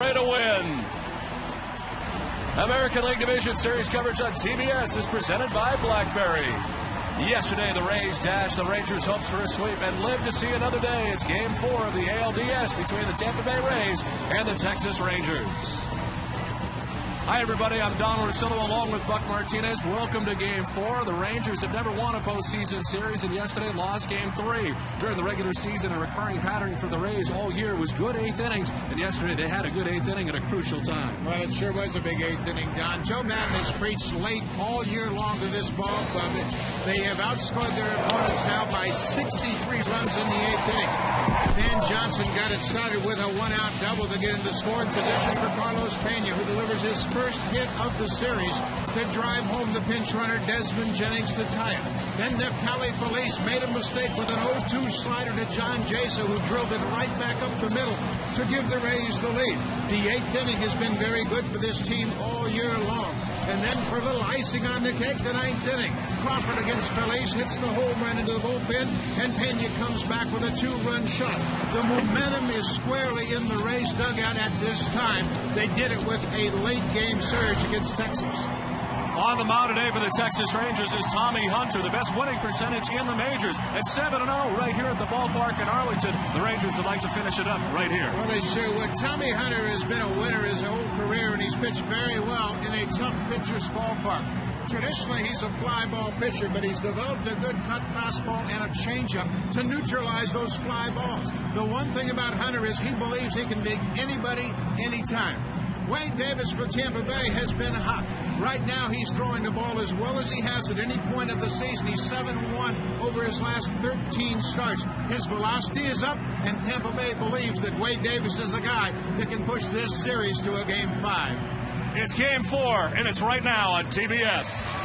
way to win. American League Division Series coverage on TBS is presented by BlackBerry. Yesterday, the Rays dashed the Rangers' hopes for a sweep and lived to see another day. It's Game 4 of the ALDS between the Tampa Bay Rays and the Texas Rangers. Hi, everybody. I'm Don Rosillo along with Buck Martinez. Welcome to Game 4. The Rangers have never won a postseason series, and yesterday lost Game 3. During the regular season, a recurring pattern for the Rays all year was good eighth innings, and yesterday they had a good eighth inning at a crucial time. Well, it sure was a big eighth inning, Don. Joe Madden has preached late all year long to this ball club. They have outscored their opponents now by 63 runs in the eighth inning. Dan Johnson got it started with a one-out double to get into scoring position for Carlos Pena, who delivers his first hit of the series to drive home the pinch runner Desmond Jennings to tie it. Then Neftali Feliz made a mistake with an 0-2 slider to John Jaso, who drilled it right back up the middle to give the Rays the lead. The eighth inning has been very good for this team all year long. And then for a little icing on the cake, the ninth inning. Crawford against Feliz hits the home run into the bullpen, and Pena comes back with a two-run shot. The momentum is squarely in the Rays dugout at this time. They did it with a late-game surge against Texas. On the mound today for the Texas Rangers is Tommy Hunter, the best winning percentage in the majors at 7-0 right here at the ballpark in Arlington. The Rangers would like to finish it up right here. Well, they sure would. Tommy Hunter has been a winner his whole career, and he's pitched very well in a tough pitcher's ballpark. Traditionally, he's a fly ball pitcher, but he's developed a good cut fastball and a changeup to neutralize those fly balls. The one thing about Hunter is he believes he can beat anybody, anytime. Wade Davis for Tampa Bay has been hot. Right now, he's throwing the ball as well as he has at any point of the season. He's 7-1 over his last 13 starts. His velocity is up, and Tampa Bay believes that Wade Davis is a guy that can push this series to a Game 5. It's Game 4, and it's right now on TBS.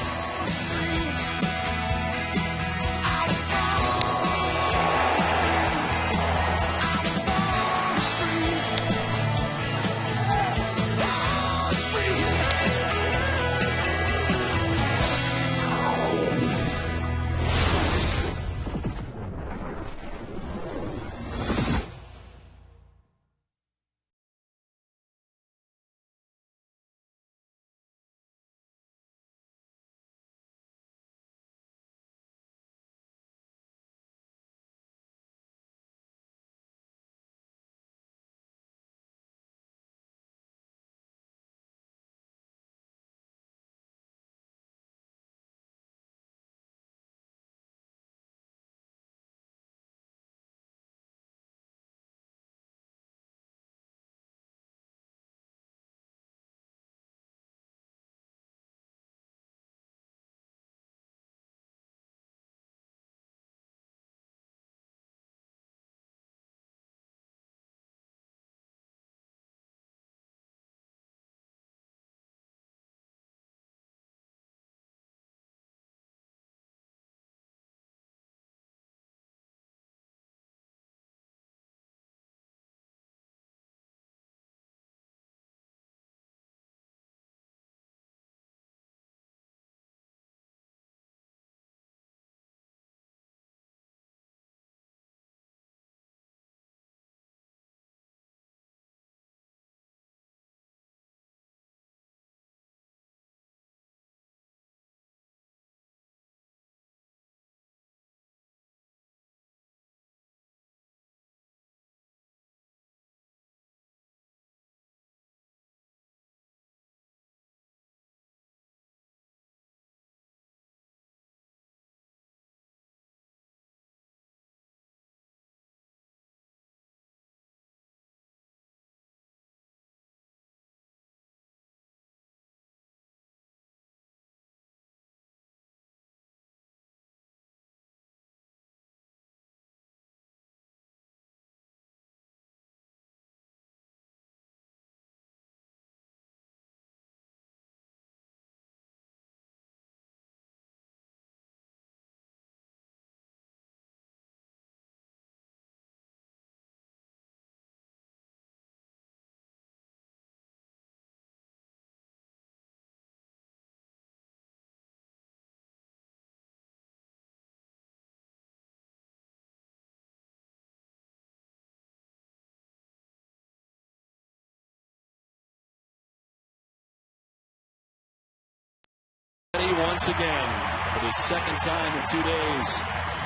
sunny once again for the second time in 2 days.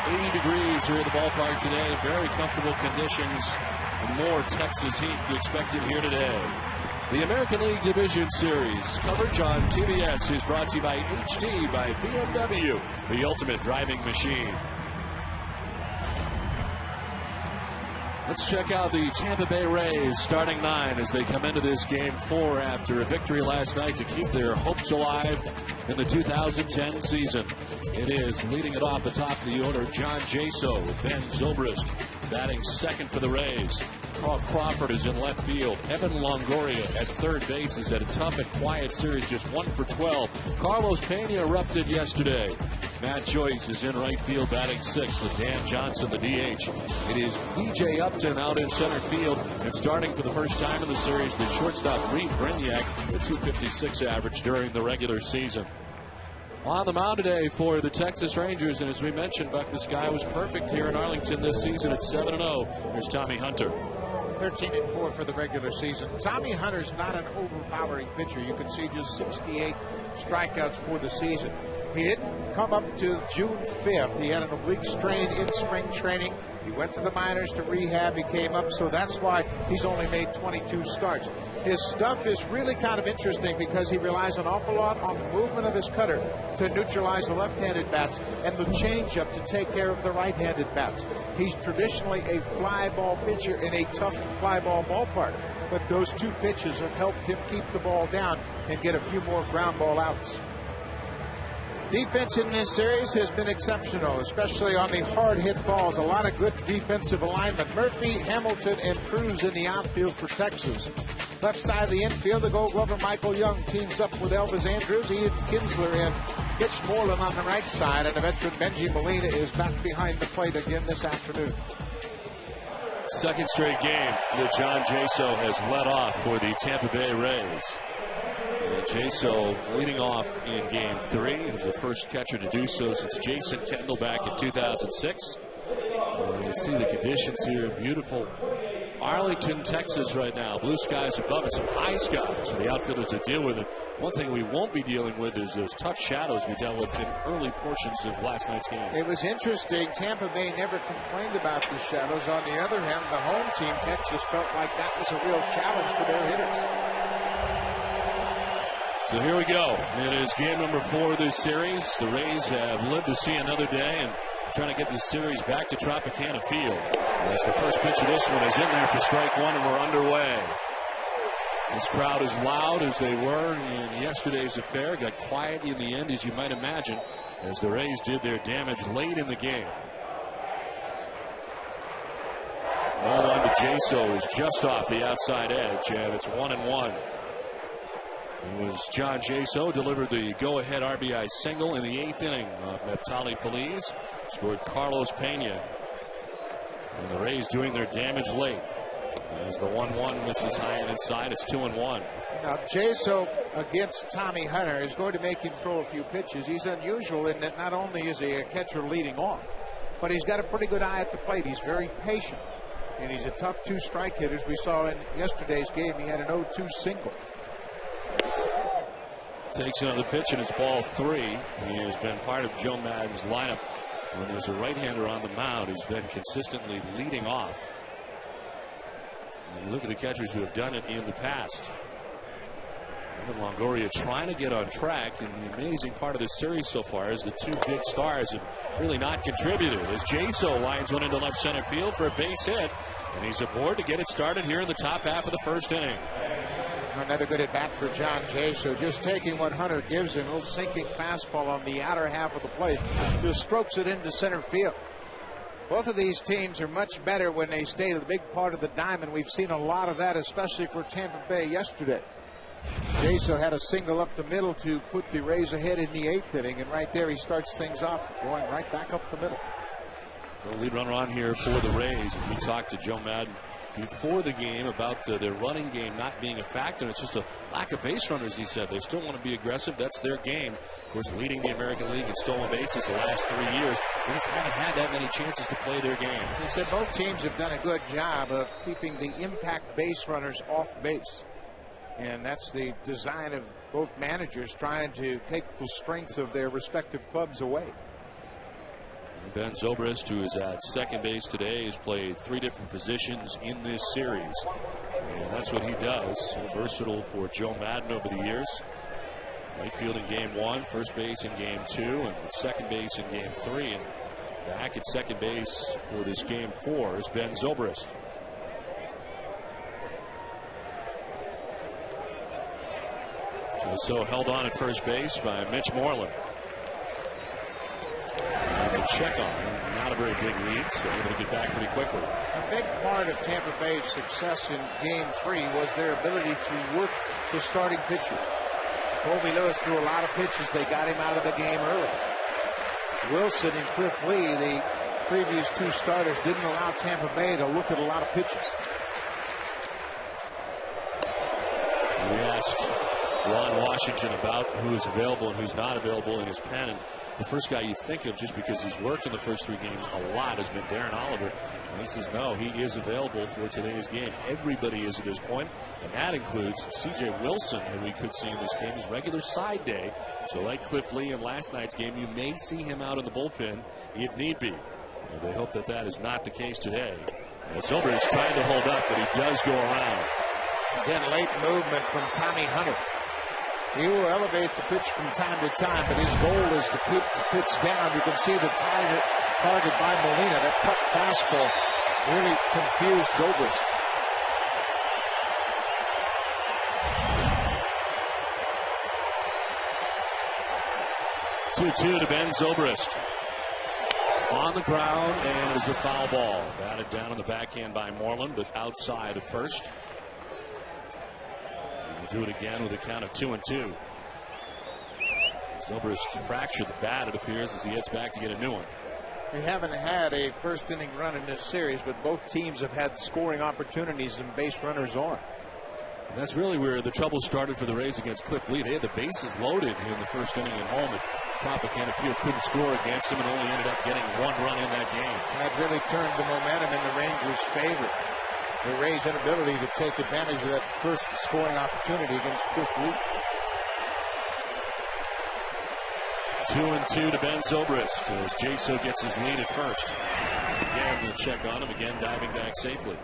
80 degrees here at the ballpark today. Very comfortable conditions. And more Texas heat expected here today. The American League Division Series coverage on TBS is brought to you by HD by BMW, the ultimate driving machine. Let's check out the Tampa Bay Rays starting 9 as they come into this game 4 after a victory last night to keep their hopes alive in the 2010 season. It is leading it off the top of the order, John Jaso, Ben Zobrist batting second for the Rays. Carl Crawford is in left field. Evan Longoria at third base is at a tough and quiet series, just 1 for 12. Carlos Pena erupted yesterday. Matt Joyce is in right field batting sixth with Dan Johnson, the DH. It is B.J. Upton out in center field, and starting for the first time in the series, the shortstop Reed Brignac, the .256 average during the regular season. On the mound today for the Texas Rangers, and as we mentioned, Buck, this guy was perfect here in Arlington this season at 7-0. Here's Tommy Hunter. 13-4 for the regular season. Tommy Hunter's not an overpowering pitcher. You can see just 68 strikeouts for the season. He didn't come up to June 5th. He had an oblique strain in spring training. He went to the minors to rehab. He came up, so that's why he's only made 22 starts. His stuff is really kind of interesting because he relies an awful lot on the movement of his cutter to neutralize the left-handed bats and the changeup to take care of the right-handed bats. He's traditionally a fly ball pitcher in a tough fly ball ballpark, but those two pitches have helped him keep the ball down and get a few more ground ball outs. Defense in this series has been exceptional, especially on the hard hit balls. A lot of good defensive alignment. Murphy, Hamilton, and Cruz in the outfield for Texas. Left side of the infield, the Gold Glover Michael Young teams up with Elvis Andrews, Ian Kinsler, and Mitch Moreland on the right side. And the veteran Benji Molina is back behind the plate again this afternoon. Second straight game that John Jaso has led off for the Tampa Bay Rays. Jaso leading off in game 3. He was the first catcher to do so since Jason Kendall back in 2006. You see the conditions here. Beautiful Arlington, Texas right now. Blue skies above it, some high skies for the outfielders to deal with it. One thing we won't be dealing with is those tough shadows we dealt with in early portions of last night's game. It was interesting. Tampa Bay never complained about the shadows. On the other hand, the home team, Texas, felt like that was a real challenge for their hitters. So here we go. It is game number 4 of this series. The Rays have lived to see another day and trying to get this series back to Tropicana Field. As the first pitch of this one is in there for strike 1, and we're underway. This crowd is loud as they were in yesterday's affair. Got quiet in the end, as you might imagine, as the Rays did their damage late in the game. 0-1 to Jaso is just off the outside edge, and it's 1-1. It was John Jaso delivered the go-ahead RBI single in the 8th inning of Neftali Feliz. Scored Carlos Pena. And the Rays doing their damage late. As the 1-1 misses high and inside, it's 2-1. Now, Jaso against Tommy Hunter is going to make him throw a few pitches. He's unusual in that not only is he a catcher leading off, but he's got a pretty good eye at the plate. He's very patient, and he's a tough 2-strike hitter. As we saw in yesterday's game, he had an 0-2 single. Takes another pitch, and it's ball 3. He has been part of Joe Maddon's lineup. When there's a right-hander on the mound, he's been consistently leading off. And you look at the catchers who have done it in the past. Evan Longoria trying to get on track, and the amazing part of this series so far is the two big stars have really not contributed. As Jaso lines one into left center field for a base hit, and he's aboard to get it started here in the top half of the first inning. Another good at bat for John Jaso, just taking what Hunter gives him. A little sinking fastball on the outer half of the plate. Just strokes it into center field. Both of these teams are much better when they stay to the big part of the diamond. We've seen a lot of that, especially for Tampa Bay yesterday. Jaso had a single up the middle to put the Rays ahead in the 8th inning, and right there he starts things off, going right back up the middle. The lead runner on here for the Rays. We talked to Joe Maddon before the game about their running game not being a factor. It's just a lack of base runners, he said. They still want to be aggressive. That's their game. Of course, leading the American League in stolen bases the last 3 years. They just haven't had that many chances to play their game. He said both teams have done a good job of keeping the impact base runners off base. And that's the design of both managers, trying to take the strengths of their respective clubs away. Ben Zobrist, who is at second base today, has played 3 different positions in this series. And that's what he does. So versatile for Joe Madden over the years. Right field in game 1, first base in game 2, and second base in game 3. And back at second base for this game 4 is Ben Zobrist. So held on at first base by Mitch Moreland. And the check on him, not a very big lead, so able to get back pretty quickly. A big part of Tampa Bay's success in game 3 was their ability to work the starting pitchers. Colby Lewis threw a lot of pitches. They got him out of the game early. Wilson and Cliff Lee, the previous 2 starters, didn't allow Tampa Bay to look at a lot of pitches. We asked Ron Washington about who is available and who's not available in his pen. And the first guy you think of, just because he's worked in the first 3 games a lot, has been Darren Oliver. And he says no, he is available for today's game. Everybody is at this point, and that includes C.J. Wilson, who we could see in this game, his regular side day. So like Cliff Lee in last night's game, you may see him out in the bullpen if need be. And they hope that that is not the case today. Silver is trying to hold up, but he does go around. Again, late movement from Tommy Hunter. He will elevate the pitch from time to time, but his goal is to keep the pitch down. You can see the target by Molina. That cut fastball really confused Zobrist. Two to Ben Zobrist. On the ground, and it was a foul ball. Batted down on the backhand by Moreland, but outside at first. Do it again with a count of 2-2. Zobrist fractured the bat, it appears, as he heads back to get a new one. We haven't had a first inning run in this series, but both teams have had scoring opportunities and base runners on. And that's really where the trouble started for the Rays against Cliff Lee. They had the bases loaded in the first inning at home at Tropicana Field, couldn't score against them, and only ended up getting 1 run in that game. That really turned the momentum in the Rangers' favor. The Rays' inability to take advantage of that first scoring opportunity against Cliff Lee. 2-2 to Ben Zobrist as Jaso gets his lead at first. Again, the check on him, again diving back safely.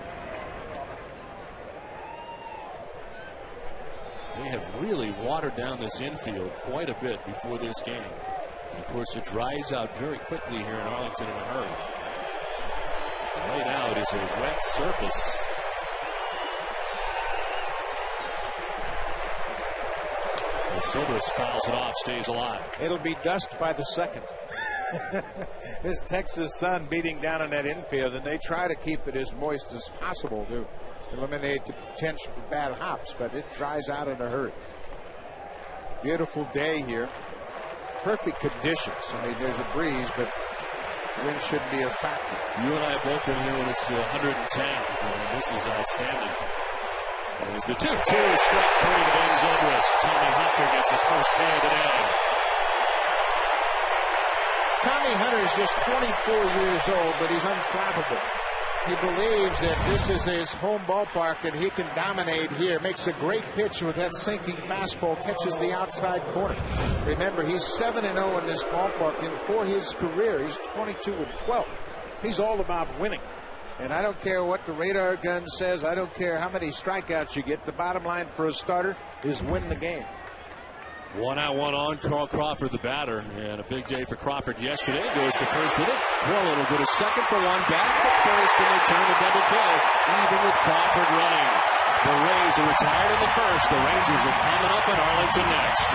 They have really watered down this infield quite a bit before this game. And of course, it dries out very quickly here in Arlington in a hurry. Laid out is a wet surface. Zobrist fouls it off, stays alive. It'll be dust by the second. This Texas sun beating down on that infield, and they try to keep it as moist as possible to eliminate the potential for bad hops, but it dries out in a hurry. Beautiful day here. Perfect conditions. I mean, there's a breeze, but wind shouldn't be a factor. You and I have both been here when it's 110. This is outstanding. There's the 2-2, strike 3 to Ben Zobrist. Tommy Hunter gets his first K of the day. Tommy Hunter is just 24 years old, but he's unflappable. He believes that this is his home ballpark and he can dominate here. Makes a great pitch with that sinking fastball, catches the outside corner. Remember, he's 7-0 in this ballpark, and for his career, he's 22-12. He's all about winning. And I don't care what the radar gun says. I don't care how many strikeouts you get. The bottom line for a starter is win the game. 1 out, 1 on. Carl Crawford, the batter, and a big day for Crawford yesterday. Goes to first with it. Moreland will go to second for 1, back to first, and they turn a double play, even with Crawford running. The Rays are retired in the first. The Rangers are coming up in Arlington next.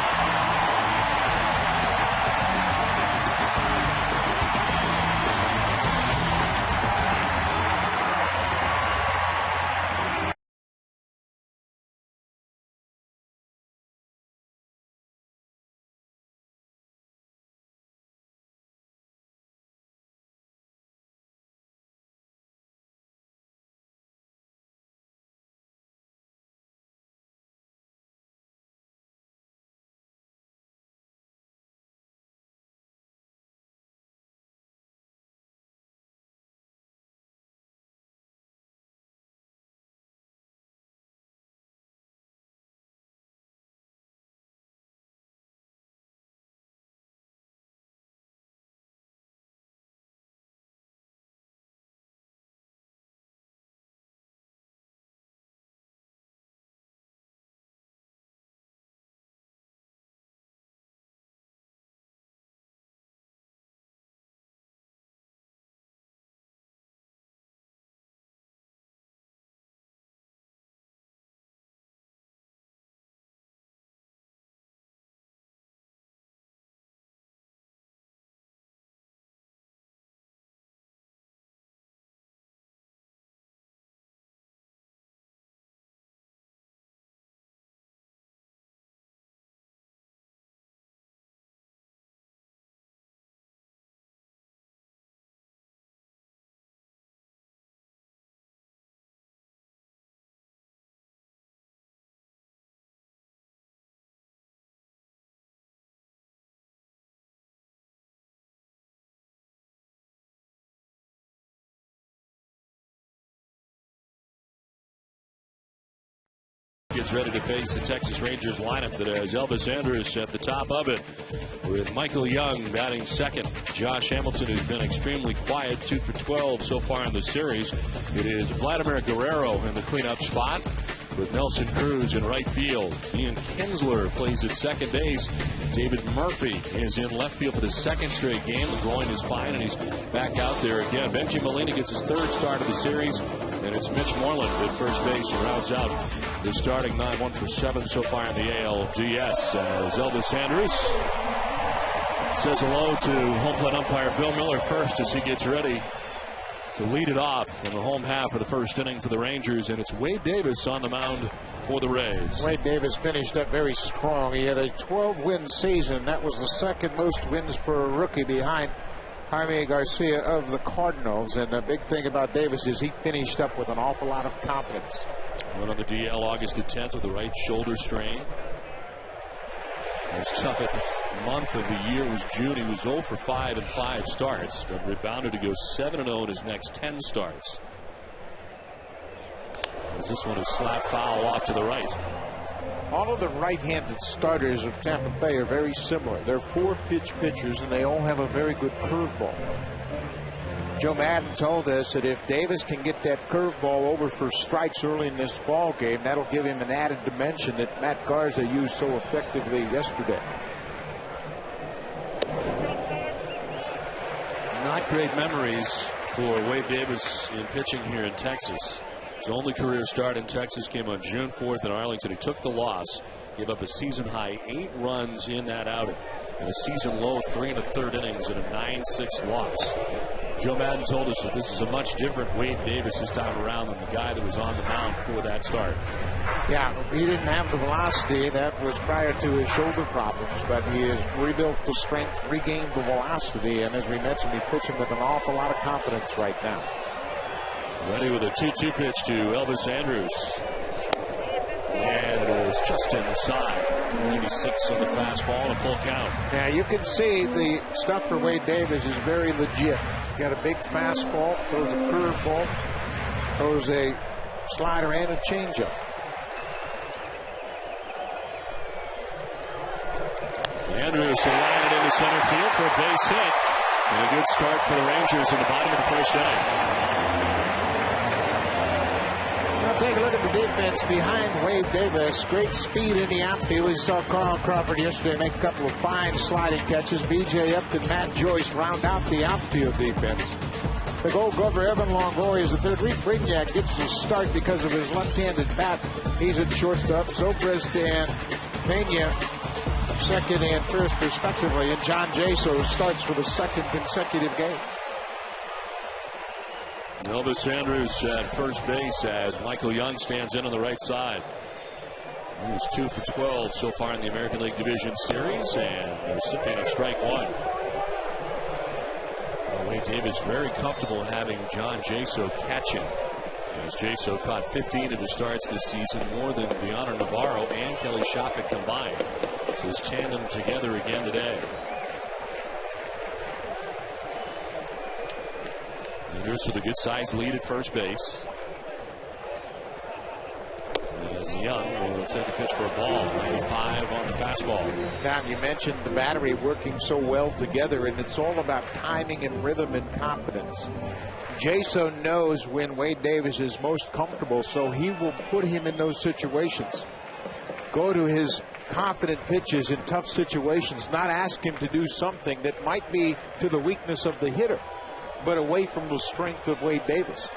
Rangers ready to face the Texas Rangers lineup that has Elvis Andrus at the top of it, with Michael Young batting second. Josh Hamilton, who's been extremely quiet, 2 for 12 so far in the series. It is Vladimir Guerrero in the cleanup spot, with Nelson Cruz in right field. Ian Kinsler plays at second base. David Murphy is in left field for the second straight game. The groin is fine, and he's back out there again. Benji Molina gets his third start of the series, and it's Mitch Moreland at first base who rounds out the starting 9, 1 for 7 so far in the ALDS. As Elvis Andrus says hello to home plate umpire Bill Miller first as he gets ready to lead it off in the home half of the first inning for the Rangers, and it's Wade Davis on the mound for the Rays. Wade Davis finished up very strong. He had a 12-win season. That was the second most wins for a rookie behind Jaime Garcia of the Cardinals. And the big thing about Davis is he finished up with an awful lot of confidence. Went on the DL August the 10th with the right shoulder strain. His toughest month of the year was June. He was 0 for 5 in 5 starts, but rebounded to go 7-0 in his next 10 starts. As this one is slap foul off to the right. All of the right-handed starters of Tampa Bay are very similar. They're 4-pitch pitchers, and they all have a very good curveball. Joe Madden told us that if Davis can get that curveball over for strikes early in this ball game, that'll give him an added dimension that Matt Garza used so effectively yesterday. Not great memories for Wade Davis in pitching here in Texas. His only career start in Texas came on June 4th in Arlington. He took the loss, gave up a season-high 8 runs in that outing, and a season-low 3 1/3 innings and a 9-6 loss. Joe Madden told us that this is a much different Wade Davis this time around than the guy that was on the mound for that start. Yeah, he didn't have the velocity. That was prior to his shoulder problems, but he has rebuilt the strength, regained the velocity, and as we mentioned, he's pitching with an awful lot of confidence right now. Ready with a 2-2 pitch to Elvis Andrus. And it is just inside. 96 on the fastball and a full count. Now you can see the stuff for Wade Davis is very legit. Got a big fastball, throws a curveball, throws a slider and a changeup. Andrus landed into center field for a base hit. And a good start for the Rangers in the bottom of the first inning. Take a look at the defense behind Wade Davis. Great speed in the outfield. We saw Carl Crawford yesterday make a couple of fine sliding catches. B.J. Upton, Matt Joyce round out the outfield defense. The Gold Glover, Evan Longoria, is the third. Reed Brignac gets his start because of his left-handed bat. He's at shortstop. Zobrist and Pena, second and first respectively. And John Jaso starts for the second consecutive game. Elvis Andrus at first base as Michael Young stands in on the right side. He's 2 for 12 so far in the American League Division Series, and the recipient of strike 1. Wade Davis very comfortable having John Jaso catching, as Jaso caught 15 of his starts this season, more than Deanna Navarro and Kelly Shoppett combined. So his tandem together again today. Andrus with a good sized lead at first base. As Young will take a pitch for a ball. 95 on the fastball. Now, you mentioned the battery working so well together, and it's all about timing and rhythm and confidence. Jaso knows when Wade Davis is most comfortable, so he will put him in those situations. Go to his confident pitches in tough situations, not ask him to do something that might be to the weakness of the hitter, but away from the strength of Wade Davis.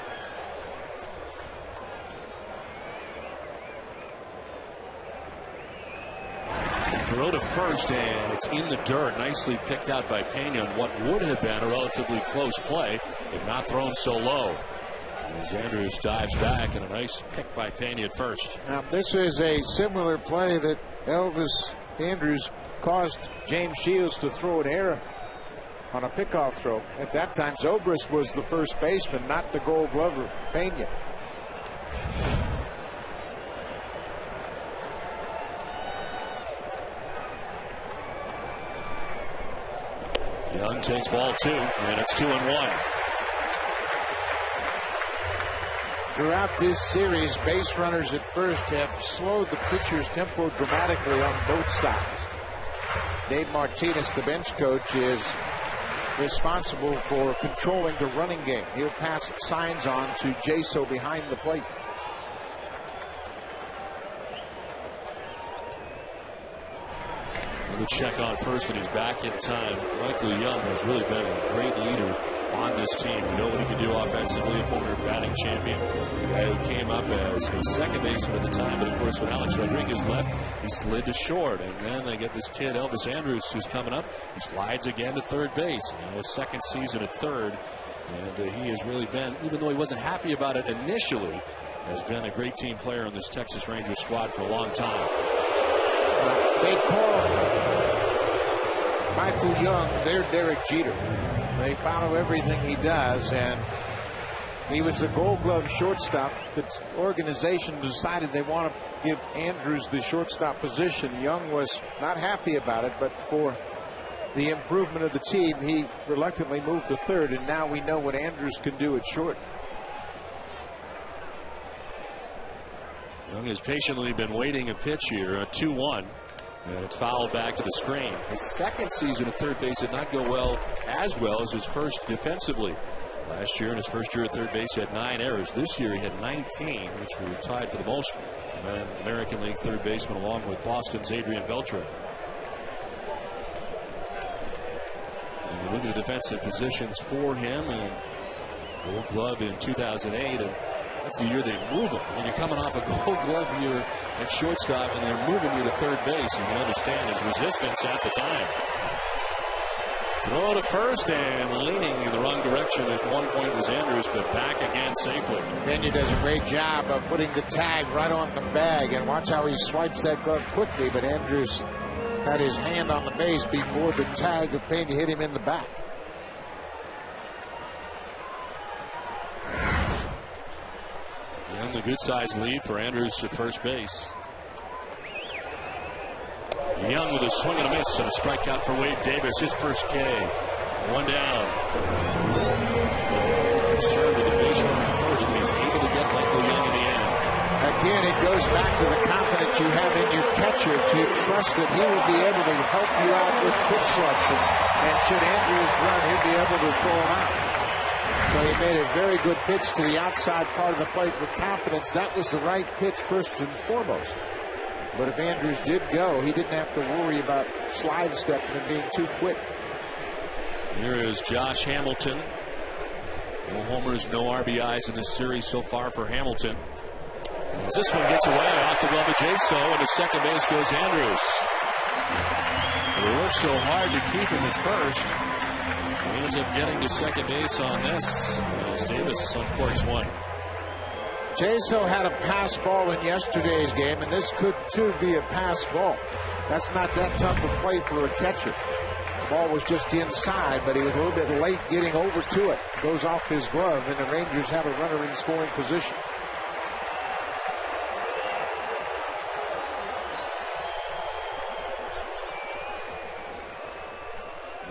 Throw to first, and it's in the dirt. Nicely picked out by Pena on what would have been a relatively close play if not thrown so low. As Andrus dives back, and a nice pick by Pena at first. Now, this is a similar play that Elvis Andrus caused James Shields to throw an error on a pickoff throw. At that time, Zobrist was the first baseman, not the Gold Glover, Pena. Young takes ball 2, and it's 2-1. Throughout this series, base runners at first have slowed the pitcher's tempo dramatically on both sides. Dave Martinez, the bench coach, is responsible for controlling the running game. He'll pass signs on to Jaso behind the plate. The check on first, and he's back in time. Michael Young has really been a great leader on this team. You know what he can do offensively, a former batting champion. A guy who came up as a second baseman at the time, but of course when Alex Rodriguez left, he slid to short. And then they get this kid, Elvis Andrus, who's coming up. He slides again to third base. Now his second season at third. And he has really been, even though he wasn't happy about it initially, has been a great team player on this Texas Rangers squad for a long time. They call Michael Young their Derek Jeter. They follow everything he does, and he was the Gold Glove shortstop. The organization decided they want to give Andrews the shortstop position. Young was not happy about it, but for the improvement of the team, he reluctantly moved to third, and now we know what Andrews can do at short. Young has patiently been waiting a pitch here, a 2-1. And it's fouled back to the screen. His second season at third base did not go as well as his first defensively. Last year, in his first year at third base, he had 9 errors. This year, he had 19, which were tied for the most American League third baseman, along with Boston's Adrian Beltre. And you look at the defensive positions for him, and Gold Glove in 2008, and that's the year they move him. And you're coming off a Gold Glove year at shortstop, and they're moving you to third base, and you understand his resistance at the time. Throw to first, and leaning in the wrong direction at one point was Andrews, but back again safely. Pena does a great job of putting the tag right on the bag, and watch how he swipes that glove quickly, but Andrews had his hand on the base before the tag of Pena hit him in the back. And the good size lead for Andrews at first base. Young with a swing and a miss and a strikeout for Wade Davis, his first K. One down. Concerned with the base runner at first, and he's able to get Michael Young in the end. Again, it goes back to the confidence you have in your catcher to trust that he will be able to help you out with pitch selection. And should Andrews run, he'll be able to throw him out. So he made a very good pitch to the outside part of the plate with confidence. That was the right pitch first and foremost. But if Andrews did go, he didn't have to worry about slide stepping and being too quick. Here is Josh Hamilton. No homers, no RBIs in this series so far for Hamilton. As this one gets away off the glove of Jaso, and to second base goes Andrews. They worked so hard to keep him at first. He ends up getting to second base on this as Davis uncorks one. Jaso had a pass ball in yesterday's game, and this could too be a pass ball. That's not that tough a play for a catcher. The ball was just inside, but he was a little bit late getting over to it. Goes off his glove, and the Rangers have a runner in scoring position.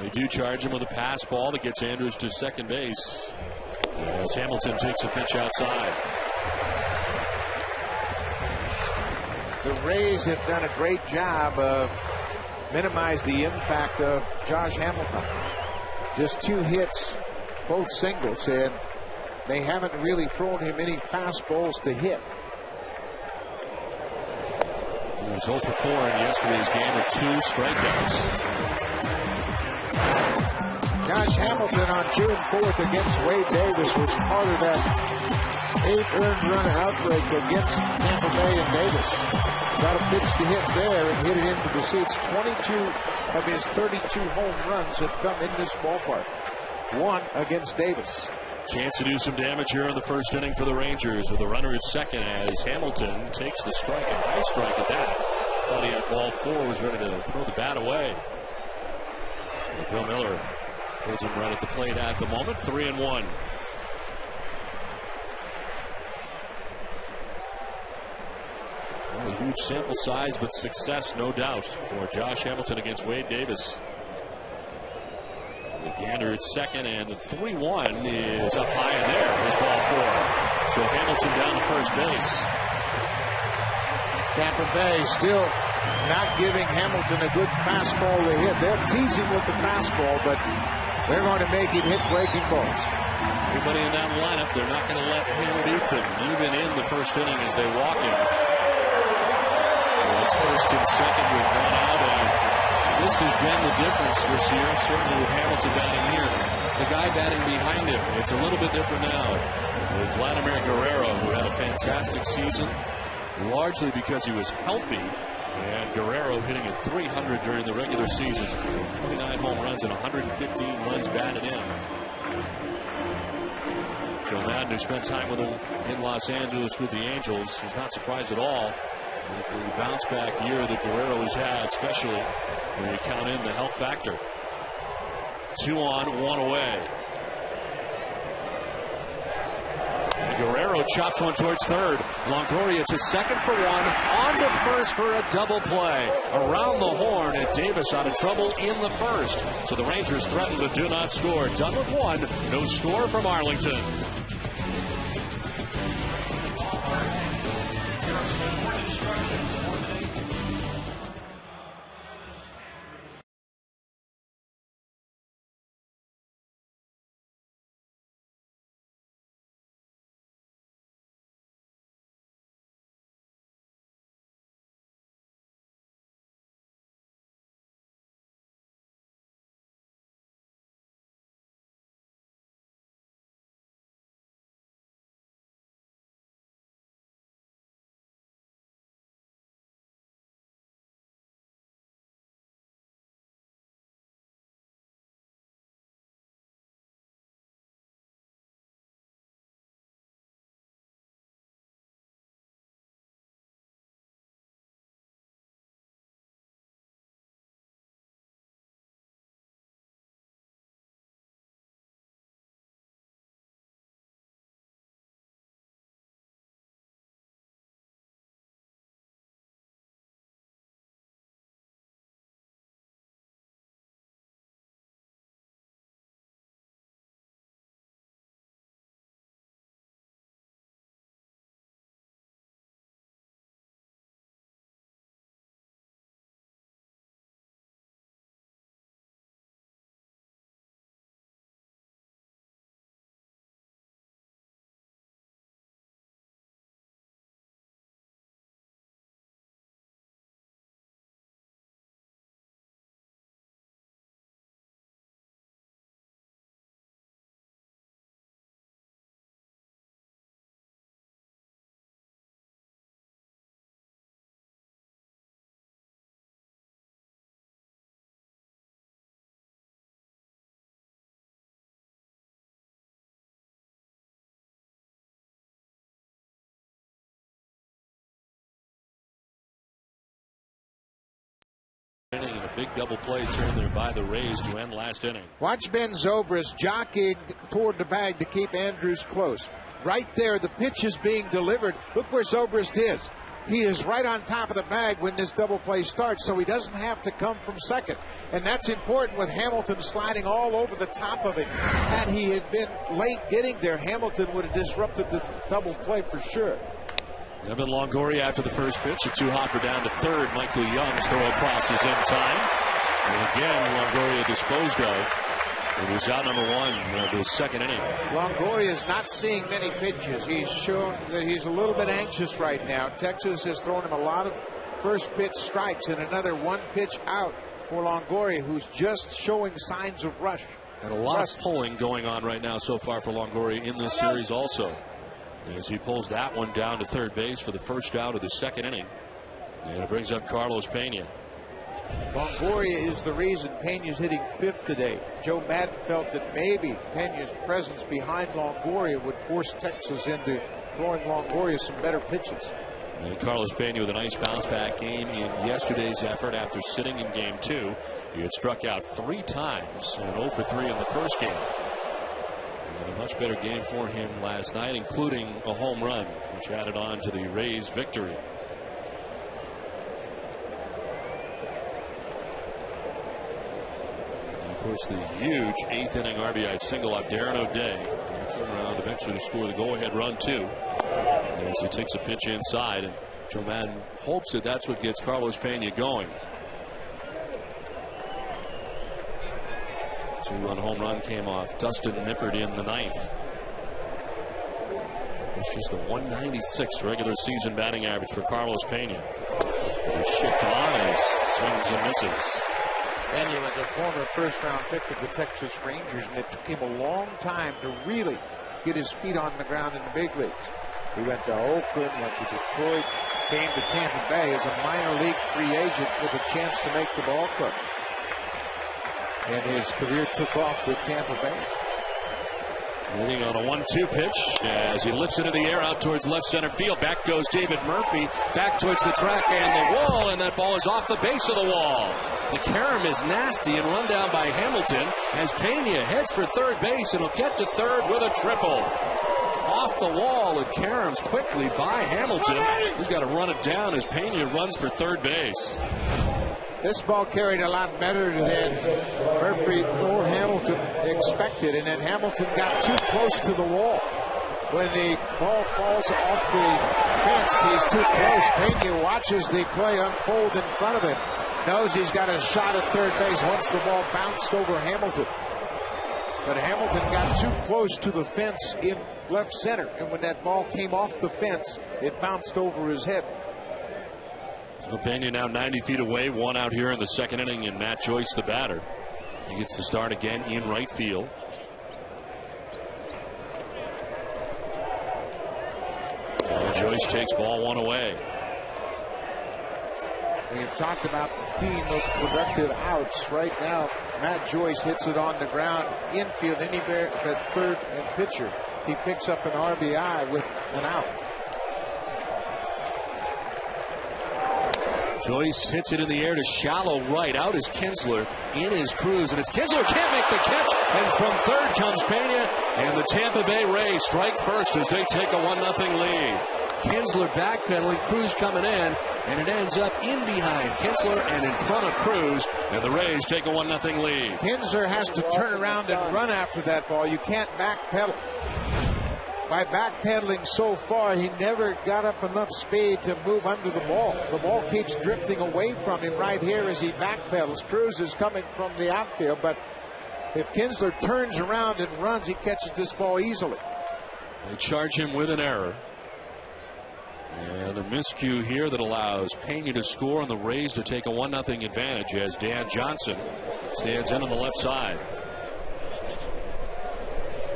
They do charge him with a pass ball that gets Andrews to second base as Hamilton takes a pitch outside. The Rays have done a great job of minimizing the impact of Josh Hamilton. Just 2 hits, both singles, and they haven't really thrown him any fastballs to hit. He was 0 for 4 in yesterday's game with 2 strikeouts. Josh Hamilton on June 4th against Wade Davis was part of that 8 earned run outbreak against Tampa Bay and Davis. Got a pitch to hit there and hit it into the seats. 22 of his 32 home runs have come in this ballpark. 1 against Davis. Chance to do some damage here in the first inning for the Rangers with a runner at second as Hamilton takes the strike, a high strike at that. Thought he had ball 4, was ready to throw the bat away. And Bill Miller holds him right at the plate at the moment. 3-1. Well, a huge sample size, but success, no doubt, for Josh Hamilton against Wade Davis. Gander at second, and the 3-1 is up high in there. Here's ball 4. So Hamilton down to first base. Tampa Bay still not giving Hamilton a good fastball to hit. They're teasing with the fastball, but they're going to make him hit breaking balls. Everybody in that lineup, they're not going to let him beat them, even in the first inning as they walk him. Well, it's first and second with one out, and this has been the difference this year, certainly with Hamilton batting here. The guy batting behind him, it's a little bit different now. With Vladimir Guerrero, who had a fantastic season, largely because he was healthy. And Guerrero hitting at .300 during the regular season. 29 home runs and 115 runs batted in. Joe Madden, who spent time with him in Los Angeles with the Angels, was not surprised at all with the bounce back year that Guerrero has had, especially when you count in the health factor. 2 on, 1 away. Guerrero chops one towards third. Longoria to second for one. On to first for a double play. Around the horn, and Davis out of trouble in the first. So the Rangers threaten to do not score. Done with one. No score from Arlington. And a big double play turned there by the Rays to end last inning. Watch Ben Zobrist jockeying toward the bag to keep Andrews close. Right there, the pitch is being delivered. Look where Zobrist is. He is right on top of the bag when this double play starts, so he doesn't have to come from second. And that's important with Hamilton sliding all over the top of it. Had he had been late getting there, Hamilton would have disrupted the double play for sure. Evan Longoria after the first pitch. A 2-hopper down to third. Michael Young's throw across is in time. And again, Longoria disposed of. It was out number one of the second inning. Longoria is not seeing many pitches. He's shown that he's a little bit anxious right now. Texas has thrown him a lot of first pitch strikes and another one pitch out for Longoria, who's just showing signs of rush. And a lot of pulling going on right now so far for Longoria in this series also. As he pulls that one down to third base for the first out of the second inning. And it brings up Carlos Pena. Longoria is the reason Pena's hitting fifth today. Joe Madden felt that maybe Pena's presence behind Longoria would force Texas into throwing Longoria some better pitches. And Carlos Pena with a nice bounce back game in yesterday's effort after sitting in game 2. He had struck out 3 times and 0 for 3 in the first game. And a much better game for him last night, including a home run, which added on to the Rays' victory. Of course, the huge 8th inning RBI single off Darren O'Day. He came around eventually to score the go-ahead run, too. As he takes a pitch inside, and Joe Madden hopes that that's what gets Carlos Pena going. 2-run home run came off Dustin Nippert in the 9th. It's just a 196 regular season batting average for Carlos Pena. He's shipped on as swings and misses. Pena was a former first-round pick of the Texas Rangers, and it took him a long time to really get his feet on the ground in the big leagues. He went to Oakland, went to Detroit, came to Tampa Bay as a minor league free agent with a chance to make the ball club. And his career took off with Tampa Bay. Waiting on a 1-2 pitch as he lifts it in the air out towards left center field. Back goes David Murphy, back towards the track and the wall, and that ball is off the base of the wall. The carom is nasty and run down by Hamilton as Pena heads for third base and will get to third with a triple. Off the wall, and Carom's quickly by Hamilton. He's got to run it down as Pena runs for third base. This ball carried a lot better than Murphy or Hamilton expected, and then Hamilton got too close to the wall. When the ball falls off the fence, he's too close. Pena watches the play unfold in front of him. Knows he's got a shot at third base once the ball bounced over Hamilton. But Hamilton got too close to the fence in left center, and when that ball came off the fence, it bounced over his head. So Pena now 90 feet away, one out here in the second inning, and Matt Joyce, the batter. He gets to start again in right field. And Joyce takes ball one away. We have talked about the theme of productive outs. Right now, Matt Joyce hits it on the ground, infield, anywhere but third and pitcher. He picks up an RBI with an out. Joyce hits it in the air to shallow right. Out is Kinsler. In is Cruz, and it's Kinsler can't make the catch. And from third comes Pena, and the Tampa Bay Rays strike first as they take a 1-0 lead. Kinsler backpedaling, Cruz coming in, and it ends up in behind Kinsler and in front of Cruz, and the Rays take a 1-0 lead. Kinsler has to turn around and run after that ball. You can't backpedal. By backpedaling so far, he never got up enough speed to move under the ball. The ball keeps drifting away from him right here as he backpedals. Cruz is coming from the outfield, but if Kinsler turns around and runs, he catches this ball easily. They charge him with an error. And a miscue here that allows Pena to score and the Rays to take a 1-0 advantage as Dan Johnson stands in on the left side.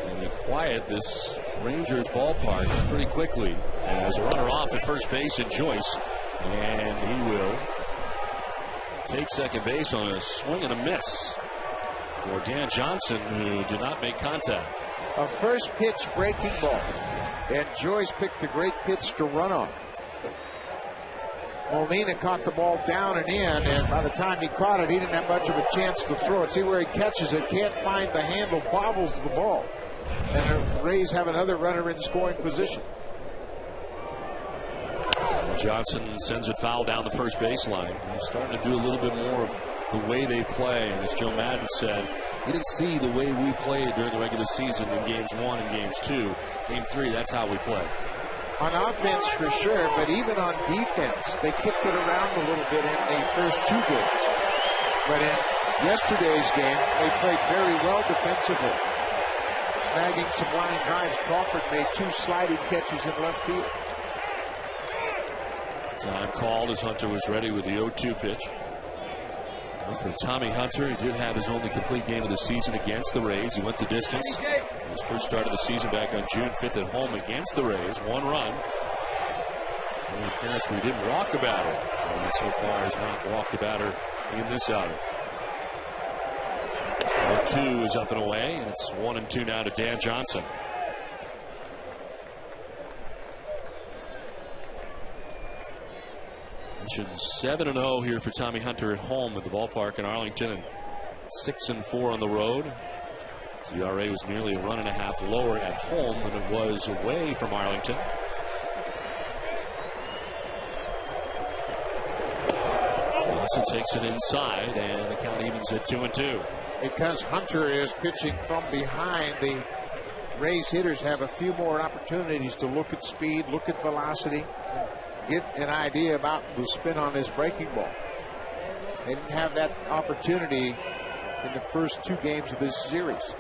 And they quiet this Rangers ballpark pretty quickly as a runner off at first base in Joyce, and he will take second base on a swing and a miss for Dan Johnson, who did not make contact. A first pitch breaking ball, and Joyce picked a great pitch to run on. Molina caught the ball down and in, and by the time he caught it, he didn't have much of a chance to throw it. See where he catches it, can't find the handle, bobbles the ball. And the Rays have another runner in scoring position. Johnson sends it foul down the first baseline. He's starting to do a little bit more of the way they play. And as Joe Madden said, we didn't see the way we played during the regular season in games 1 and games 2. Game 3, that's how we play. On offense for sure, but even on defense, they kicked it around a little bit in the first 2 games. But in yesterday's game, they played very well defensively. Snagging some line drives. Crawford made 2 sliding catches in left field. Time called as Hunter was ready with the 0-2 pitch. And for Tommy Hunter, he did have his only complete game of the season against the Rays. He went the distance. His first start of the season back on June 5th at home against the Rays. 1 run. Only appearance where he didn't walk a batter. And so far has not walked a batter in this outing. 0-2 is up and away, and it's 1-2 now to Dan Johnson. Mentioned 7-0 here for Tommy Hunter at home at the ballpark in Arlington, and 6-4 on the road. The ERA was nearly a 1.5 lower at home than it was away from Arlington. Johnson takes it inside, and the count evens at 2-2. because Hunter is pitching from behind, the Rays hitters have a few more opportunities to look at speed, look at velocity, get an idea about the spin on this breaking ball. They didn't have that opportunity in the first 2 games of this series.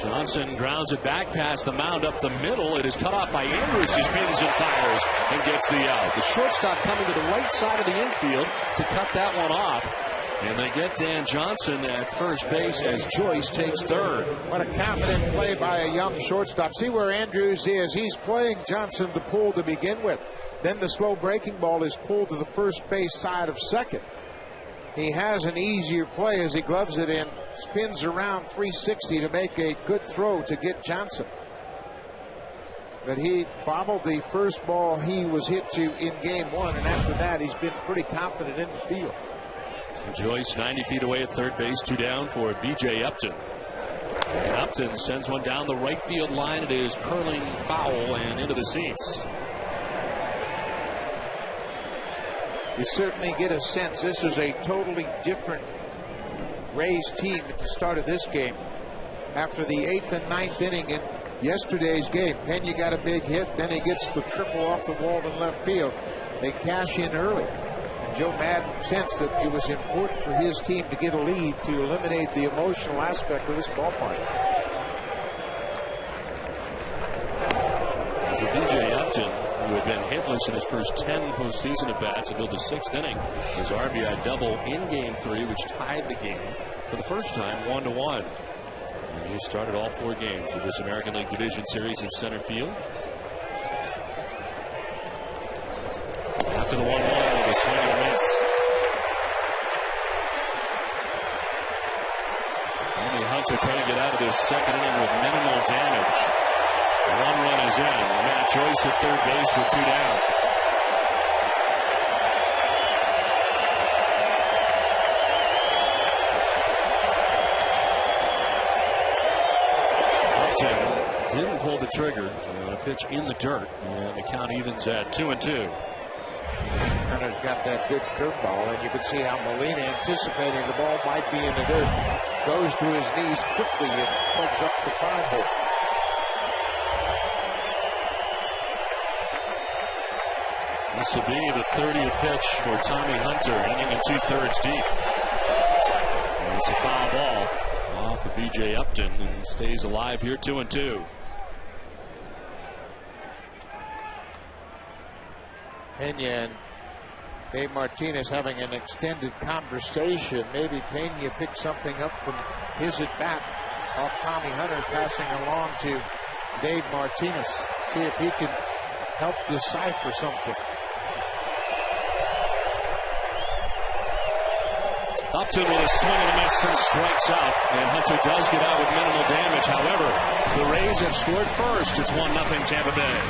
Johnson grounds it back past the mound up the middle. It is cut off by Andrews, who spins and fires and gets the out. The shortstop coming to the right side of the infield to cut that one off. And they get Dan Johnson at first base as Joyce takes third. What a confident play by a young shortstop. See where Andrews is. He's playing Johnson to pull to begin with. Then the slow breaking ball is pulled to the first base side of second. He has an easier play as he gloves it in, spins around 360 to make a good throw to get Johnson. But he bobbled the first ball he was hit to in game 1, and after that he's been pretty confident in the field. Joyce 90 feet away at third base, 2 down for B.J. Upton. And Upton sends one down the right field line. It is curling foul and into the seats. You certainly get a sense this is a totally different Rays team at the start of this game. After the 8th and 9th inning in yesterday's game, Pena got a big hit, then he gets the triple off the wall in left field. They cash in early. Joe Madden sensed that it was important for his team to get a lead to eliminate the emotional aspect of this ballpark. For B.J. Upton, who had been hitless in his first 10 postseason at bats until the 6th inning, his RBI double in Game 3, which tied the game for the first time 1-1. And he started all 4 games of this American League Division Series in center field. After the 1-1 with a swing and a miss. Only Hunter trying to get out of this second inning with minimal damage. 1 run is in. Matt Joyce at third base with 2 down. Upton didn't pull the trigger on a pitch in the dirt, and the count evens at 2-2. Hunter's got that good curveball, and you can see how Molina, anticipating the ball might be in the dirt, goes to his knees quickly and plugs up the foul hole. This will be the 30th pitch for Tommy Hunter, inning and 2/3 deep. And it's a foul ball off of B.J. Upton, and stays alive here, 2-2. Pena and Dave Martinez having an extended conversation. Maybe Pena picked something up from his at bat off Tommy Hunter, passing along to Dave Martinez. See if he can help decipher something. Upton with a swing and a miss and strikes out, and Hunter does get out with minimal damage. However, the Rays have scored first. It's 1-0 Tampa Bay.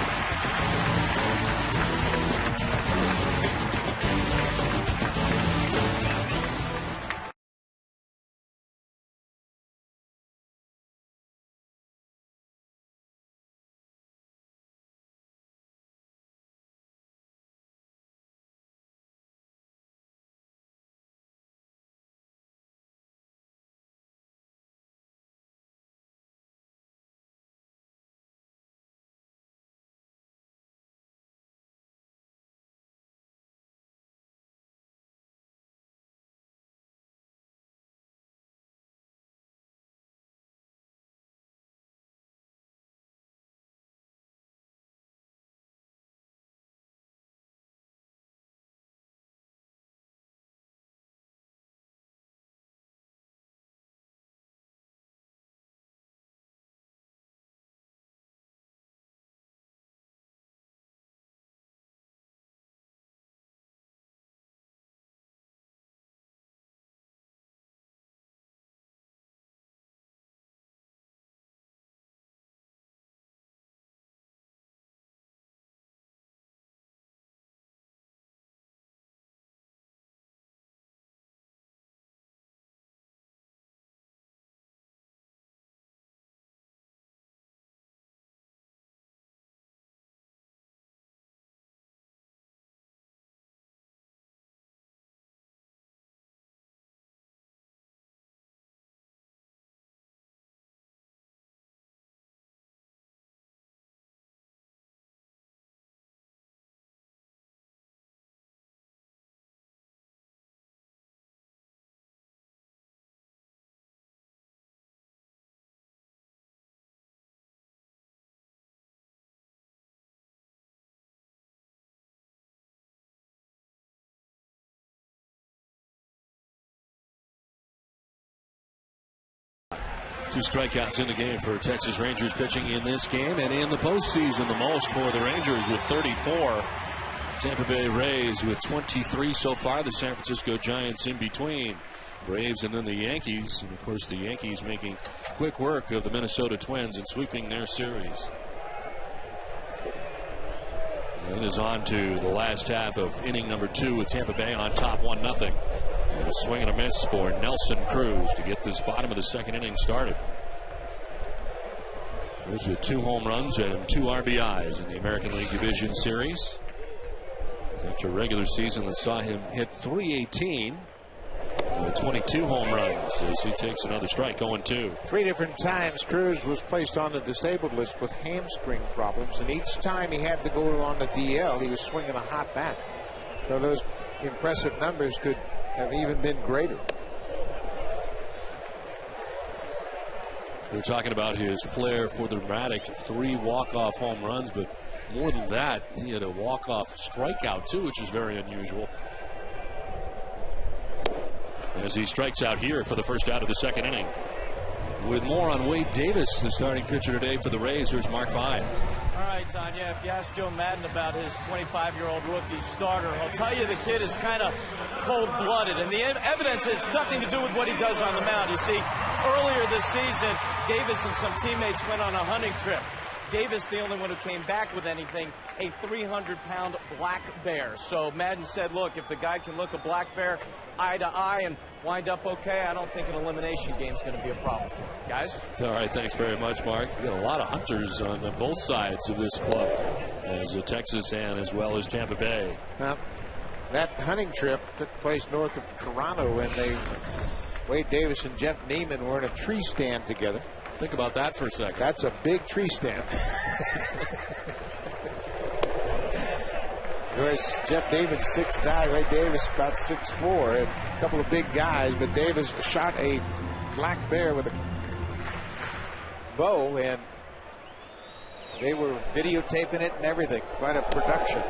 2 strikeouts in the game for Texas Rangers pitching in this game, and in the postseason the most for the Rangers with 34. Tampa Bay Rays with 23 so far. The San Francisco Giants in between. Braves and then the Yankees. And of course the Yankees making quick work of the Minnesota Twins and sweeping their series. It is on to the last half of inning number 2 with Tampa Bay on top 1-0. And a swing and a miss for Nelson Cruz to get this bottom of the second inning started. Those are 2 home runs and 2 RBIs in the American League Division Series. After a regular season that saw him hit .318 with 22 home runs as he takes another strike, 0-2. 3 different times Cruz was placed on the disabled list with hamstring problems, and each time he had to go on the DL, he was swinging a hot bat. So those impressive numbers could have even been greater. We're talking about his flair for the dramatic 3 walk-off home runs, but more than that, he had a walk-off strikeout too, which is very unusual. As he strikes out here for the first out of the second inning. With more on Wade Davis, the starting pitcher today for the Rays, here's Mark Fine. All right, Tanya, if you ask Joe Madden about his 25-year-old rookie starter, he'll tell you the kid is kind of cold-blooded, and the evidence has nothing to do with what he does on the mound. You see, earlier this season, Davis and some teammates went on a hunting trip. Davis, the only one who came back with anything, a 300-pound black bear. So Madden said, look, if the guy can look a black bear eye to eye and wind up okay, I don't think an elimination game is going to be a problem for him. Guys? All right, thanks very much, Mark. We've got a lot of hunters on both sides of this club, as Texas and as well as Tampa Bay. Well, that hunting trip took place north of Toronto, and Wade Davis and Jeff Neiman were in a tree stand together. Think about that for a second. That's a big tree stand. Of course, Jeff Davis 6'9", Wade Davis about 6'4", and a couple of big guys, but Davis shot a black bear with a bow, and they were videotaping it and everything. Quite a production.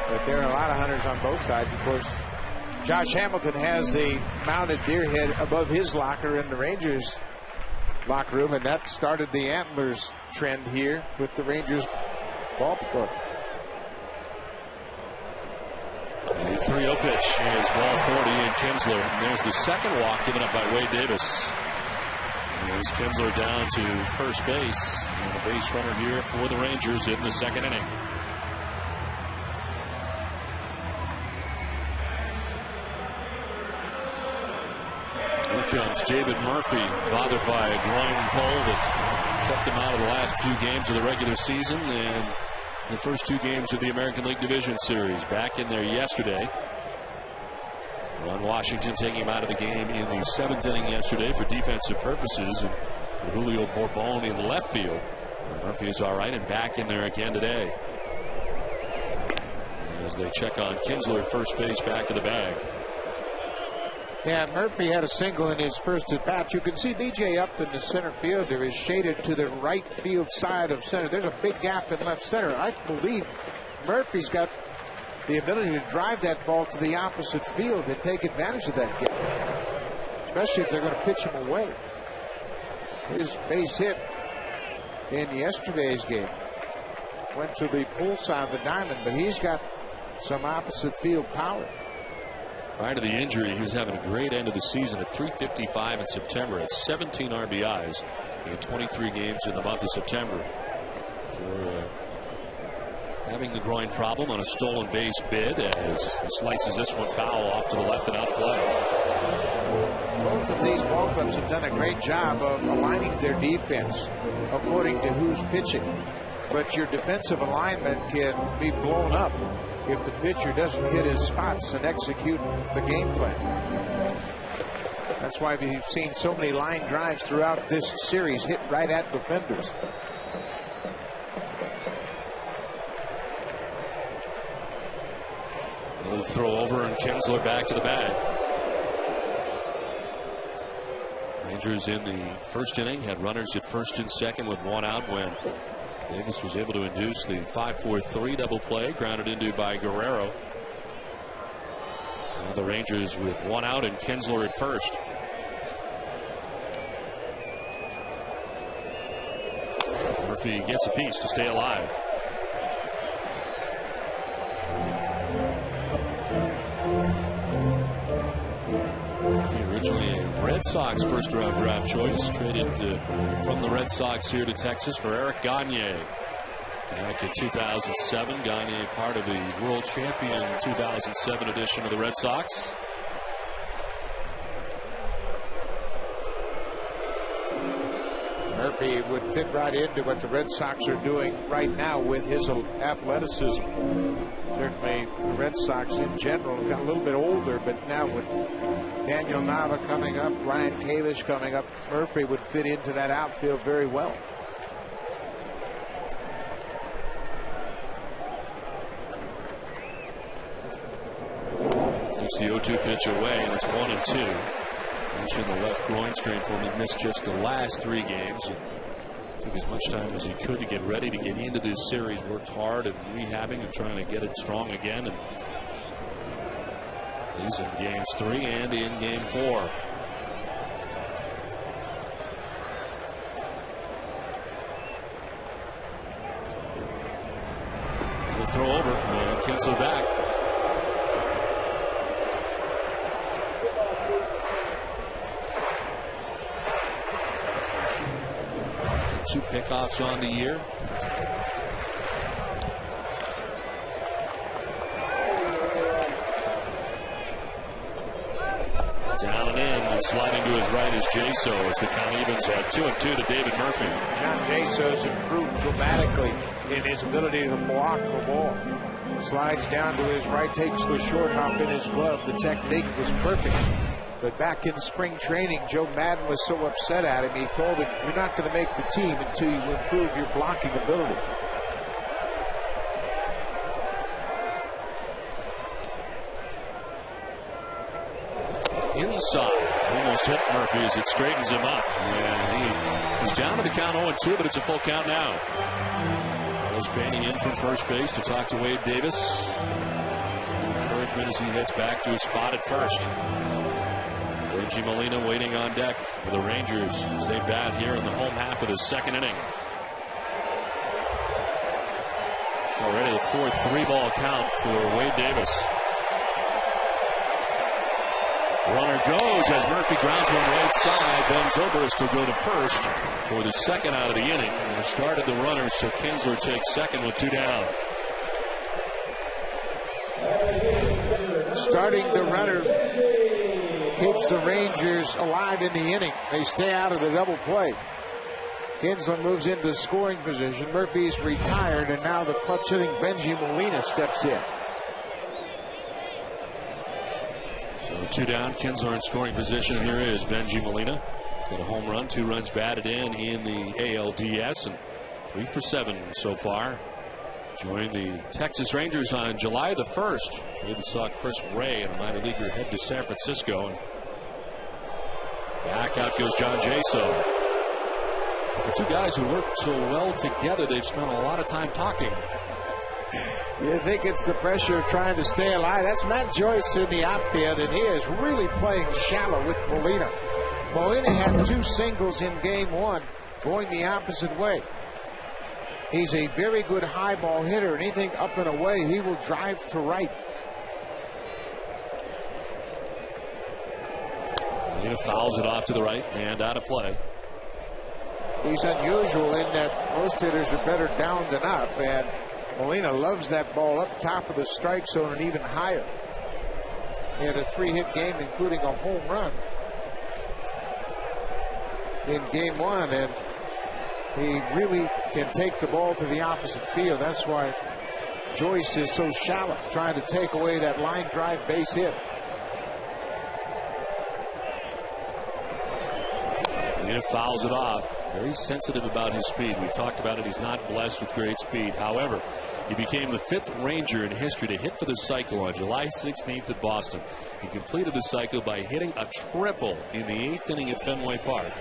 But there are a lot of hunters on both sides. Of course, Josh Hamilton has the mounted deer head above his locker in the Rangers locker room, and that started the antlers trend here with the Rangers ballpark. The 3-0 pitch is ball 40 and Kinsler. And there's the second walk given up by Wade Davis. And there's Kinsler down to first base. And the base runner here for the Rangers in the second inning. Here comes David Murphy, bothered by a groin pull that kept him out of the last few games of the regular season and the first 2 games of the American League Division Series. Back in there yesterday. Ron Washington taking him out of the game in the 7th inning yesterday for defensive purposes, and Julio Bourbon in left field. Murphy is all right and back in there again today as they check on Kinsler at first base, back to the bag. Yeah, Murphy had a single in his first at bat. You can see B.J. Upton, the center fielder, is shaded to the right field side of center. There's a big gap in left center. I believe Murphy's got the ability to drive that ball to the opposite field and take advantage of that gap, especially if they're going to pitch him away. His base hit in yesterday's game went to the pull side of the diamond, but he's got some opposite field power. Prior to the injury, he was having a great end of the season at .355 in September at 17 RBIs in 23 games in the month of September. For having the groin problem on a stolen base bid as he slices this one foul off to the left and out play. Both of these ball clubs have done a great job of aligning their defense according to who's pitching. But your defensive alignment can be blown up if the pitcher doesn't hit his spots and execute the game plan. That's why we've seen so many line drives throughout this series hit right at defenders. A little throw over and Kinsler back to the bag. Rangers in the first inning had runners at first and second with 1 out when Davis was able to induce the 5-4-3 double play, grounded into by Guerrero. Now the Rangers with 1 out and Kinsler at first. Murphy gets a piece to stay alive. Originally a Red Sox first-round draft choice, traded from the Red Sox here to Texas for Eric Gagne. Back in 2007, Gagne part of the World Champion 2007 edition of the Red Sox. Murphy would fit right into what the Red Sox are doing right now with his athleticism. Certainly, the Red Sox in general got a little bit older, but now with Daniel Nava coming up, Ryan Kalish coming up, Murphy would fit into that outfield very well. Takes the 0-2 pitch away, and it's 1-2. Mentioned the left groin strain for him. He missed just the last 3 games. And took as much time as he could to get ready to get into this series. Worked hard at rehabbing and trying to get it strong again. And he's in games 3 and in game 4. The throw over, and Kinsler back. 2 pickoffs on the year. Down and in, and sliding to his right is Jaso as the count evens at 2-2 to David Murphy. John Jaso's improved dramatically in his ability to block the ball. Slides down to his right, takes the short hop in his glove. The technique was perfect. But back in spring training, Joe Madden was so upset at him, he told him, you're not going to make the team until you improve your blocking ability. Inside, almost hit Murphy as it straightens him up. And he's down to the count 0-2, but it's a full count now. Carlos Pena in from first base to talk to Wade Davis. Encouragement as he heads back to his spot at first. Reggie Molina waiting on deck for the Rangers as they bat here in the home half of the second inning. It's already the 4th 3-ball count for Wade Davis. Runner goes as Murphy grounds one right side. Then Zobrist will go to first for the second out of the inning. And started the runner, so Kinsler takes second with 2 down. Starting the runner keeps the Rangers alive in the inning. They stay out of the double play. Kinsler moves into scoring position. Murphy's retired, and now the clutch hitting Benji Molina steps in. So 2 down, Kinsler in scoring position. Here is Benji Molina. Got a home run, 2 runs batted in the ALDS, and 3 for 7 so far. Joined the Texas Rangers on July the 1st. Trade that saw Chris Ray and a minor leaguer head to San Francisco. And back out goes John Jaso. For 2 guys who work so well together, they've spent a lot of time talking. You think it's the pressure of trying to stay alive. That's Matt Joyce in the outfield, and he is really playing shallow with Molina. Molina had 2 singles in game 1, going the opposite way. He's a very good high ball hitter. Anything up and away, he will drive to right. Molina fouls it off to the right and out of play. He's unusual in that most hitters are better down than up, and Molina loves that ball up top of the strike zone and even higher. He had a 3-hit game, including a home run in game 1, and he really can take the ball to the opposite field. That's why Joyce is so shallow, trying to take away that line drive base hit. Molina fouls it off. Very sensitive about his speed. We've talked about it. He's not blessed with great speed. However, he became the 5th Ranger in history to hit for the cycle on July 16th at Boston. He completed the cycle by hitting a triple in the 8th inning at Fenway Park.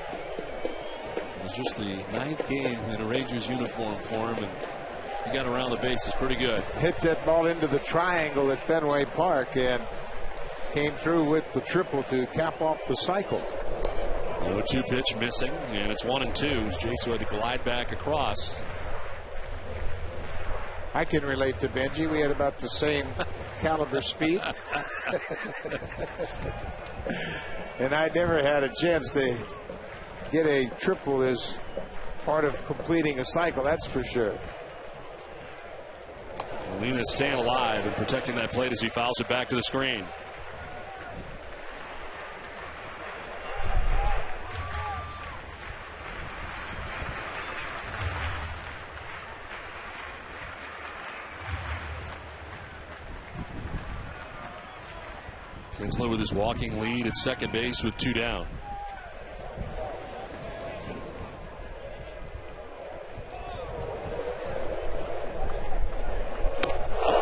It was just the 9th game in a Rangers uniform for him, and he got around the bases pretty good. Hit that ball into the triangle at Fenway Park and came through with the triple to cap off the cycle. 0-2 pitch missing, and it's 1-2. Jason had to glide back across. I can relate to Benji. We had about the same caliber speed. And I never had a chance to get a triple as part of completing a cycle, that's for sure. Molina staying alive and protecting that plate as he fouls it back to the screen. Kinsler with his walking lead at second base with 2 down.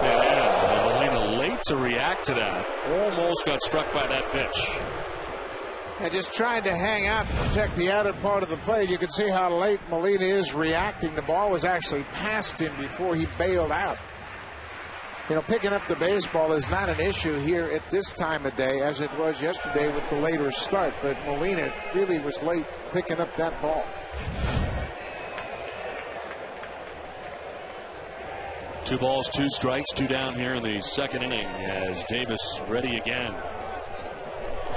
And Molina late to react to that. Almost got struck by that pitch. And just trying to hang out and protect the outer part of the plate. You can see how late Molina is reacting. The ball was actually past him before he bailed out. You know, picking up the baseball is not an issue here at this time of day as it was yesterday with the later start. But Molina really was late picking up that ball. 2 balls, 2 strikes, 2 down here in the second inning as Davis ready again.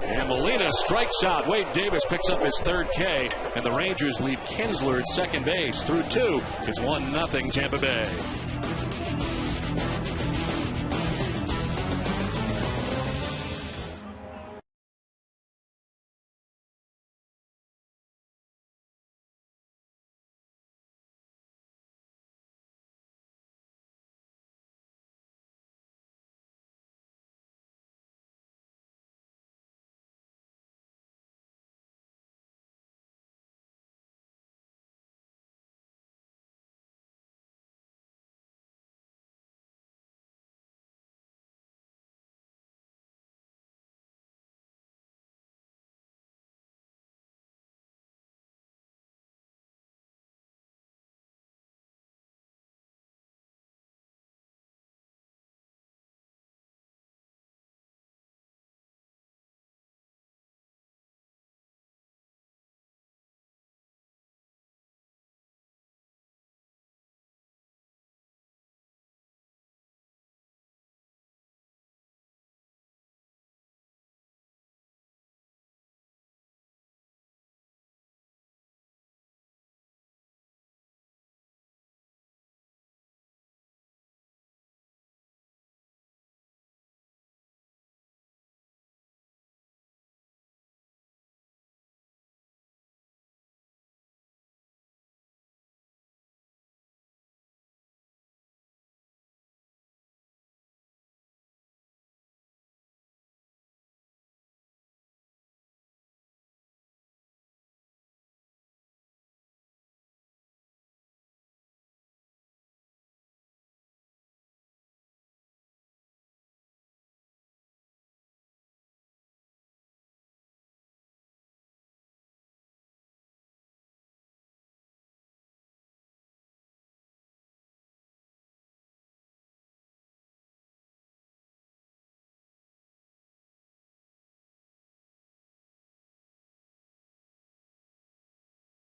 And Molina strikes out. Wade Davis picks up his 3rd K, and the Rangers leave Kinsler at second base through 2. It's 1-0 Tampa Bay.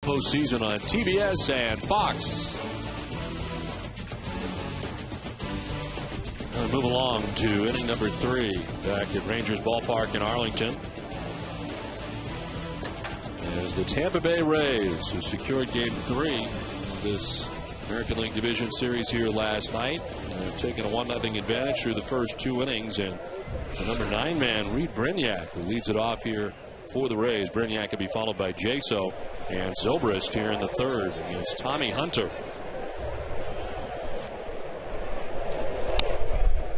Postseason on TBS and Fox. We'll move along to inning number 3 back at Rangers Ballpark in Arlington. As the Tampa Bay Rays, who secured Game 3 of this American League Division Series here last night, have taken a 1-0 advantage through the first 2 innings. And the number 9 man, Reed Brignac, who leads it off here for the Rays. Brignac will be followed by Jaso and Zobrist here in the 3rd against Tommy Hunter.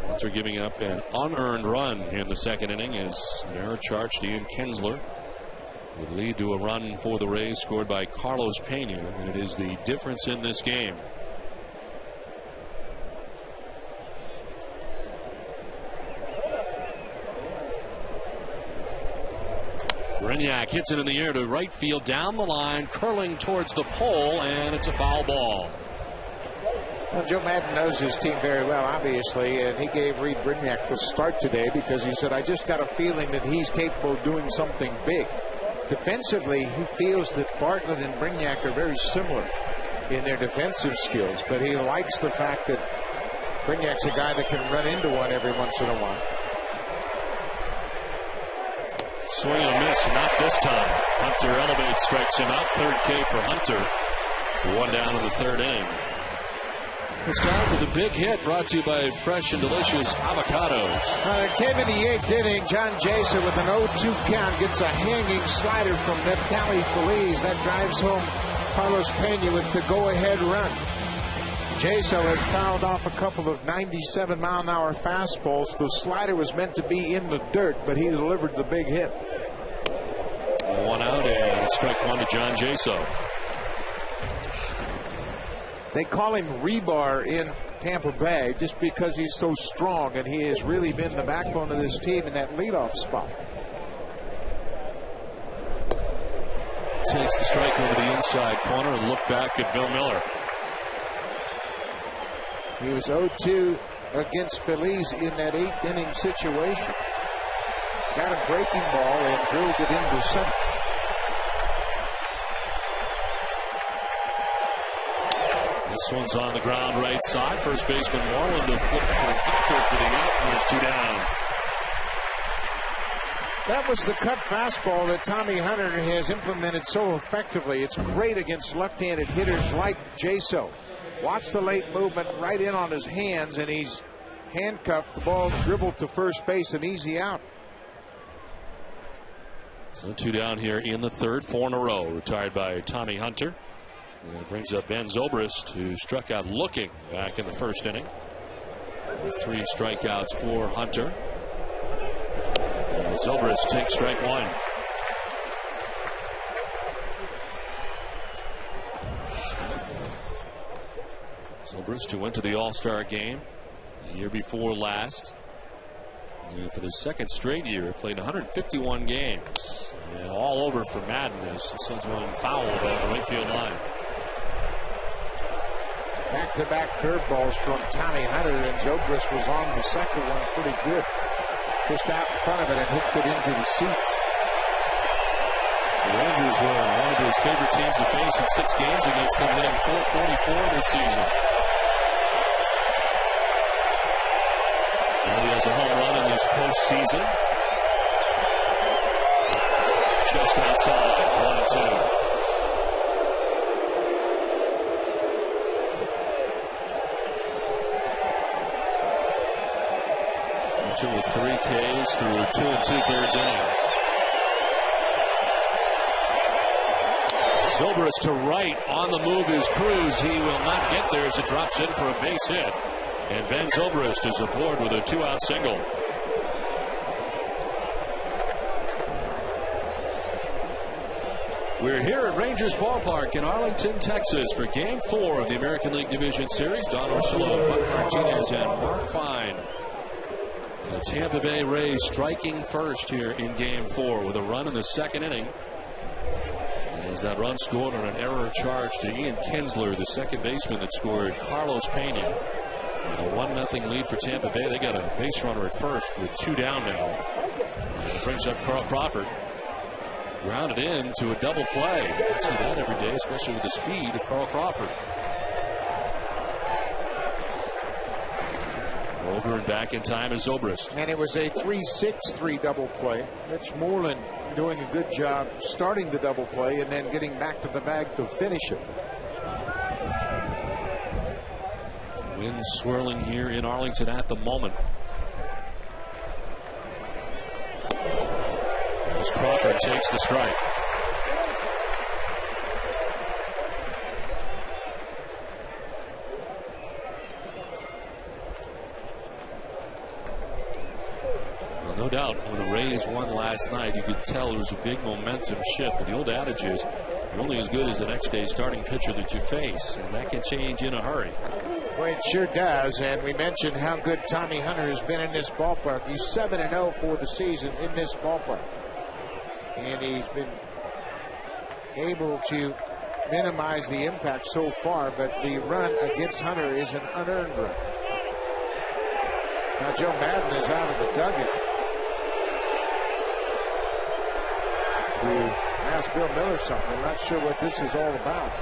Hunter giving up an unearned run in the 2nd inning as an error charged to Ian Kinsler would lead to a run for the Rays scored by Carlos Pena, and it is the difference in this game. Brignac hits it in the air to right field, down the line, curling towards the pole, and it's a foul ball. Well, Joe Madden knows his team very well, obviously, and he gave Reed Brignac the start today because he said, I just got a feeling that he's capable of doing something big. Defensively, he feels that Bartlett and Brignac are very similar in their defensive skills, but he likes the fact that Brignac's a guy that can run into one every once in a while. Swing and a miss, not this time. Hunter elevates, strikes him out. Third K for Hunter. One down in the third inning. It's time for the big hit, brought to you by fresh and delicious avocados. It came in the 8th inning. John Jason with an 0-2 count gets a hanging slider from Neftali Feliz. That drives home Carlos Pena with the go-ahead run. Jason had fouled off a couple of 97-mile-an-hour fastballs. The slider was meant to be in the dirt, but he delivered the big hit. One out and strike one to John Jason. They call him Rebar in Tampa Bay just because he's so strong, and he has really been the backbone of this team in that leadoff spot. Takes the strike over the inside corner and look back at Bill Miller. He was 0-2 against Feliz in that 8th inning situation. Got a breaking ball and drilled it into center. This one's on the ground right side. First baseman Moreland to flip for Hunter for the out, and there's 2 down. That was the cut fastball that Tommy Hunter has implemented so effectively. It's great against left-handed hitters like Jaso. Watch the late movement right in on his hands, and he's handcuffed. The ball dribbled to first base, an easy out. So 2 down here in the third, 4 in a row. Retired by Tommy Hunter. And it brings up Ben Zobrist, who struck out looking back in the first inning. With 3 strikeouts for Hunter. Zobrist takes strike 1. Zobrist, who went to the All-Star game the year before last. And for the second straight year, played 151 games. And all over for Madden as he sends one foul down the right field line. Back-to-back curveballs from Tommy Hunter, and Zobrist was on the second one pretty good. Pushed out in front of it and hooked it into the seats. The Rangers were one of his favorite teams to face in 6 games against them, hitting .444 this season. Well, he has a home run in this postseason. Just outside, 1-2. With 3 Ks through 2 2/3 innings. Zobrist to right, on the move is Cruz. He will not get there as it drops in for a base hit. And Ben Zobrist is aboard with a 2-out single. We're here at Rangers Ballpark in Arlington, Texas for Game 4 of the American League Division Series. Don Orsillo, Buck Martinez, and Mark Fine. The Tampa Bay Rays striking first here in Game 4 with a run in the second inning. As that run scored on an error charge to Ian Kinsler, the second baseman that scored Carlos Pena. And a 1-0 lead for Tampa Bay. They got a base runner at first with 2 down now. And it brings up Carl Crawford. Grounded in to a double play. You can see that every day, especially with the speed of Carl Crawford. Over and back in time is Zobrist. And it was a 3-6-3 double play. Mitch Moreland doing a good job starting the double play and then getting back to the bag to finish it. Wind swirling here in Arlington at the moment. As Crawford takes the strike. No doubt, when the Rays won last night, you could tell there was a big momentum shift. But the old adage is, you're only as good as the next day's starting pitcher that you face, and that can change in a hurry. Well, it sure does, and we mentioned how good Tommy Hunter has been in this ballpark. He's 7-0 for the season in this ballpark. And he's been able to minimize the impact so far, but the run against Hunter is an unearned run. Now Joe Madden is out of the dugout. To ask Bill Miller something. I'm not sure what this is all about.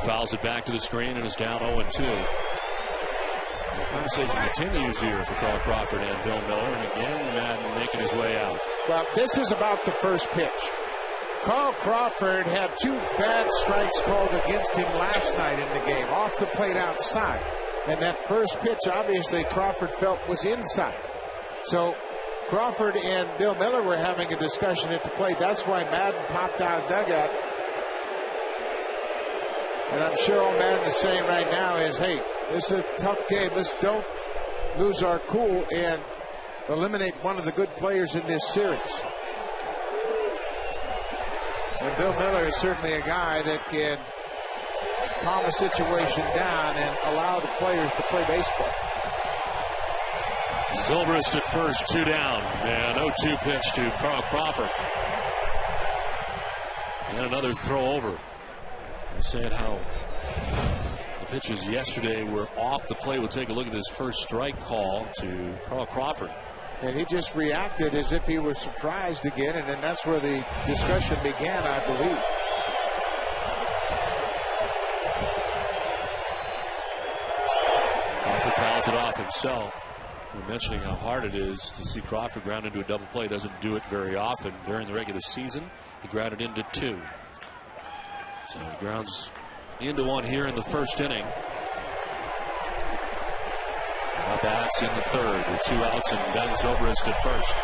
fouls it back to the screen and is down 0-2. The conversation continues here for Carl Crawford and Bill Miller, and again Madden making his way out. Well, this is about the first pitch. Carl Crawford had 2 bad strikes called against him last night in the game, off the plate outside. And that first pitch, obviously, Crawford felt was inside. So Crawford and Bill Miller were having a discussion at the plate. That's why Madden popped out of dugout. And I'm sure all Madden is saying right now is, hey, this is a tough game. Let's don't lose our cool and eliminate one of the good players in this series. And Bill Miller is certainly a guy that can calm a situation down and allow the players to play baseball. Zobrist at first, 2 down, and 0-2 pitch to Carl Crawford. And another throw over. I said how the pitches yesterday were off the plate. We'll take a look at this first strike call to Carl Crawford. And he just reacted as if he was surprised again, and then that's where the discussion began, I believe. Crawford fouls it off himself. We're mentioning how hard it is to see Crawford ground into a double play. Doesn't do it very often during the regular season. He grounded into 2. So he grounds into 1 here in the first inning. Now bats in the third with 2 outs and Ben Zobrist at first.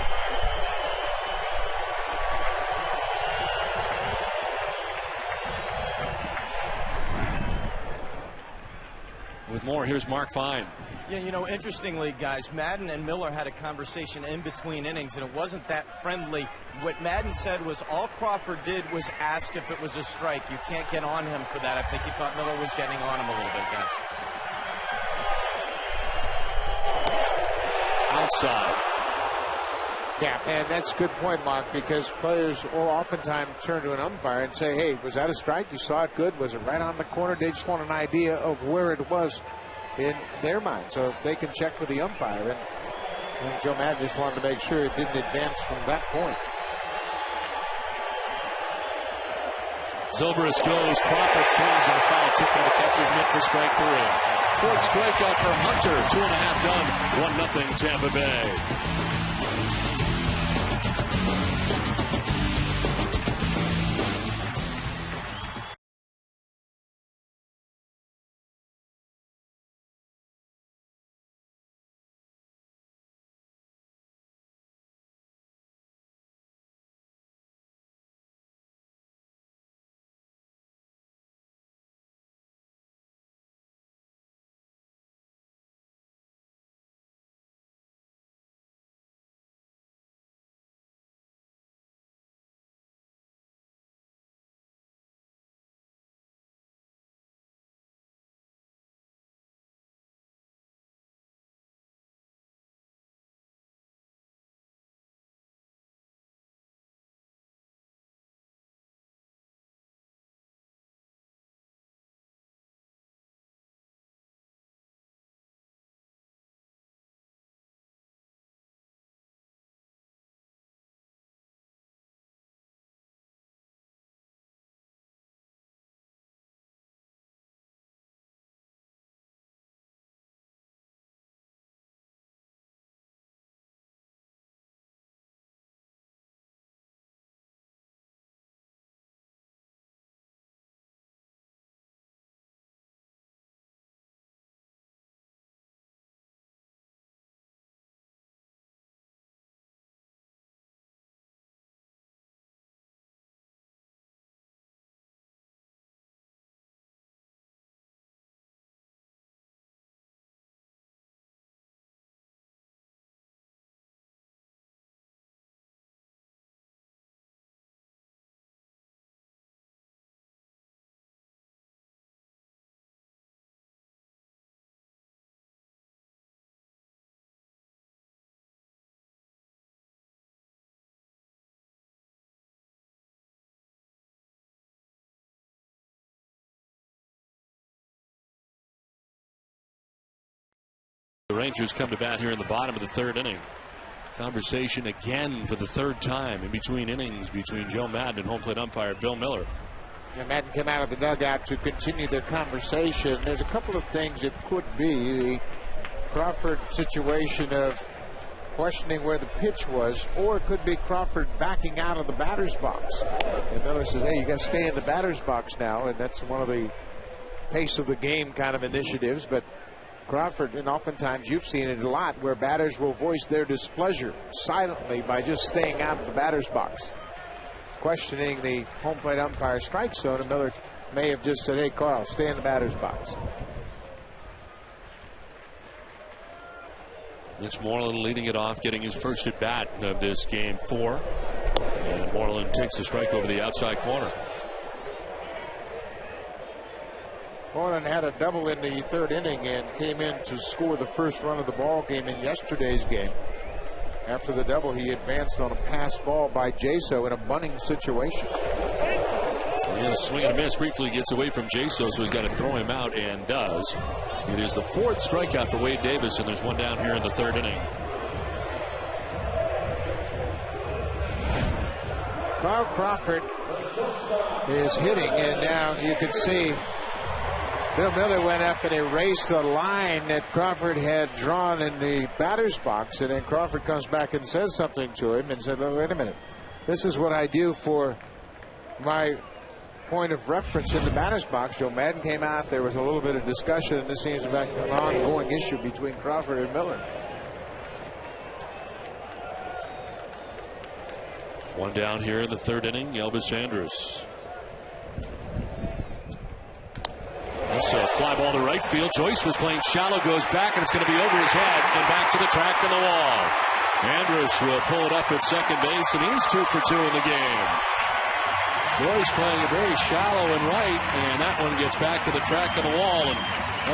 With more, here's Mark Fine. Yeah, you know, interestingly, guys, Madden and Miller had a conversation in between innings, and it wasn't that friendly. What Madden said was all Crawford did was ask if it was a strike. You can't get on him for that. I think he thought Miller was getting on him a little bit, guys. Outside. Yeah, and that's a good point, Mark, because players will oftentimes turn to an umpire and say, hey, was that a strike? You saw it good? Was it right on the corner? They just want an idea of where it was in their mind, so they can check with the umpire. And Joe Madden just wanted to make sure it didn't advance from that point. Zobrist goes. Crawford swings and a foul tip by the catcher's mitt for strike 3. 4th strikeout for Hunter. 2.5 done. 1-0 Tampa Bay. The Rangers come to bat here in the bottom of the 3rd inning. Conversation again for the 3rd time in between innings between Joe Madden and home plate umpire Bill Miller. And Madden came out of the dugout to continue their conversation. There's a couple of things it could be. The Crawford situation of questioning where the pitch was, or it could be Crawford backing out of the batter's box. And Miller says, hey, you got to stay in the batter's box now, and that's one of the pace of the game kind of initiatives. But Crawford, and oftentimes you've seen it a lot, where batters will voice their displeasure silently by just staying out of the batter's box. Questioning the home plate umpire strike zone, and Miller may have just said, hey, Carl, stay in the batter's box. Mitch Moreland leading it off, getting his first at bat of this game 4. And Moreland takes the strike over the outside corner. Moreland had a double in the 3rd inning and came in to score the first run of the ball game in yesterday's game. After the double, he advanced on a pass ball by Jaso in a bunting situation. And a swing and a miss. Briefly gets away from Jaso, so he's got to throw him out, and does. It is the 4th strikeout for Wade Davis, and there's one down here in the 3rd inning. Carl Crawford is hitting, and now you can see Bill Miller went up and erased a line that Crawford had drawn in the batter's box, and then Crawford comes back and says something to him and said, oh, wait a minute, this is what I do for my point of reference in the batter's box. Joe Madden came out, there was a little bit of discussion, and this seems to be an ongoing issue between Crawford and Miller. One down here in the 3rd inning, Elvis Andrus. That's a fly ball to right field. Joyce was playing shallow, goes back, and it's going to be over his head and back to the track and the wall. Andrus will pull it up at second base, and he's 2 for 2 in the game. Joyce playing it very shallow and right, and that one gets back to the track and the wall, and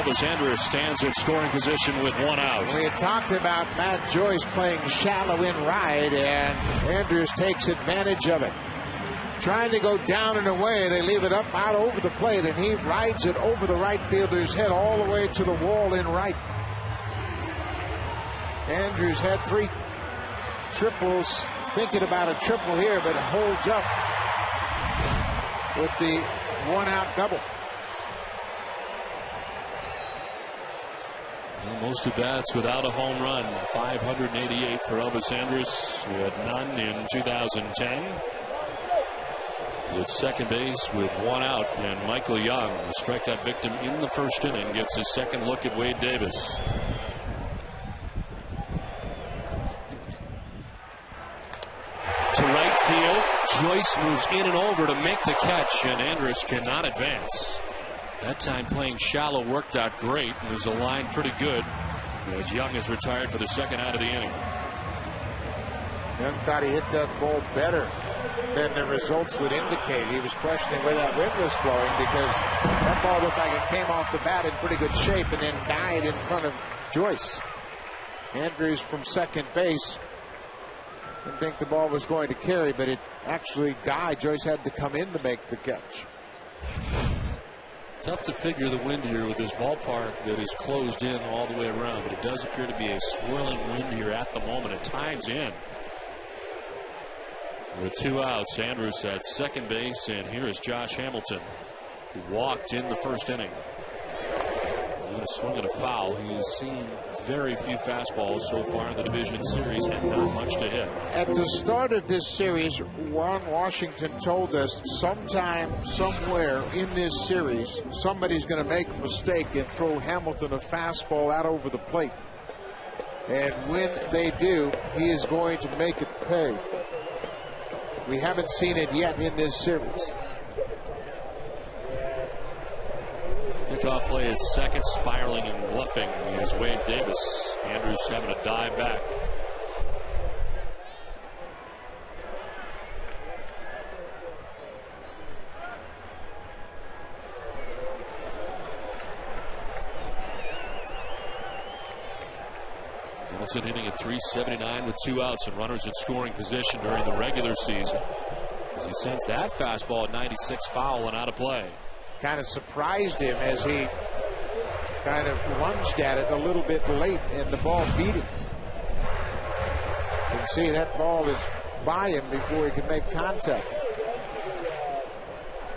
Elvis Andrus stands in scoring position with 1 out. We had talked about Matt Joyce playing shallow in right, and Andrus takes advantage of it. Trying to go down and away, they leave it up out over the plate, and he rides it over the right fielder's head all the way to the wall in right. Andrus had 3 triples, thinking about a triple here, but holds up with the 1-out double. Well, most at bats without a home run. 588 for Elvis Andrus. He had none in 2010. At second base with 1 out, and Michael Young, the strikeout victim in the 1st inning, gets his second look at Wade Davis. To right field, Joyce moves in and over to make the catch, and Andrus cannot advance. That time playing shallow worked out great, and there's a line pretty good as Young is retired for the 2nd out of the inning. Young thought he hit that ball better than the results would indicate. He was questioning where that wind was flowing, because that ball looked like it came off the bat in pretty good shape and then died in front of Joyce. Andrews from second base didn't think the ball was going to carry, but it actually died. Joyce had to come in to make the catch. Tough to figure the wind here with this ballpark that is closed in all the way around, but it does appear to be a swirling wind here at the moment. At times in. With 2 outs, Andrus at second base, and here is Josh Hamilton, who walked in the 1st inning. And a swing and a foul. He's seen very few fastballs so far in the division series, and not much to hit. At the start of this series, Ron Washington told us sometime, somewhere in this series, somebody's going to make a mistake and throw Hamilton a fastball out over the plate. And when they do, he is going to make it pay. We haven't seen it yet in this series. Kickoff play at second, spiraling and bluffing is Wade Davis. Andrus having a dive back. Hamilton hitting at .379 with 2 outs and runners in scoring position during the regular season. As he sends that fastball at 96 foul and out of play. Kind of surprised him as he kind of lunged at it a little bit late, and the ball beat him. You can see that ball is by him before he can make contact.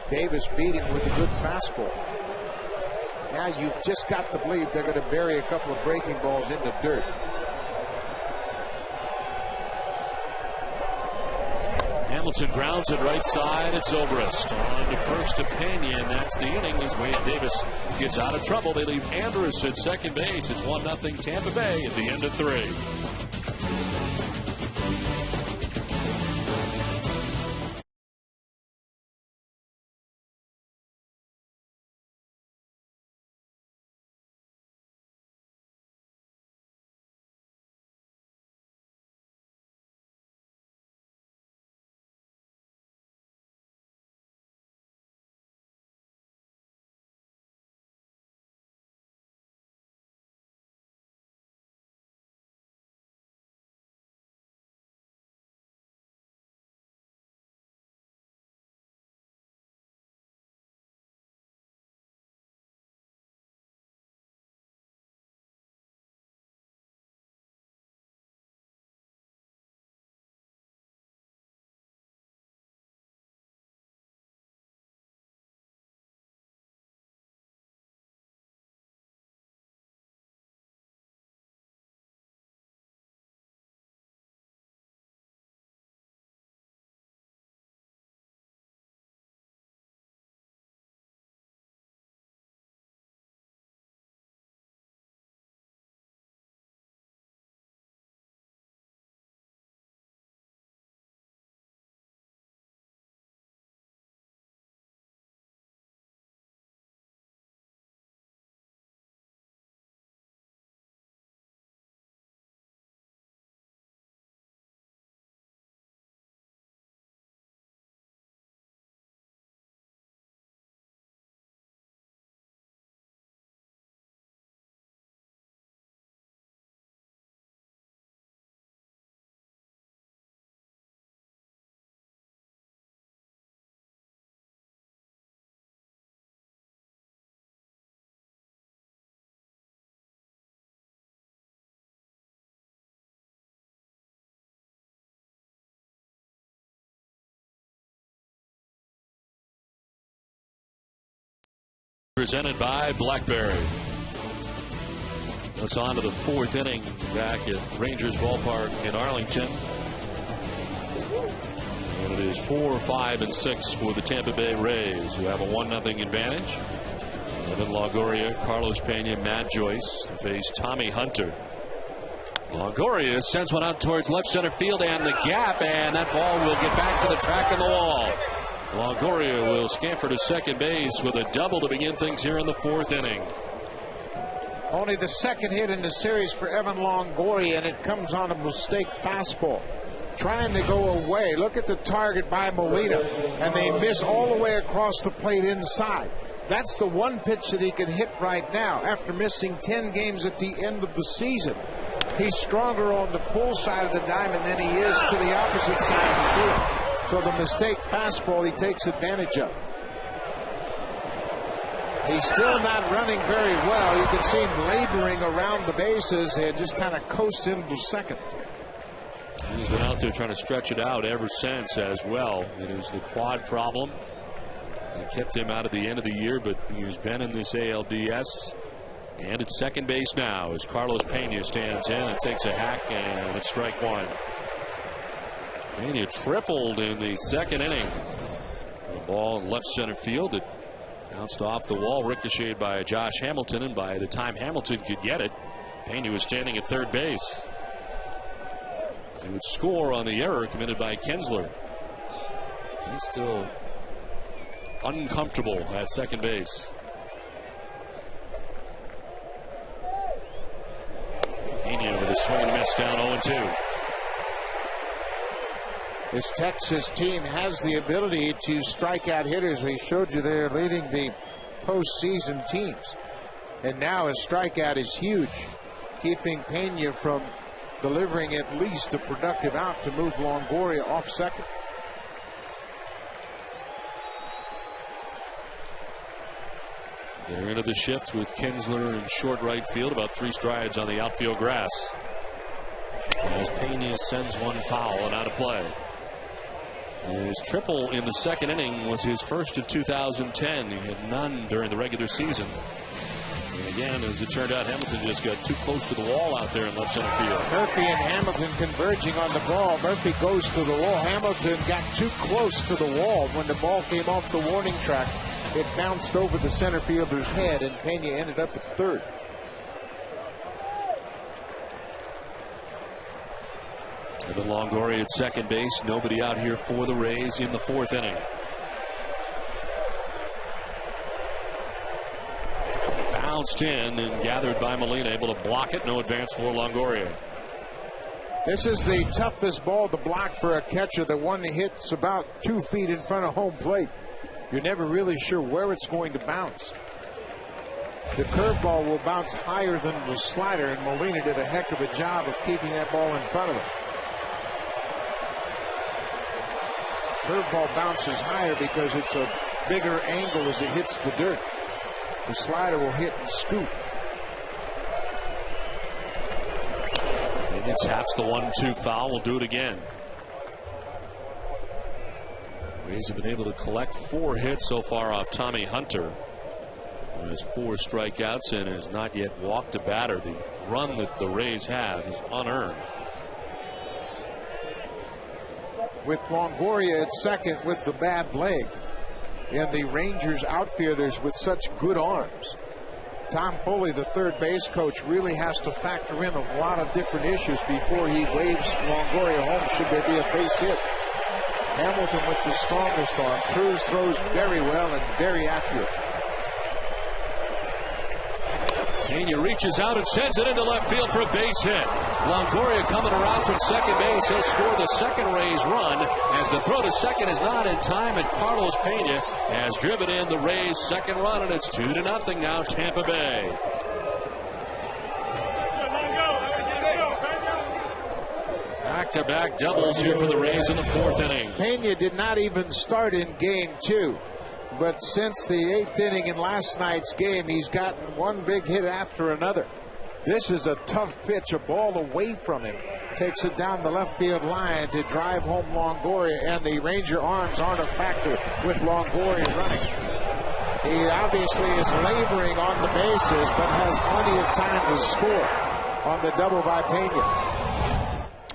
Davis beat him with a good fastball. Now you've just got to believe they're going to bury a couple of breaking balls in the dirt. Hamilton grounds it right side. It's Zobrist on to first opinion. That's the inning as Wade Davis gets out of trouble. They leave Andrus at second base. It's 1-0 Tampa Bay at the end of 3. Presented by BlackBerry. Let's on to the 4th inning back at Rangers Ballpark in Arlington. And it is 4, 5, and 6 for the Tampa Bay Rays, who have a 1-0 advantage. Evan Longoria, Carlos Pena, Matt Joyce to face Tommy Hunter. Longoria sends one out towards left center field and the gap, and that ball will get back to the track on the wall. Longoria will scamper to second base with a double to begin things here in the 4th inning. Only the second hit in the series for Evan Longoria, and it comes on a mistake fastball. Trying to go away. Look at the target by Molina, and they miss all the way across the plate inside. That's the one pitch that he can hit right now after missing 10 games at the end of the season. He's stronger on the pull side of the diamond than he is to the opposite side of the field. So the mistake fastball he takes advantage of. He's still not running very well. You can see him laboring around the bases and just kind of coasts into second. He's been out there trying to stretch it out ever since as well. It is the quad problem. It kept him out of the end of the year, but he's been in this ALDS. And at second base now as Carlos Pena stands in and takes a hack, and it's strike 1. Pena tripled in the second inning. The ball in left center field. It bounced off the wall, ricocheted by Josh Hamilton, and by the time Hamilton could get it, Pena was standing at third base. He would score on the error committed by Kinsler. He's still uncomfortable at second base. Pena with a swing and a miss, down 0-2. This Texas team has the ability to strike out hitters. We showed you they're leading the postseason teams. And now his strikeout is huge, keeping Pena from delivering at least a productive out to move Longoria off second. They're into the shift with Kinsler in short right field, about 3 strides on the outfield grass. As Pena sends one foul and out of play. His triple in the second inning was his first of 2010. He had none during the regular season. And again, as it turned out, Hamilton just got too close to the wall out there in left center field. Murphy and Hamilton converging on the ball. Murphy goes to the wall. Hamilton got too close to the wall when the ball came off the warning track. It bounced over the center fielder's head, and Pena ended up at third. Evan Longoria at second base. Nobody out here for the Rays in the fourth inning. Bounced in and gathered by Molina, able to block it. No advance for Longoria. This is the toughest ball to block for a catcher. The one that hits about 2 feet in front of home plate. You're never really sure where it's going to bounce. The curveball will bounce higher than the slider, and Molina did a heck of a job of keeping that ball in front of him. Curveball bounces higher because it's a bigger angle as it hits the dirt. The slider will hit and scoop. And it taps the 1-2 foul. We'll do it again. Rays have been able to collect 4 hits so far off Tommy Hunter. He has 4 strikeouts and has not yet walked a batter. The run that the Rays have is unearned. With Longoria at second with the bad leg, and the Rangers outfielders with such good arms, Tom Foley, the third base coach, really has to factor in a lot of different issues before he waves Longoria home should there be a base hit. Hamilton with the strongest arm. Cruz throws very well and very accurate. Pena reaches out and sends it into left field for a base hit. Longoria coming around from second base. He'll score the second Rays run as the throw to second is not in time, and Carlos Pena has driven in the Rays' second run, and it's 2-0 now, Tampa Bay. Back-to-back doubles here for the Rays in the fourth inning. Pena did not even start in game 2. But since the 8th inning in last night's game, he's gotten one big hit after another. This is a tough pitch, a ball away from him. Takes it down the left field line to drive home Longoria, and the Ranger arms aren't a factor with Longoria running. He obviously is laboring on the bases, but has plenty of time to score on the double by Pena.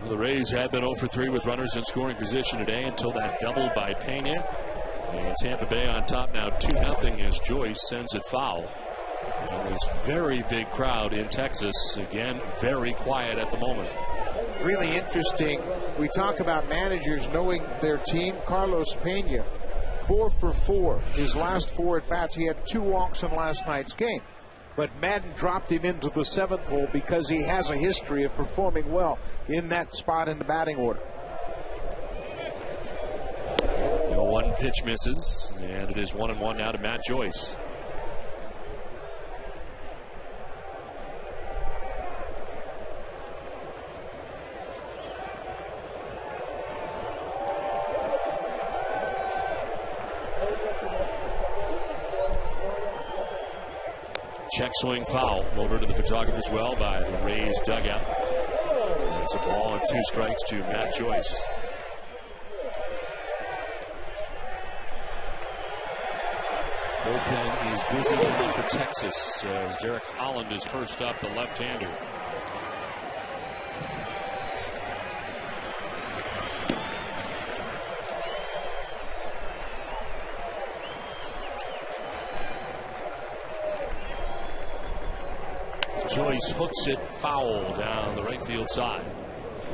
Well, the Rays had been 0 for 3 with runners in scoring position today until that double by Pena. And Tampa Bay on top now 2-0 as Joyce sends it foul. And this very big crowd in Texas, again, very quiet at the moment. Really interesting. We talk about managers knowing their team. Carlos Pena, 4 for 4. His last 4 at bats. He had 2 walks in last night's game. But Madden dropped him into the 7th hole because he has a history of performing well in that spot in the batting order. One pitch misses, and it is 1-1 now to Matt Joyce. Check swing foul over to the photographer's well by the Rays dugout. And it's a ball and 2 strikes to Matt Joyce. Bullpen is busy tonight for Texas as Derek Holland is first up, the left-hander. Joyce hooks it foul down the right field side.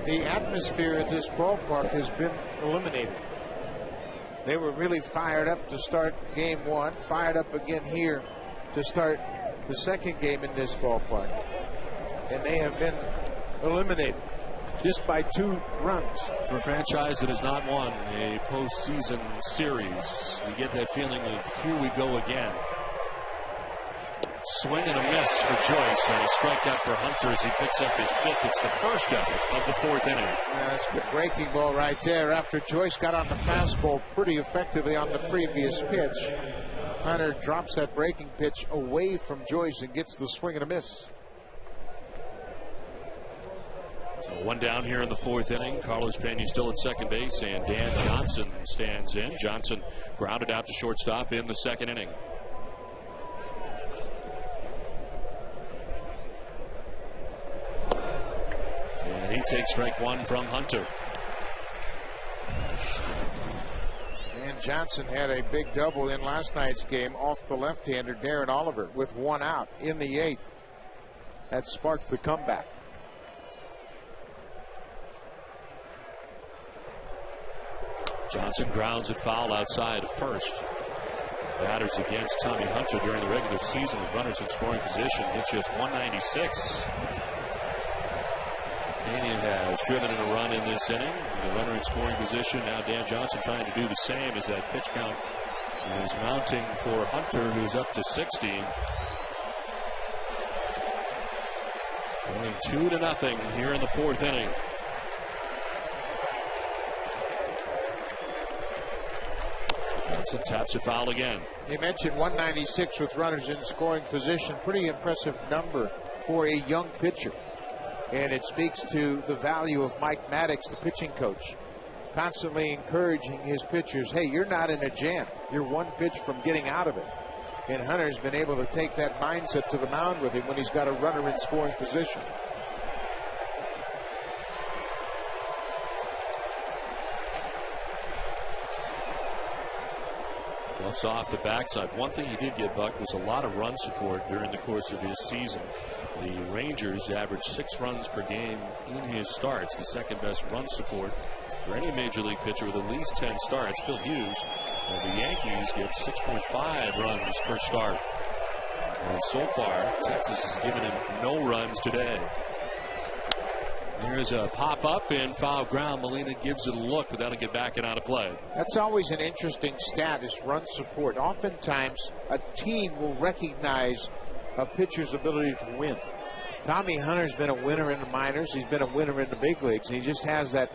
The atmosphere at this ballpark has been eliminated. They were really fired up to start game 1, fired up again here to start the second game in this ballpark. And they have been eliminated just by 2 runs. For a franchise that has not won a postseason series, you get that feeling of here we go again. Swing and a miss for Joyce, and a strikeout for Hunter as he picks up his 5th. It's the first of the 4th inning. That's a good breaking ball right there after Joyce got on the fastball pretty effectively on the previous pitch. Hunter drops that breaking pitch away from Joyce and gets the swing and a miss. So one down here in the fourth inning. Carlos Pena still at second base, and Dan Johnson stands in. Johnson grounded out to shortstop in the second inning. And he takes strike one from Hunter. Dan Johnson had a big double in last night's game off the left-hander Darren Oliver with one out in the eighth. That sparked the comeback. Johnson grounds it foul outside of first. Batters against Tommy Hunter during the regular season with runners in scoring position hit just 196. Pena has driven in a run in this inning. The runner in scoring position. Now Dan Johnson trying to do the same as that pitch count is mounting for Hunter, who's up to 60. Trailing 2-0 here in the fourth inning. Johnson taps it foul again. You mentioned 196 with runners in scoring position. Pretty impressive number for a young pitcher. And it speaks to the value of Mike Maddox, the pitching coach, constantly encouraging his pitchers, hey, you're not in a jam. You're one pitch from getting out of it. And Hunter's been able to take that mindset to the mound with him when he's got a runner in scoring position. Buffs off the backside. One thing he did get, Buck, was a lot of run support during the course of his season. The Rangers averaged 6 runs per game in his starts, the second best run support for any major league pitcher with at least 10 starts. Phil Hughes, the Yankees get 6.5 runs per start. And so far, Texas has given him no runs today. There's a pop-up and foul ground. Molina gives it a look, but that'll get back and out of play. That's always an interesting stat, is run support. Oftentimes, a team will recognize a pitcher's ability to win. Tommy Hunter's been a winner in the minors. He's been a winner in the big leagues. He just has that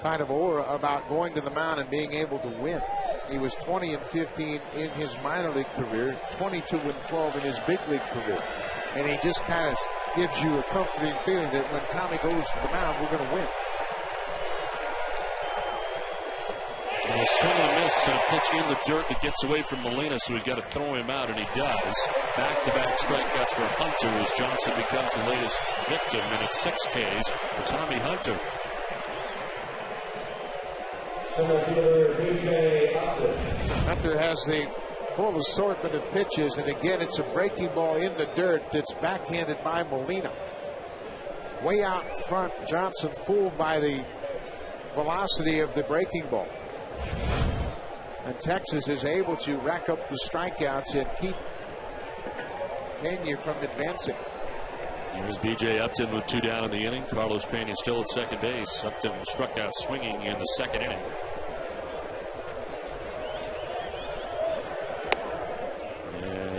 kind of aura about going to the mound and being able to win. He was 20-15 in his minor league career, 22-12 in his big league career. And he just kind of gives you a comforting feeling that when Tommy goes to the mound, we're going to win. And a swing and a miss and a pitch in the dirt that gets away from Molina, so he's got to throw him out, and he does. Back-to-back strikeouts for Hunter as Johnson becomes the latest victim, and it's 6 Ks for Tommy Hunter. Hunter has the full assortment of pitches, and again, it's a breaking ball in the dirt that's backhanded by Molina. Way out front, Johnson fooled by the velocity of the breaking ball. And Texas is able to rack up the strikeouts and keep Pena from advancing. Here's B.J. Upton with 2 down in the inning. Carlos Pena still at second base. Upton struck out swinging in the second inning.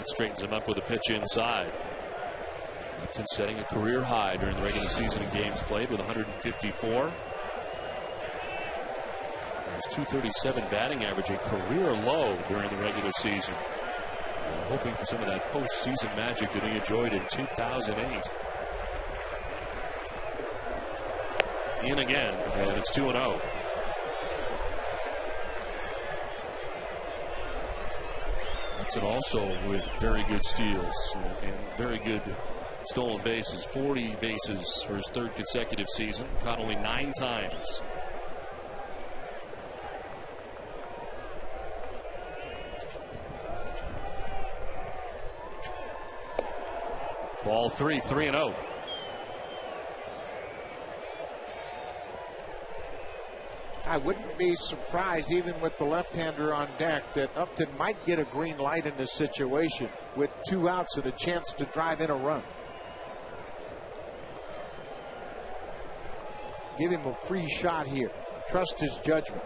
Straightens him up with a pitch inside. Upton setting a career high during the regular season in games played with 154. His 237 batting average, a career low during the regular season. Hoping for some of that postseason magic that he enjoyed in 2008. In again, and it's 2-0. And also with very good steals and very good stolen bases. 40 bases for his 3rd consecutive season. Caught only 9 times. Ball 3, 3-0. I wouldn't be surprised, even with the left-hander on deck, that Upton might get a green light in this situation with 2 outs and a chance to drive in a run. Give him a free shot here. Trust his judgment.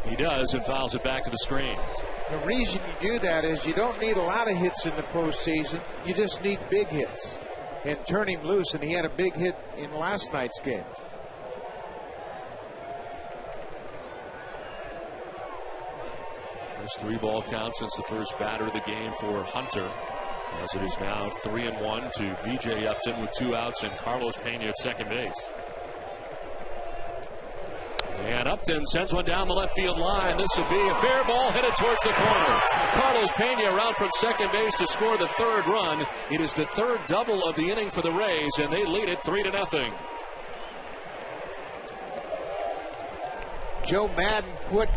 He does, and fouls it back to the screen. The reason you do that is you don't need a lot of hits in the postseason. You just need big hits. And turn him loose, and he had a big hit in last night's game. First 3 ball count since the first batter of the game for Hunter. As it is now 3-1 to B.J. Upton with 2 outs and Carlos Pena at second base. And Upton sends one down the left field line. This would be a fair ball headed towards the corner. Carlos Pena around from second base to score the 3rd run. It is the 3rd double of the inning for the Rays, and they lead it 3-0. Joe Madden put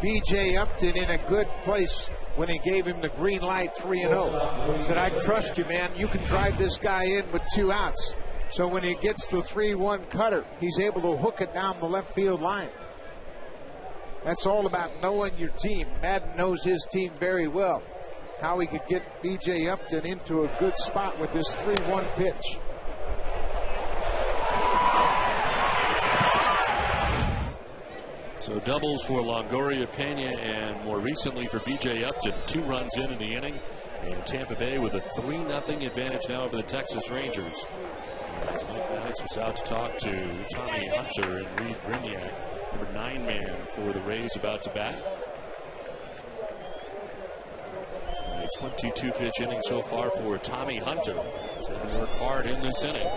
B.J. Upton in a good place when he gave him the green light 3-0. He said, I trust you, man. You can drive this guy in with 2 outs. So when he gets the 3-1 cutter, he's able to hook it down the left field line. That's all about knowing your team. Madden knows his team very well. How he could get B.J. Upton into a good spot with this 3-1 pitch. So doubles for Longoria, Pena, and more recently for B.J. Upton. 2 runs in the inning. And Tampa Bay with a 3-0 advantage now over the Texas Rangers. As Mike Maddox was out to talk to Tommy Hunter and Reed Brignac, number 9 man for the Rays, about to bat. A 22-pitch inning so far for Tommy Hunter. He's had to work hard in this inning.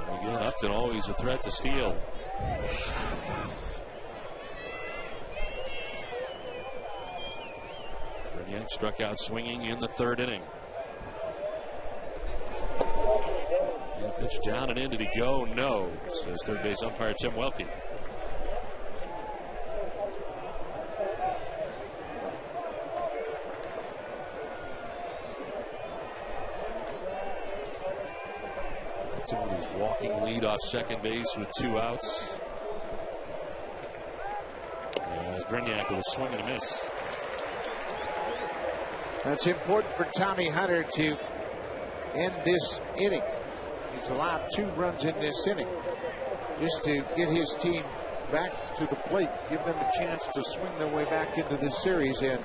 And again, Upton always a threat to steal. Brignac struck out swinging in the 3rd inning. Pitch down and in. Did he go? No, says third base umpire Tim Welke. He's walking lead off second base with 2 outs. As Brignac with a swing and a miss. That's important for Tommy Hunter to end this inning. He's allowed 2 runs in this inning just to get his team back to the plate, give them a chance to swing their way back into this series and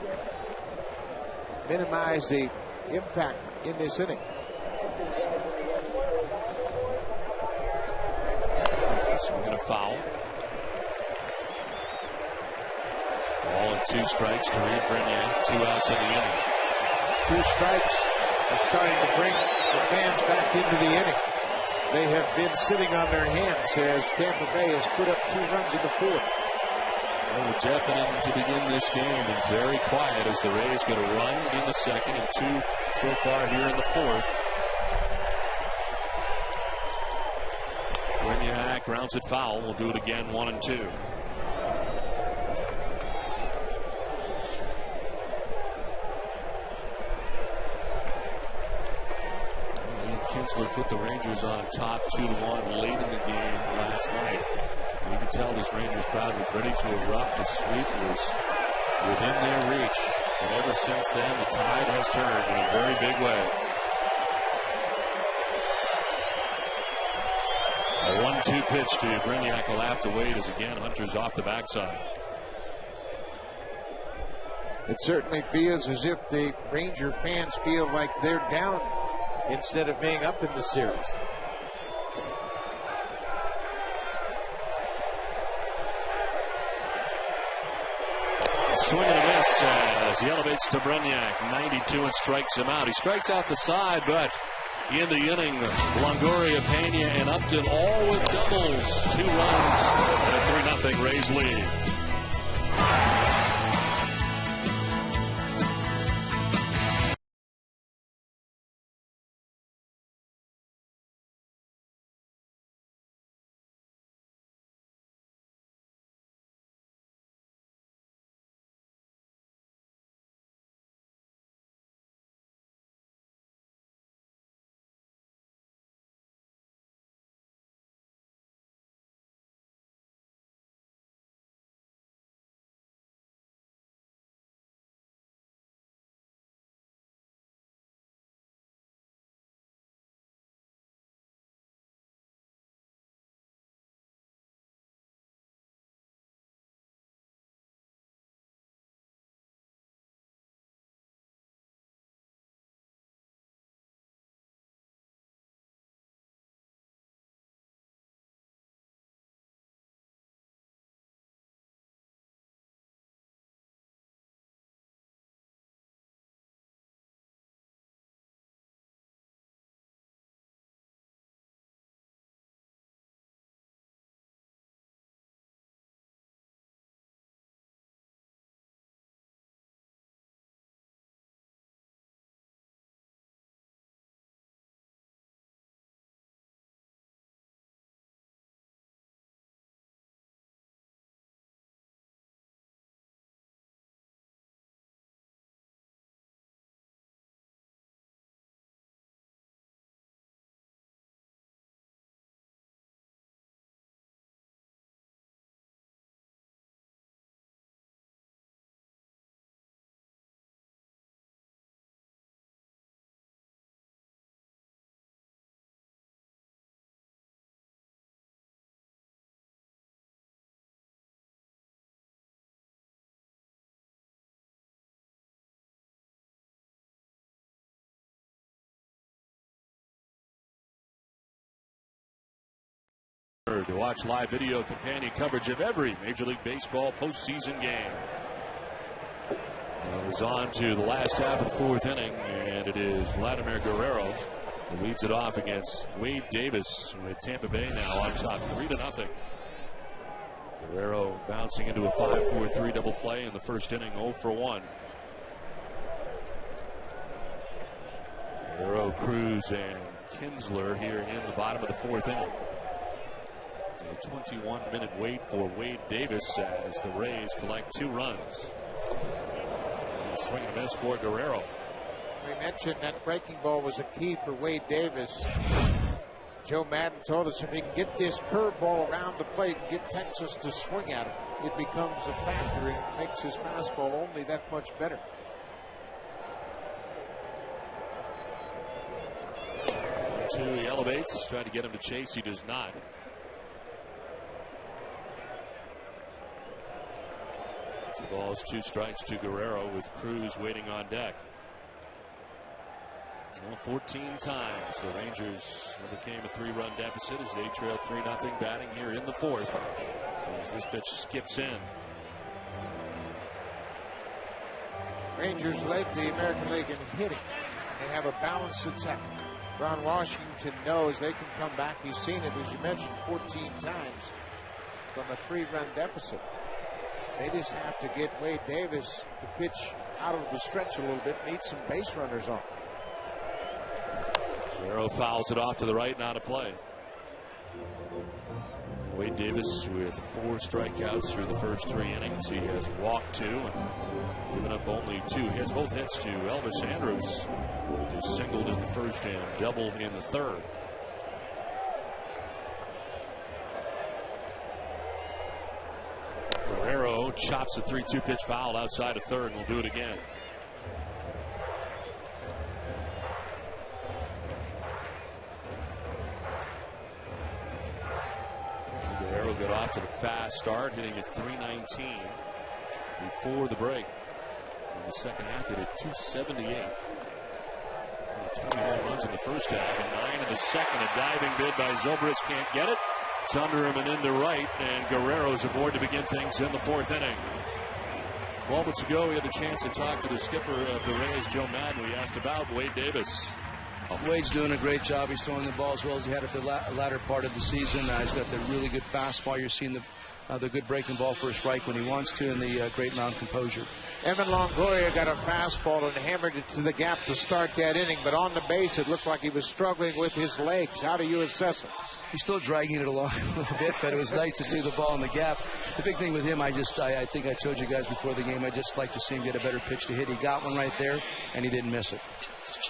minimize the impact in this inning. Swing and a foul. Ball and 2 strikes to Reed Brignac. 2 outs in the inning. 2 strikes are starting to bring the fans back into the inning. They have been sitting on their hands as Tampa Bay has put up 2 runs in the 4th. They were definite to begin this game and very quiet as the Rays get a run in the 2nd and 2 so far here in the 4th. Brignac grounds it foul. We'll do it again, 1-2. Kinsler put the Rangers on top 2-1 late in the game last night. You could tell this Rangers crowd was ready to erupt. The sweep was within their reach. And ever since then, the tide has turned in a very big way. A 1-2 pitch to Brignac will have to wait as again Hunter's off the backside. It certainly feels as if the Ranger fans feel like they're down instead of being up in the series. Swing and a miss as he elevates to Brignac, 92, and strikes him out. He strikes out the side, but in the inning, Longoria, Pena, and Upton all with doubles. 2 runs and a 3-0 Rays lead. Remember to watch live video companion coverage of every Major League Baseball postseason game. It's on to the last half of the fourth inning, and it is Vladimir Guerrero who leads it off against Wade Davis, with Tampa Bay now on top 3-0. Guerrero bouncing into a 5-4-3 double play in the first inning, 0 for 1. Guerrero, Cruz, and Kinsler here in the bottom of the fourth inning. A 21-minute wait for Wade Davis as the Rays collect 2 runs. And a swing and a miss for Guerrero. We mentioned that breaking ball was a key for Wade Davis. Joe Madden told us if he can get this curveball around the plate and get Texas to swing at it, it becomes a factor and makes his fastball only that much better. He elevates, trying to get him to chase. He does not. 2 balls, 2 strikes to Guerrero, with Cruz waiting on deck. Well, 14 times the Rangers overcame a 3-run deficit as they trail 3-0, batting here in the fourth as this pitch skips in. Rangers led the American League in hitting. They have a balanced attack. Ron Washington knows they can come back. He's seen it, as you mentioned, 14 times from a 3-run deficit. They just have to get Wade Davis to pitch out of the stretch a little bit, need some base runners on. Guerrero fouls it off to the right, not a play. Wade Davis with 4 strikeouts through the first 3 innings. He has walked 2 and given up only 2 hits. Both hits to Elvis Andrus, who singled in the first and doubled in the third. Guerrero chops a 3-2 pitch foul outside of third, and will do it again. Guerrero got off to the fast start, hitting at .319 before the break. In the second half, hit at .278. 21 runs in the first half and 9 in the second. A diving bid by Zobrist, can't get it. It's under him and into right, and Guerrero's aboard to begin things in the fourth inning. Moments ago, we had the chance to talk to the skipper of the Rays, Joe Madden. We asked about Wade Davis. Wade's doing a great job. He's throwing the ball as well as he had at the latter part of the season. He's got the really good fastball. You're seeing the good breaking ball for a strike when he wants to, and the great mound composure. Evan Longoria got a fastball and hammered it to the gap to start that inning, but on the base it looked like he was struggling with his legs. How do you assess it? He's still dragging it along a little bit, but it was nice to see the ball in the gap. The big thing with him, I think I told you guys before the game, I just like to see him get a better pitch to hit. He got one right there, and he didn't miss it.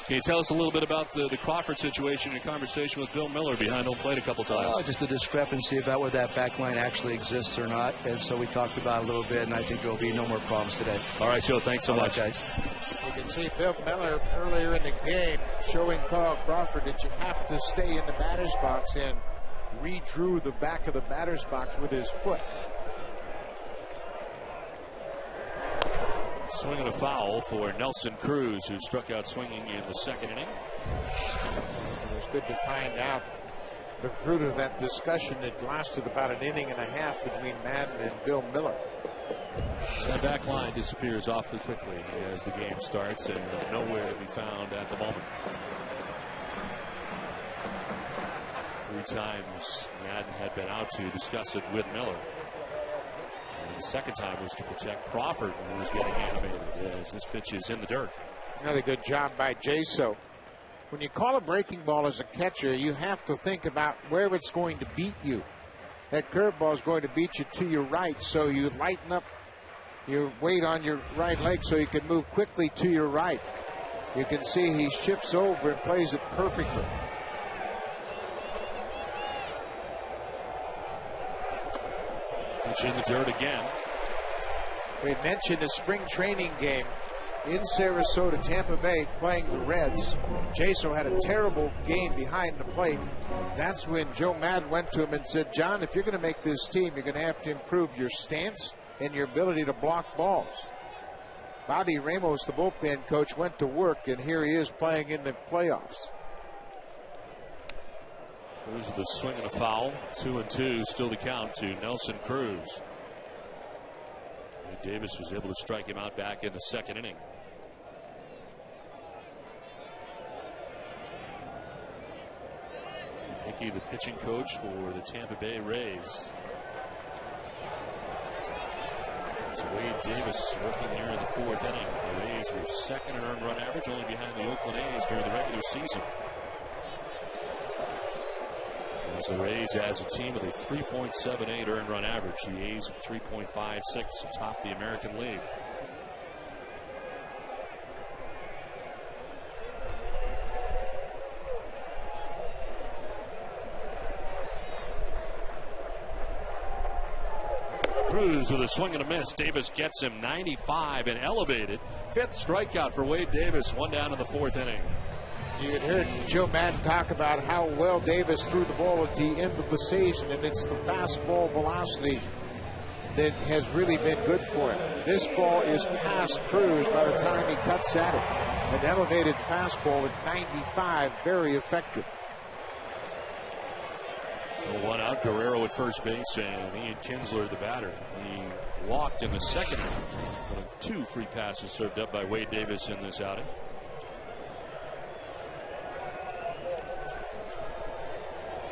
Can you tell us a little bit about the Crawford situation, your conversation with Bill Miller behind home plate a couple times? Just a discrepancy about whether that back line actually exists or not. And so we talked about it a little bit, and I think there will be no more problems today. All right, Joe, thanks so much. Guys. You can see Bill Miller earlier in the game showing Carl Crawford that you have to stay in the batter's box, and redrew the back of the batter's box with his foot. Swinging a foul for Nelson Cruz, who struck out swinging in the second inning. It was good to find out the fruit of that discussion that lasted about an inning and a half between Madden and Bill Miller. That back line disappears awfully quickly as the game starts, and nowhere to be found at the moment. 3 times Madden had been out to discuss it with Miller. The second time was to protect Crawford, who was getting animated as this pitch is in the dirt. Another good job by Jaso. When you call a breaking ball as a catcher, you have to think about where it's going to beat you. That curveball is going to beat you to your right, so you lighten up your weight on your right leg so you can move quickly to your right. You can see he shifts over and plays it perfectly. Pitch in the dirt again. We mentioned the spring training game in Sarasota, Tampa Bay, playing the Reds. Jaso had a terrible game behind the plate. That's when Joe Madden went to him and said, John, if you're going to make this team, you're going to have to improve your stance and your ability to block balls. Bobby Ramos, the bullpen coach, went to work, and here he is playing in the playoffs. Cruz with a swing and a foul. 2-2, still the count to Nelson Cruz. And Davis was able to strike him out back in the second inning. Hickey, the pitching coach for the Tampa Bay Rays. So Wade Davis working here in the fourth inning. The Rays were second in earned run average, only behind the Oakland A's during the regular season. As the Rays as a team with a 3.78 earned run average. The A's at 3.56 atop the American League. Cruz with a swing and a miss. Davis gets him 95 and elevated. Fifth strikeout for Wade Davis. One down in the fourth inning. You had heard Joe Madden talk about how well Davis threw the ball at the end of the season, and it's the fastball velocity that has really been good for him. This ball is past Cruz by the time he cuts at it. An elevated fastball at 95, very effective. So one out, Guerrero at first base, and Ian Kinsler, the batter. He walked in the second inning. One of two free passes served up by Wade Davis in this outing.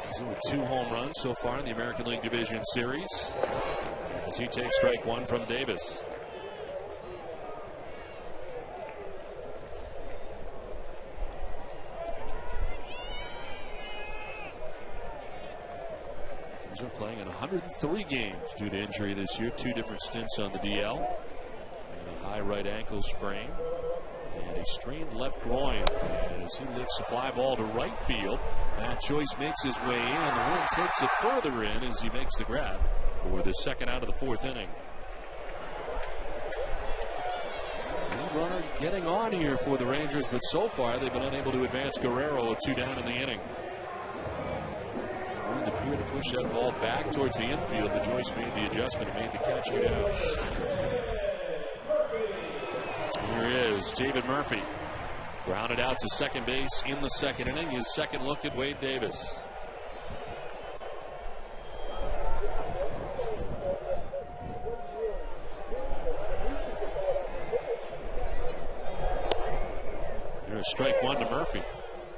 He's with 2 home runs so far in the American League Division Series, as he takes strike one from Davis. Are playing in 103 games due to injury this year. 2 different stints on the DL, and a high right ankle sprain, and a strained left groin as he lifts a fly ball to right field. Matt Joyce makes his way in. The wind takes it further in as he makes the grab for the second out of the fourth inning. Lead runner getting on here for the Rangers, but so far they've been unable to advance Guerrero with 2 down in the inning. Appear to push that ball back towards the infield, but Joyce made the adjustment and made the catch. 2 down. Here is David Murphy, grounded out to second base in the second inning. His second look at Wade Davis. Here's strike one to Murphy.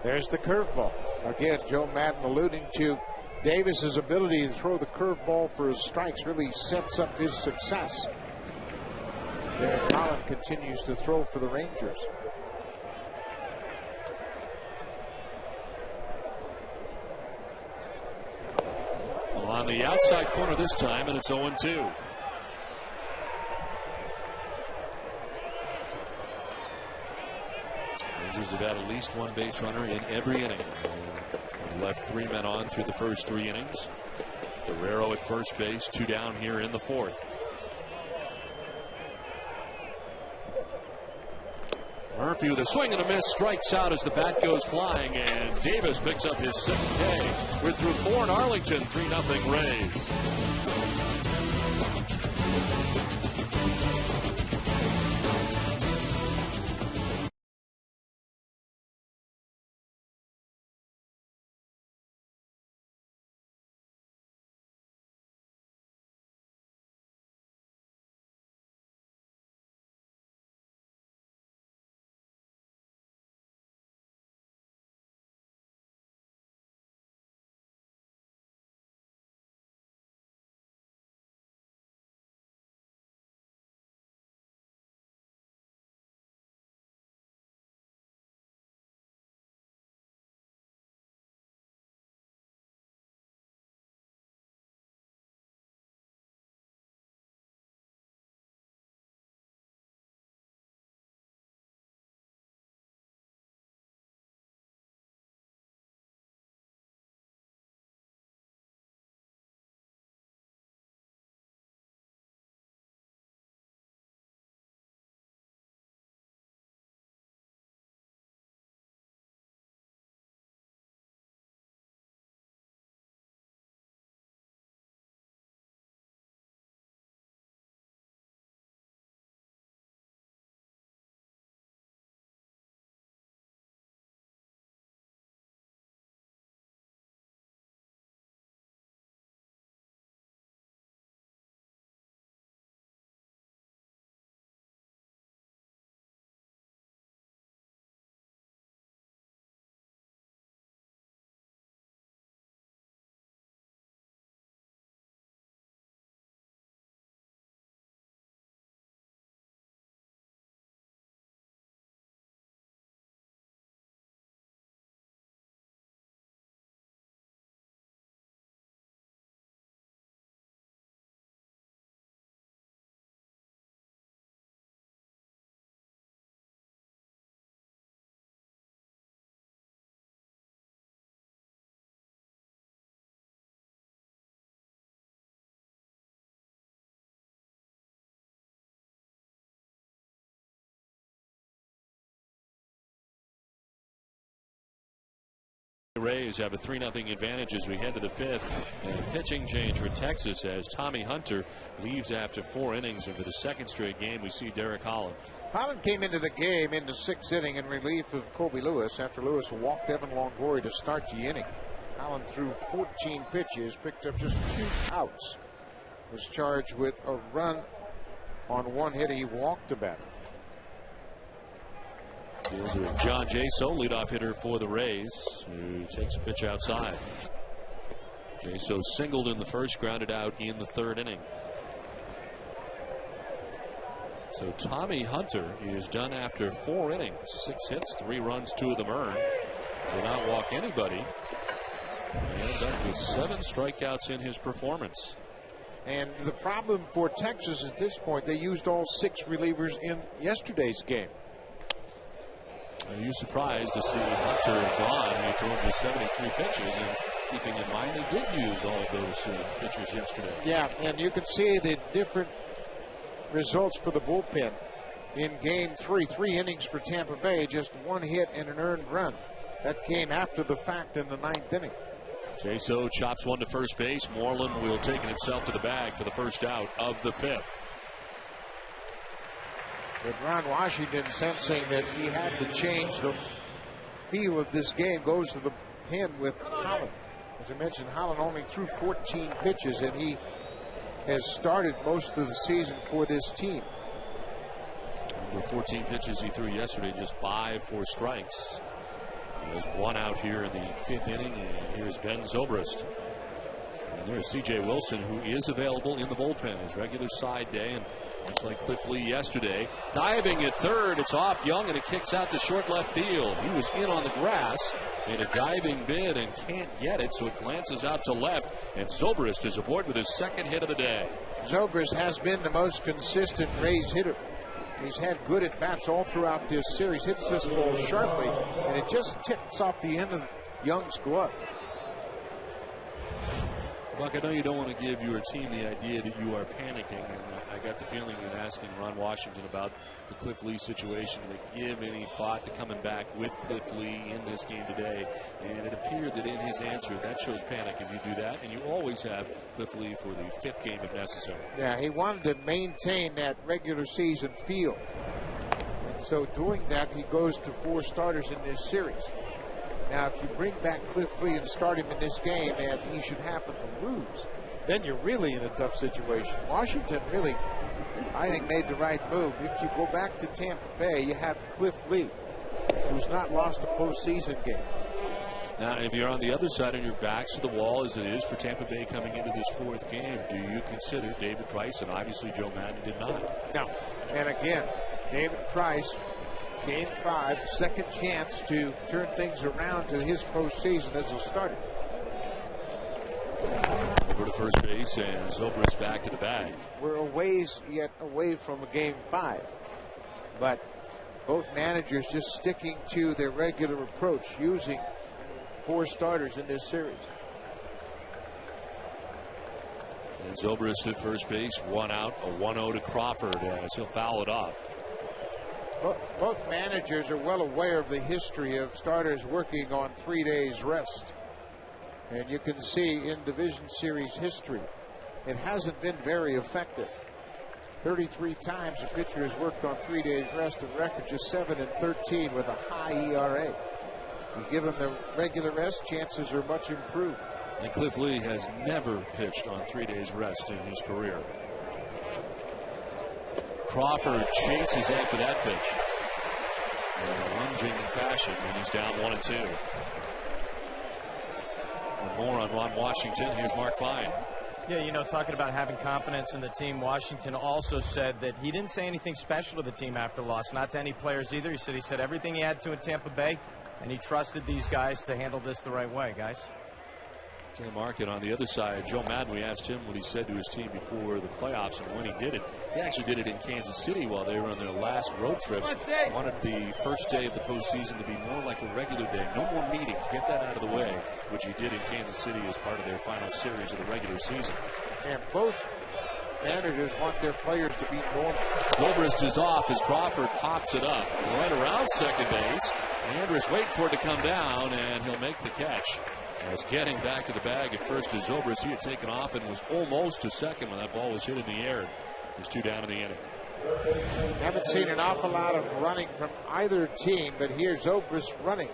There's the curveball. Again, Joe Madden alluding to Davis's ability to throw the curveball for his strikes really sets up his success. Derek Holland continues to throw for the Rangers. Well, on the outside corner this time, and it's 0-2. Rangers have had at least one base runner in every inning. Left 3 men on through the first 3 innings. Guerrero at first base, 2 down here in the fourth. Murphy with a swing and a miss, strikes out as the bat goes flying, and Davis picks up his 6th K. We're through 4 in Arlington, 3-0 Rays. the Rays have a 3-0 advantage as we head to the 5th. And a pitching change for Texas as Tommy Hunter leaves after 4 innings. And for the 2nd straight game, we see Derek Holland. Holland came into the game in the 6th inning in relief of Colby Lewis after Lewis walked Evan Longoria to start the inning. Holland threw 14 pitches, picked up just 2 outs. Was charged with a run on 1 hit. He walked a batter. Here's John Jaso, leadoff hitter for the Rays, who takes a pitch outside. Jaso singled in the 1st, grounded out in the 3rd inning. So Tommy Hunter is done after 4 innings, 6 hits, 3 runs, 2 of them earned. Did not walk anybody. And that with 7 strikeouts in his performance. And the problem for Texas at this point, they used all 6 relievers in yesterday's game. Are you surprised to see Hunter gone? He threw just 73 pitches, and keeping in mind they did use all of those pitchers yesterday. Yeah, and you can see the different results for the bullpen. In game 3, 3 innings for Tampa Bay, just 1 hit and an earned run. That came after the fact in the 9th inning. Jaso chops one to first base. Moreland will take it himself to the bag for the first out of the 5th. But Ron Washington, sensing that he had to change the feel of this game, goes to the pen with Holland. As I mentioned, Holland only threw 14 pitches, and he has started most of the season for this team. The 14 pitches he threw yesterday, just 5 for strikes. There's 1 out here in the 5th inning, and here's Ben Zobrist. And there's C.J. Wilson, who is available in the bullpen. His regular side day, and just like Cliff Lee yesterday, diving at 3rd, it's off Young, and it kicks out to short left field. He was in on the grass in a diving bid and can't get it, so it glances out to left, and Zobrist is aboard with his 2nd hit of the day. Zobrist has been the most consistent Rays hitter. He's had good at-bats all throughout this series. Hits this ball sharply, and it just tips off the end of Young's glove. Buck, I know you don't want to give your team the idea that you are panicking, and I got the feeling in asking Ron Washington about the Cliff Lee situation, that give any thought to coming back with Cliff Lee in this game today. And it appeared that in his answer, that shows panic if you do that, and you always have Cliff Lee for the 5th game if necessary. Yeah, he wanted to maintain that regular season feel. And so doing that, he goes to 4 starters in this series. Now, if you bring back Cliff Lee and start him in this game, and he should happen to lose, then you're really in a tough situation. Washington really, I think, made the right move. If you go back to Tampa Bay, you have Cliff Lee, who's not lost a postseason game. Now, if you're on the other side and your back's to the wall, as it is for Tampa Bay coming into this 4th game, do you consider David Price? And obviously Joe Madden did not. No. And again, David Price, Game 5, 2nd chance to turn things around to his postseason as a starter. Over to first base, and Zobrist back to the bag. We're a ways yet away from a Game 5, but both managers just sticking to their regular approach, using 4 starters in this series. And Zobrist at first base, 1 out, a 1-0 to Crawford as he'll foul it off. Both managers are well aware of the history of starters working on 3 days rest. And you can see in Division Series history, it hasn't been very effective. 33 times a pitcher has worked on 3 days rest, and record just 7-13 with a high ERA. You give him the regular rest, chances are much improved. And Cliff Lee has never pitched on 3 days rest in his career. Crawford chases after that pitch in a lunging fashion, and he's down 1-2. And more on Ron Washington. Here's Mark Fine. Yeah, you know, talking about having confidence in the team, Washington also said that he didn't say anything special to the team after loss, not to any players either. He said everything he had to in Tampa Bay, and he trusted these guys to handle this the right way, guys. To the market on the other side, Joe Madden, we asked him what he said to his team before the playoffs and when he did it. He actually did it in Kansas City while they were on their last road trip. Wanted the first day of the postseason to be more like a regular day. No more meetings. Get that out of the way, which he did in Kansas City as part of their final series of the regular season. And both managers want their players to be normal. Zobrist is off as Crawford pops it up right around second base. Andrus waiting for it to come down, and he'll make the catch. As getting back to the bag at first is Zobrist. He had taken off and was almost to second when that ball was hit in the air. There's 2 down in the inning. Haven't seen an awful lot of running from either team, but here's Zobrist running.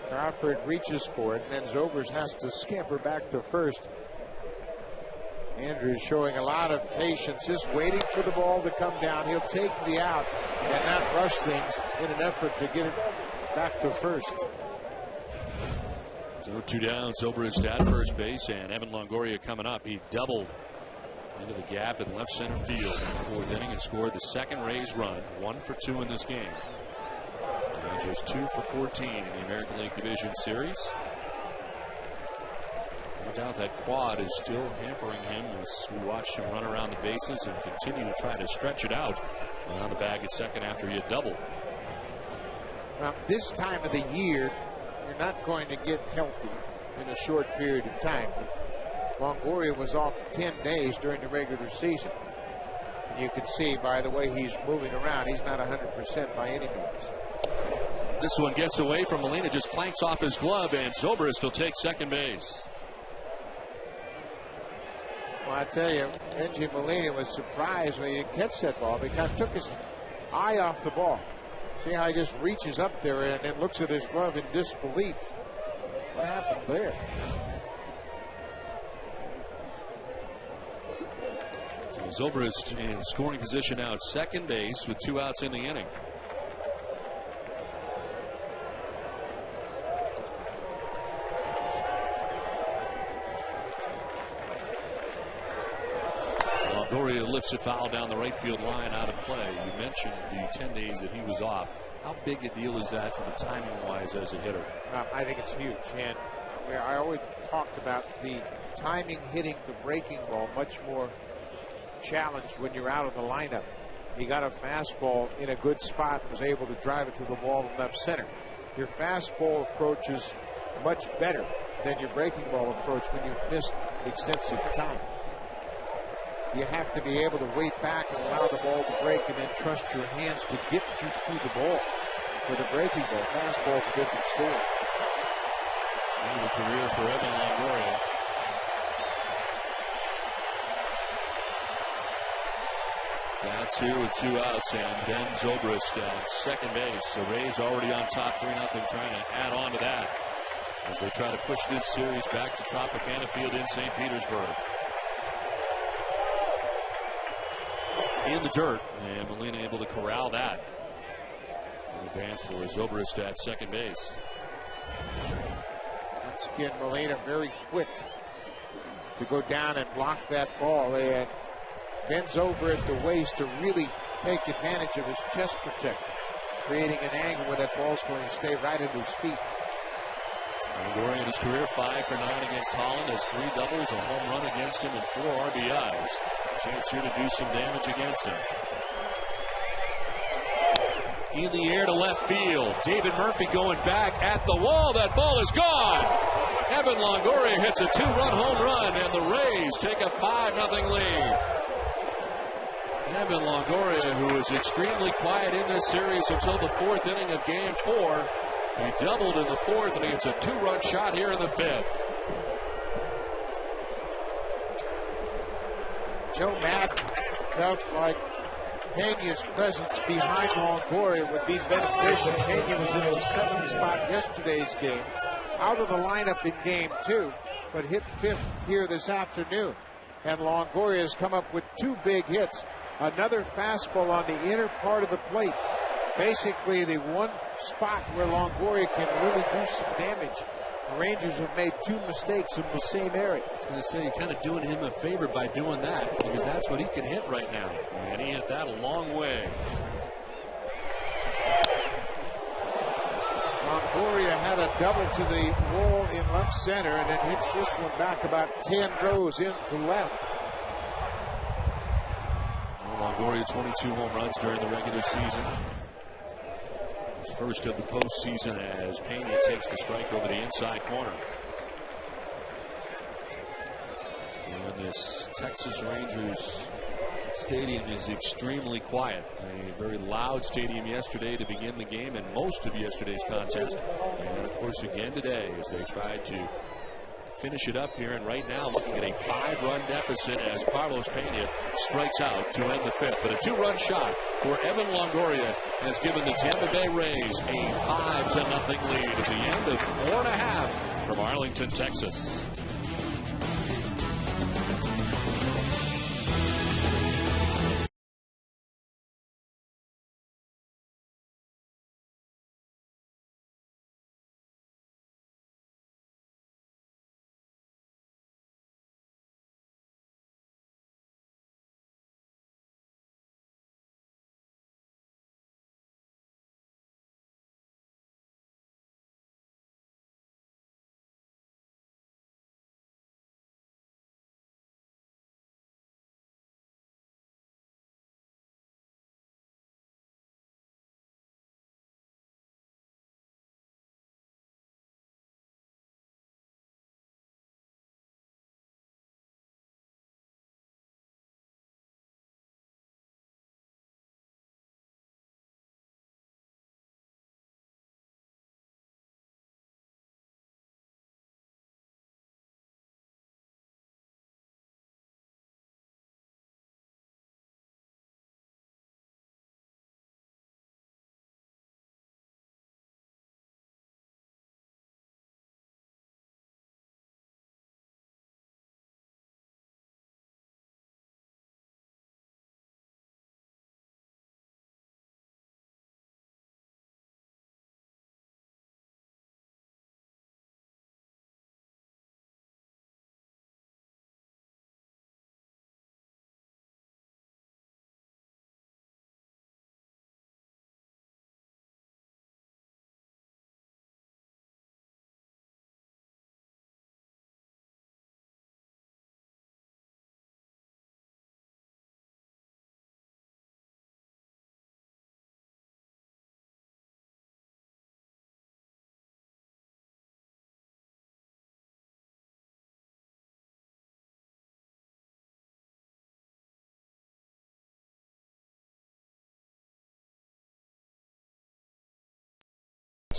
Crawford reaches for it, and then Zobrist has to scamper back to first. Andrews showing a lot of patience, just waiting for the ball to come down. He'll take the out and not rush things in an effort to get it back to first. So 2 down, Zobrist at first base, and Evan Longoria coming up. He doubled into the gap in left center field in the 4th inning and scored the second Rays run. 1 for 2 in this game. And just 2 for 14 in the American League Division Series. No doubt that quad is still hampering him as we watch him run around the bases and continue to try to stretch it out on the bag at second after he had doubled. Now, this time of the year, you're not going to get healthy in a short period of time. Longoria was off 10 days during the regular season. And you can see by the way he's moving around, he's not 100% by any means. This one gets away from Molina, just clanks off his glove, and Zobrist will take second base. Well, I tell you, Benji Molina was surprised when he didn't catch that ball because he took his eye off the ball. See how he just reaches up there and then looks at his glove in disbelief. What happened there? Zobrist in scoring position now at second base with 2 outs in the inning. Longoria lifts it foul down the right field line, out of play. You mentioned the 10 days that he was off. How big a deal is that from a timing-wise as a hitter? I think it's huge. And I always talked about the timing hitting the breaking ball much more challenged when you're out of the lineup. He got a fastball in a good spot and was able to drive it to the wall in left center. Your fastball approach is much better than your breaking ball approach when you've missed extensive time. You have to be able to wait back and allow the ball to break and then trust your hands to get you to the ball. For the breaking ball, fastball is a different story. End of a career for Evan Longoria. Down 2 with 2 outs, and Ben Zobrist at second base. The Rays already on top 3-0, trying to add on to that as they try to push this series back to Tropicana Field in St. Petersburg. In the dirt, and Molina able to corral that. In advance for Zobrist at second base. Once again, Molina very quick to go down and block that ball. They had bends over at the waist to really take advantage of his chest protector, creating an angle where that ball's going to stay right at his feet. Longoria in his career 5 for 9 against Holland, has 3 doubles, a home run against him, and 4 RBIs. Chance here to do some damage against him. In the air to left field. David Murphy going back at the wall. That ball is gone. Evan Longoria hits a 2-run home run, and the Rays take a 5-0 lead. Evan Longoria, who was extremely quiet in this series until the 4th inning of Game 4. He doubled in the 4th, and he hits a 2-run shot here in the 5th. Joe Madden felt like Pena's presence behind Longoria would be beneficial. Pena was in the 7th spot yesterday's game, out of the lineup in Game 2, but hit 5th here this afternoon. And Longoria has come up with 2 big hits. Another fastball on the inner part of the plate. Basically the one spot where Longoria can really do some damage. The Rangers have made 2 mistakes in the same area. I was going to say, you're kind of doing him a favor by doing that, because that's what he can hit right now. And he hit that a long way. Longoria had a double to the wall in left center and then hits this one back about 10 rows into left. Longoria 22 home runs during the regular season. His first of the postseason as Pena takes the strike over the inside corner. And this Texas Rangers stadium is extremely quiet. A very loud stadium yesterday to begin the game and most of yesterday's contest. And of course again today as they tried to finish it up here. And right now looking at a 5-run deficit as Carlos Pena strikes out to end the 5th. But a 2-run shot for Evan Longoria has given the Tampa Bay Rays a 5-0 lead at the end of 4.5 from Arlington, Texas.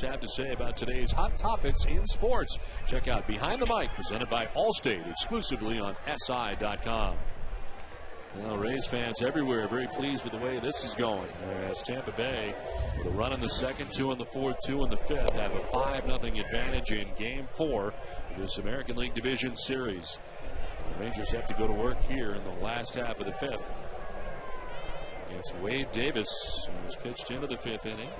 Have to say about today's hot topics in sports. Check out Behind the Mic, presented by Allstate, exclusively on SI.com. Well, Rays fans everywhere very pleased with the way this is going, as Tampa Bay, with a run in the second, 2 in the fourth, 2 in the fifth, have a 5-0 advantage in Game 4 of this American League Division Series. The Rangers have to go to work here in the last half of the fifth. It's Wade Davis, who was pitched into the 5th inning.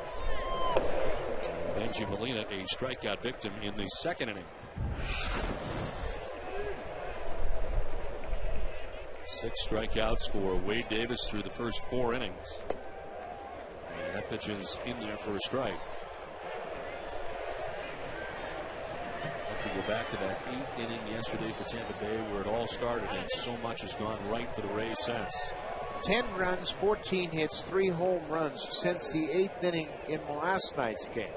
Benji Molina, a strikeout victim in the 2nd inning. 6 strikeouts for Wade Davis through the first 4 innings. And that pitch is in there for a strike. I could go back to that 8th inning yesterday for Tampa Bay where it all started, and so much has gone right for the Rays since. 10 runs, 14 hits, 3 home runs since the 8th inning in last night's game.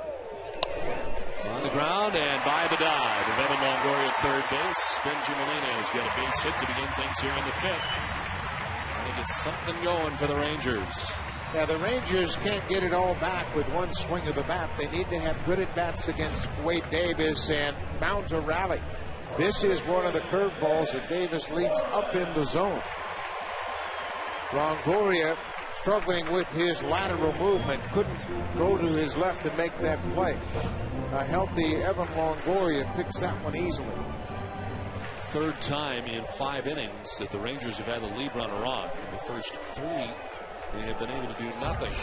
On the ground and by the dive of Evan Longoria at third base. Benji Molina has got a base hit to begin things here in the 5th. I think it's something going for the Rangers. Yeah, the Rangers can't get it all back with one swing of the bat. They need to have good at-bats against Wade Davis and mount a rally. This is one of the curveballs that Davis leaps up in the zone. Longoria struggling with his lateral movement, couldn't go to his left and make that play. A healthy Evan Longoria picks that one easily. 3rd time in 5 innings that the Rangers have had the lead runner on. In the first 3, they have been able to do nothing.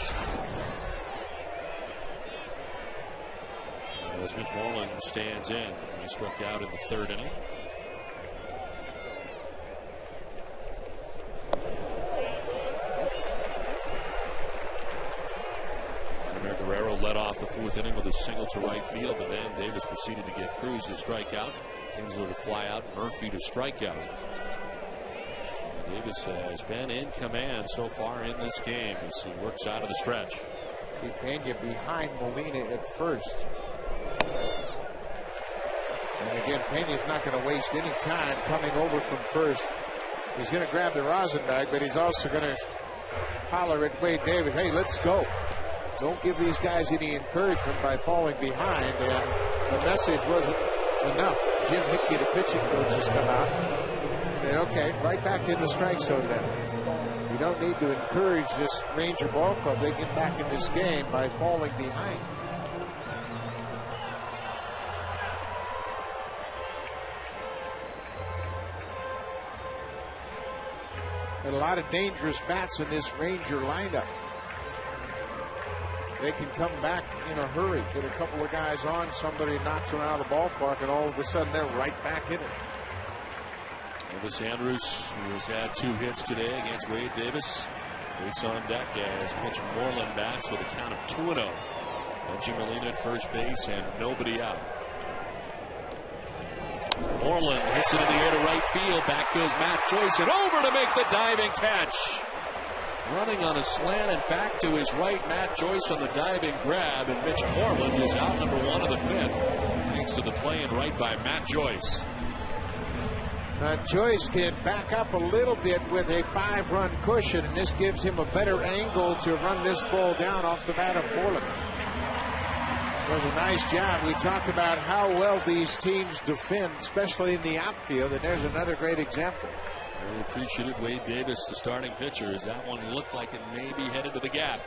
As Mitch Moreland stands in, he struck out in the 3rd inning. Guerrero led off the 4th inning with a single to right field, but then Davis proceeded to get Cruz to strike out, Kinsler to fly out, Murphy to strike out. Davis has been in command so far in this game as he works out of the stretch. Pena behind Molina at first. And again, Pena's not going to waste any time coming over from first. He's going to grab the rosin bag, but he's also going to holler at Wade Davis, hey, let's go. Don't give these guys any encouragement by falling behind. And the message wasn't enough. Jim Hickey, the pitching coach, has come out and said, okay, right back in the strike zone now. You don't need to encourage this Ranger ball club. They get back in this game by falling behind. And a lot of dangerous bats in this Ranger lineup. They can come back in a hurry, get a couple of guys on, somebody knocks them out of the ballpark, and all of a sudden they're right back in it. Elvis Andrus, who has had 2 hits today against Wade Davis, waits on deck as Mitch Moreland bats with a count of 2-0. Benji Molina at first base and nobody out. Moreland hits it in the air to right field. Back goes Matt Joyce and over to make the diving catch. Running on a slant and back to his right. Matt Joyce on the diving grab, and Mitch Moreland is out number 1 of the 5th. Thanks to the play and right by Matt Joyce. Joyce can back up a little bit with a 5-run cushion, and this gives him a better angle to run this ball down off the bat of Moreland. It was a nice job. We talk about how well these teams defend, especially in the outfield, and there's another great example. Very appreciative. Wade Davis, the starting pitcher, as that one looked like it may be headed to the gap.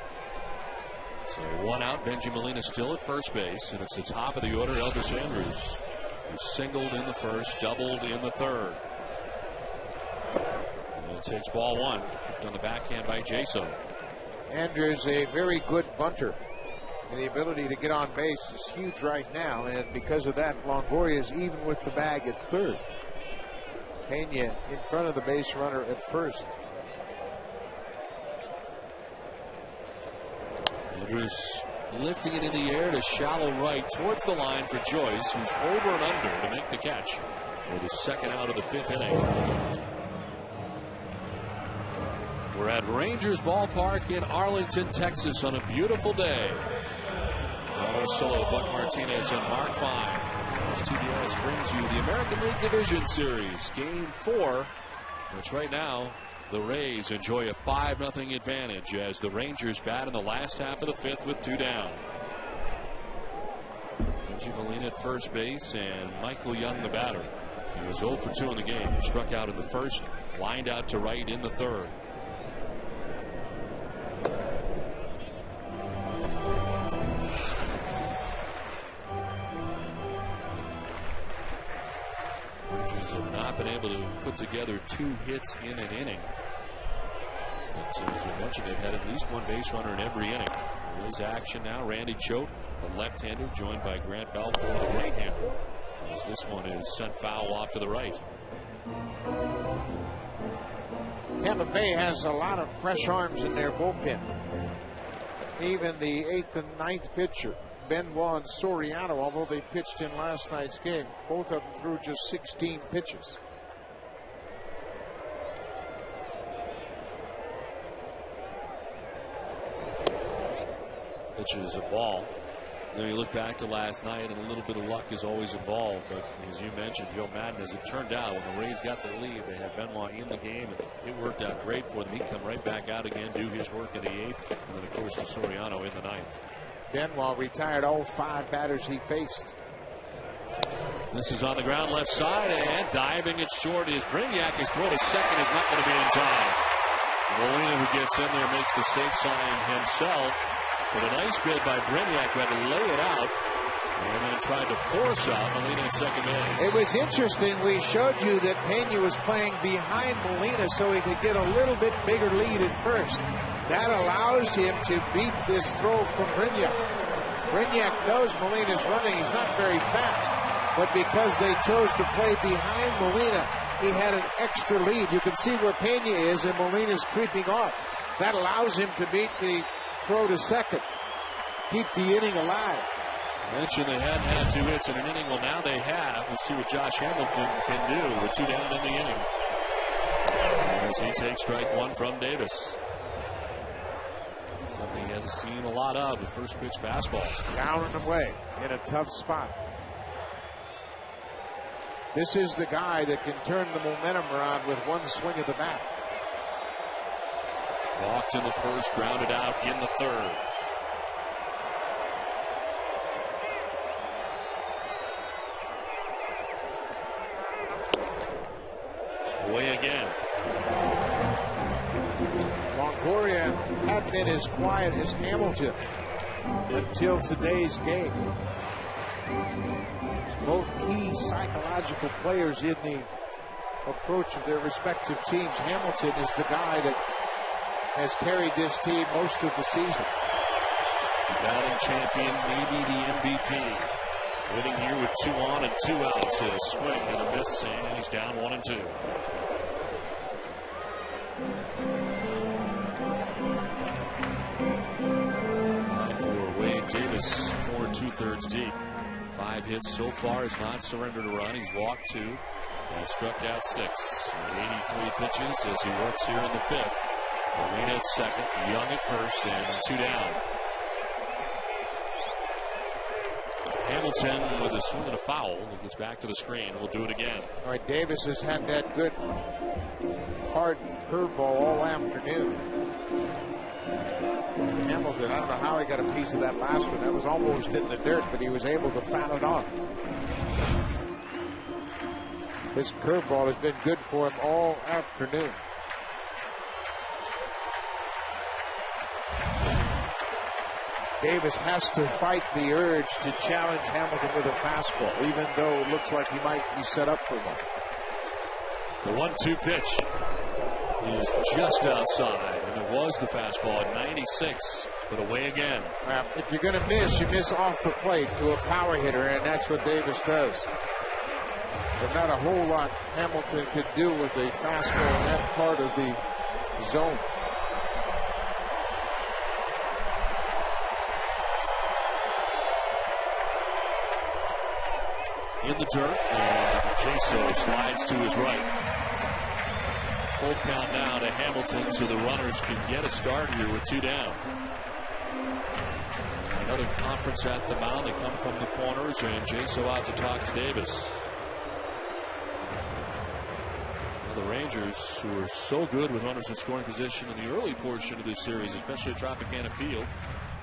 So 1 out. Benji Molina still at first base, and it's the top of the order. Elvis Andrus, who singled in the first, doubled in the third. And it takes ball 1. Picked on the backhand by Jaso. Andrus, a very good bunter. And the ability to get on base is huge right now, and because of that, Longoria is even with the bag at third. Pena in front of the base runner at first. Andrus lifting it in the air to shallow right towards the line for Joyce, who's over and under to make the catch for the second out of the 5th inning. We're at Rangers Ballpark in Arlington, Texas on a beautiful day. Don Orsillo, Buck Martinez, and Mark Fine. As TBS brings you the American League Division Series, Game 4, which right now the Rays enjoy a 5-0 advantage as the Rangers bat in the last half of the 5th with 2 down. Benji Molina at first base and Michael Young the batter. He was 0 for 2 in the game. He struck out in the first, lined out to right in the third. Have not been able to put together 2 hits in an inning. But as we mentioned, they've had at least 1 base runner in every inning. There is action now. Randy Choate, the left-hander, joined by Grant Balfour, the right-hander, as this one is sent foul off to the right. Tampa Bay has a lot of fresh arms in their bullpen. Even the 8th and 9th pitcher, Benoit and Soriano, although they pitched in last night's game, both of them threw just 16 pitches. Pitches a ball. Then you look back to last night, and a little bit of luck is always involved. But as you mentioned, Joe Madden, as it turned out, when the Rays got the lead, they had Benoit in the game, and it worked out great for them. He'd come right back out again, do his work in the 8th, and then, of course, to Soriano in the 9th. Benoit retired all 5 batters he faced. This is on the ground left side, and diving it short is Brignac. His throw to second is not going to be in time. Molina, who gets in there, makes the safe sign himself. With a nice bid by Brignac, who had to lay it out and then tried to force out Molina at second base. It was interesting. We showed you that Pena was playing behind Molina so he could get a little bit bigger lead at first. That allows him to beat this throw from Brignac. Brignac knows Molina's running. He's not very fast. But because they chose to play behind Molina, he had an extra lead. You can see where Pena is, and Molina's creeping off. That allows him to beat the throw to second. Keep the inning alive. I mentioned they hadn't had 2 hits in an inning. Well, now they have. We'll see what Josh Hamilton can do with 2 down in the inning. As he takes strike 1 from Davis. Something he hasn't seen a lot of, the first pitch fastball. Down and away in a tough spot. This is the guy that can turn the momentum around with one swing of the bat. Walked in the first, grounded out in the third. Away again. Longoria had been as quiet as Hamilton until today's game. Both key psychological players in the approach of their respective teams. Hamilton is the guy that has carried this team most of the season. Batting champion, maybe the MVP. Winning here with 2 on and 2 outs. A swing and a miss, and he's down 1 and 2. Line for Wade Davis, 4 2/3 deep. 5 hits so far, has not surrendered a run. He's walked 2 and struck out 6. 83 pitches as he works here in the 5th. Arena at second, Young at first, and 2 down. Hamilton with a swing and a foul. It gets back to the screen. We'll do it again. All right, Davis has had that good hard curveball all afternoon. Hamilton, I don't know how he got a piece of that last one. That was almost in the dirt, but he was able to foul it off. This curveball has been good for him all afternoon. Davis has to fight the urge to challenge Hamilton with a fastball, even though it looks like he might be set up for one. The 1-2 pitch is just outside, and it was the fastball at 96, but away again. Well, if you're going to miss, you miss off the plate to a power hitter, and that's what Davis does. But not a whole lot Hamilton could do with a fastball in that part of the zone. In the dirt, and Jaso slides to his right. Full count now to Hamilton, so the runners can get a start here with 2 down. Another conference at the mound. They come from the corners, and Jaso out to talk to Davis. Now the Rangers, who are so good with runners in scoring position in the early portion of this series, especially at Tropicana Field.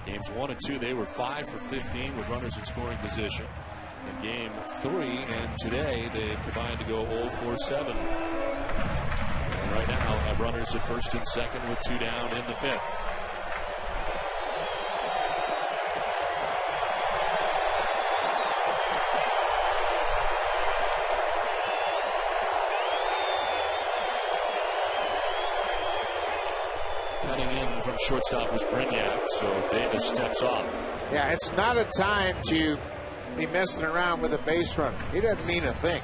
Games 1 and 2, they were 5 for 15 with runners in scoring position. In game 3 and today they've combined to go 0 for 7. And right now have runners at first and second with 2 down in the 5th. Cutting in from shortstop was Brignac, so Davis steps off. Yeah, it's not a time to be messing around with a base runner. He doesn't mean a thing.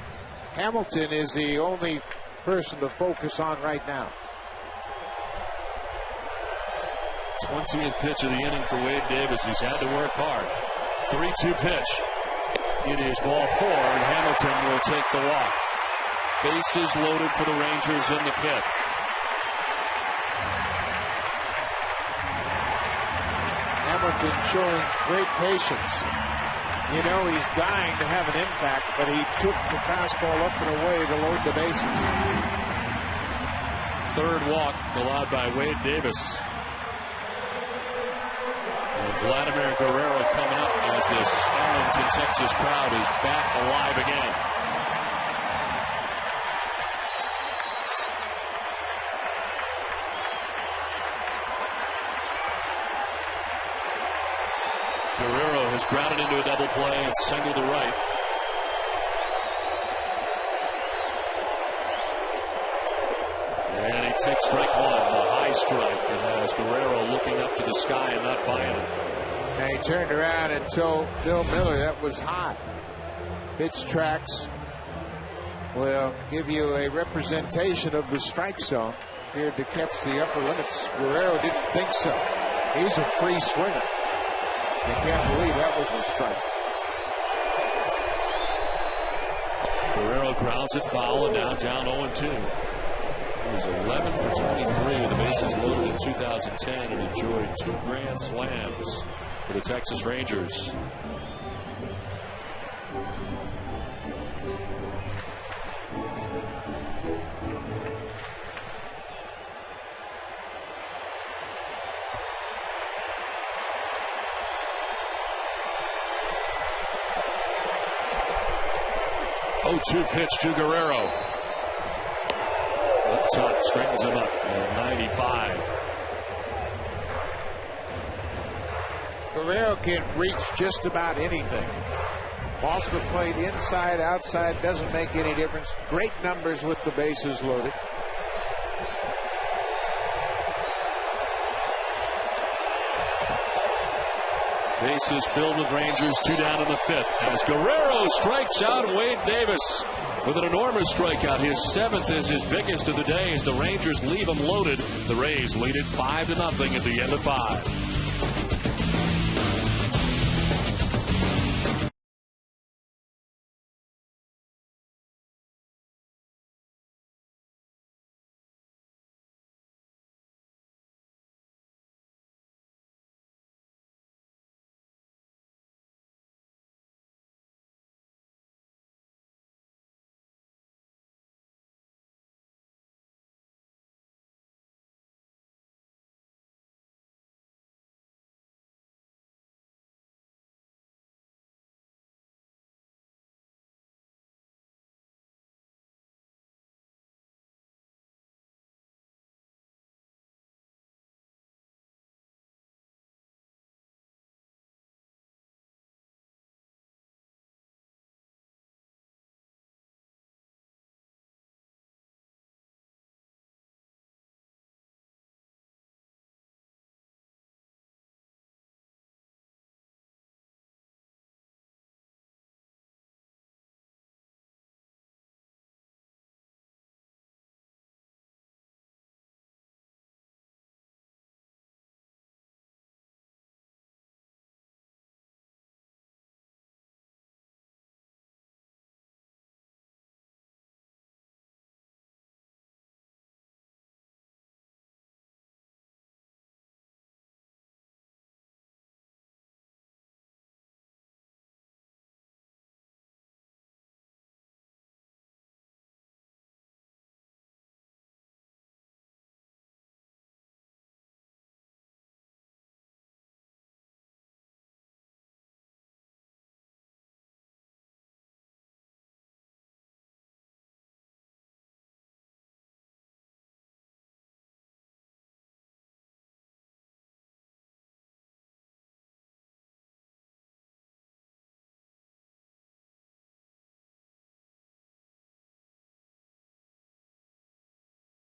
Hamilton is the only person to focus on right now. 20th pitch of the inning for Wade Davis. He's had to work hard. 3-2 pitch. It is ball 4, and Hamilton will take the walk. Bases loaded for the Rangers in the 5th. Hamilton showing great patience. You know, he's dying to have an impact, but he took the fastball up and away to load the bases. 3rd walk allowed by Wade Davis. And Vladimir Guerrero coming up as this Arlington, Texas crowd is back alive again. Guerrero has grounded into a double play and singled to right. And he takes strike 1, the high strike, that has Guerrero looking up to the sky and not buying it. And he turned around and told Bill Miller that was high. Pitch tracks will give you a representation of the strike zone. Appeared to catch the upper limits. Guerrero didn't think so. He's a free swinger. I can't believe that was a strike. Guerrero grounds it foul and now down 0-2. He was 11 for 23 with the bases loaded in 2010 and enjoyed 2 grand slams for the Texas Rangers. 0-2 pitch to Guerrero. Up top, straightens him up. And 95. Guerrero can reach just about anything. Off the plate, inside, outside, doesn't make any difference. Great numbers with the bases loaded. Bases filled with Rangers, 2 down in the 5th. As Guerrero strikes out Wade Davis with an enormous strikeout. His 7th is his biggest of the day as the Rangers leave him loaded. The Rays lead it 5-0 at the end of 5.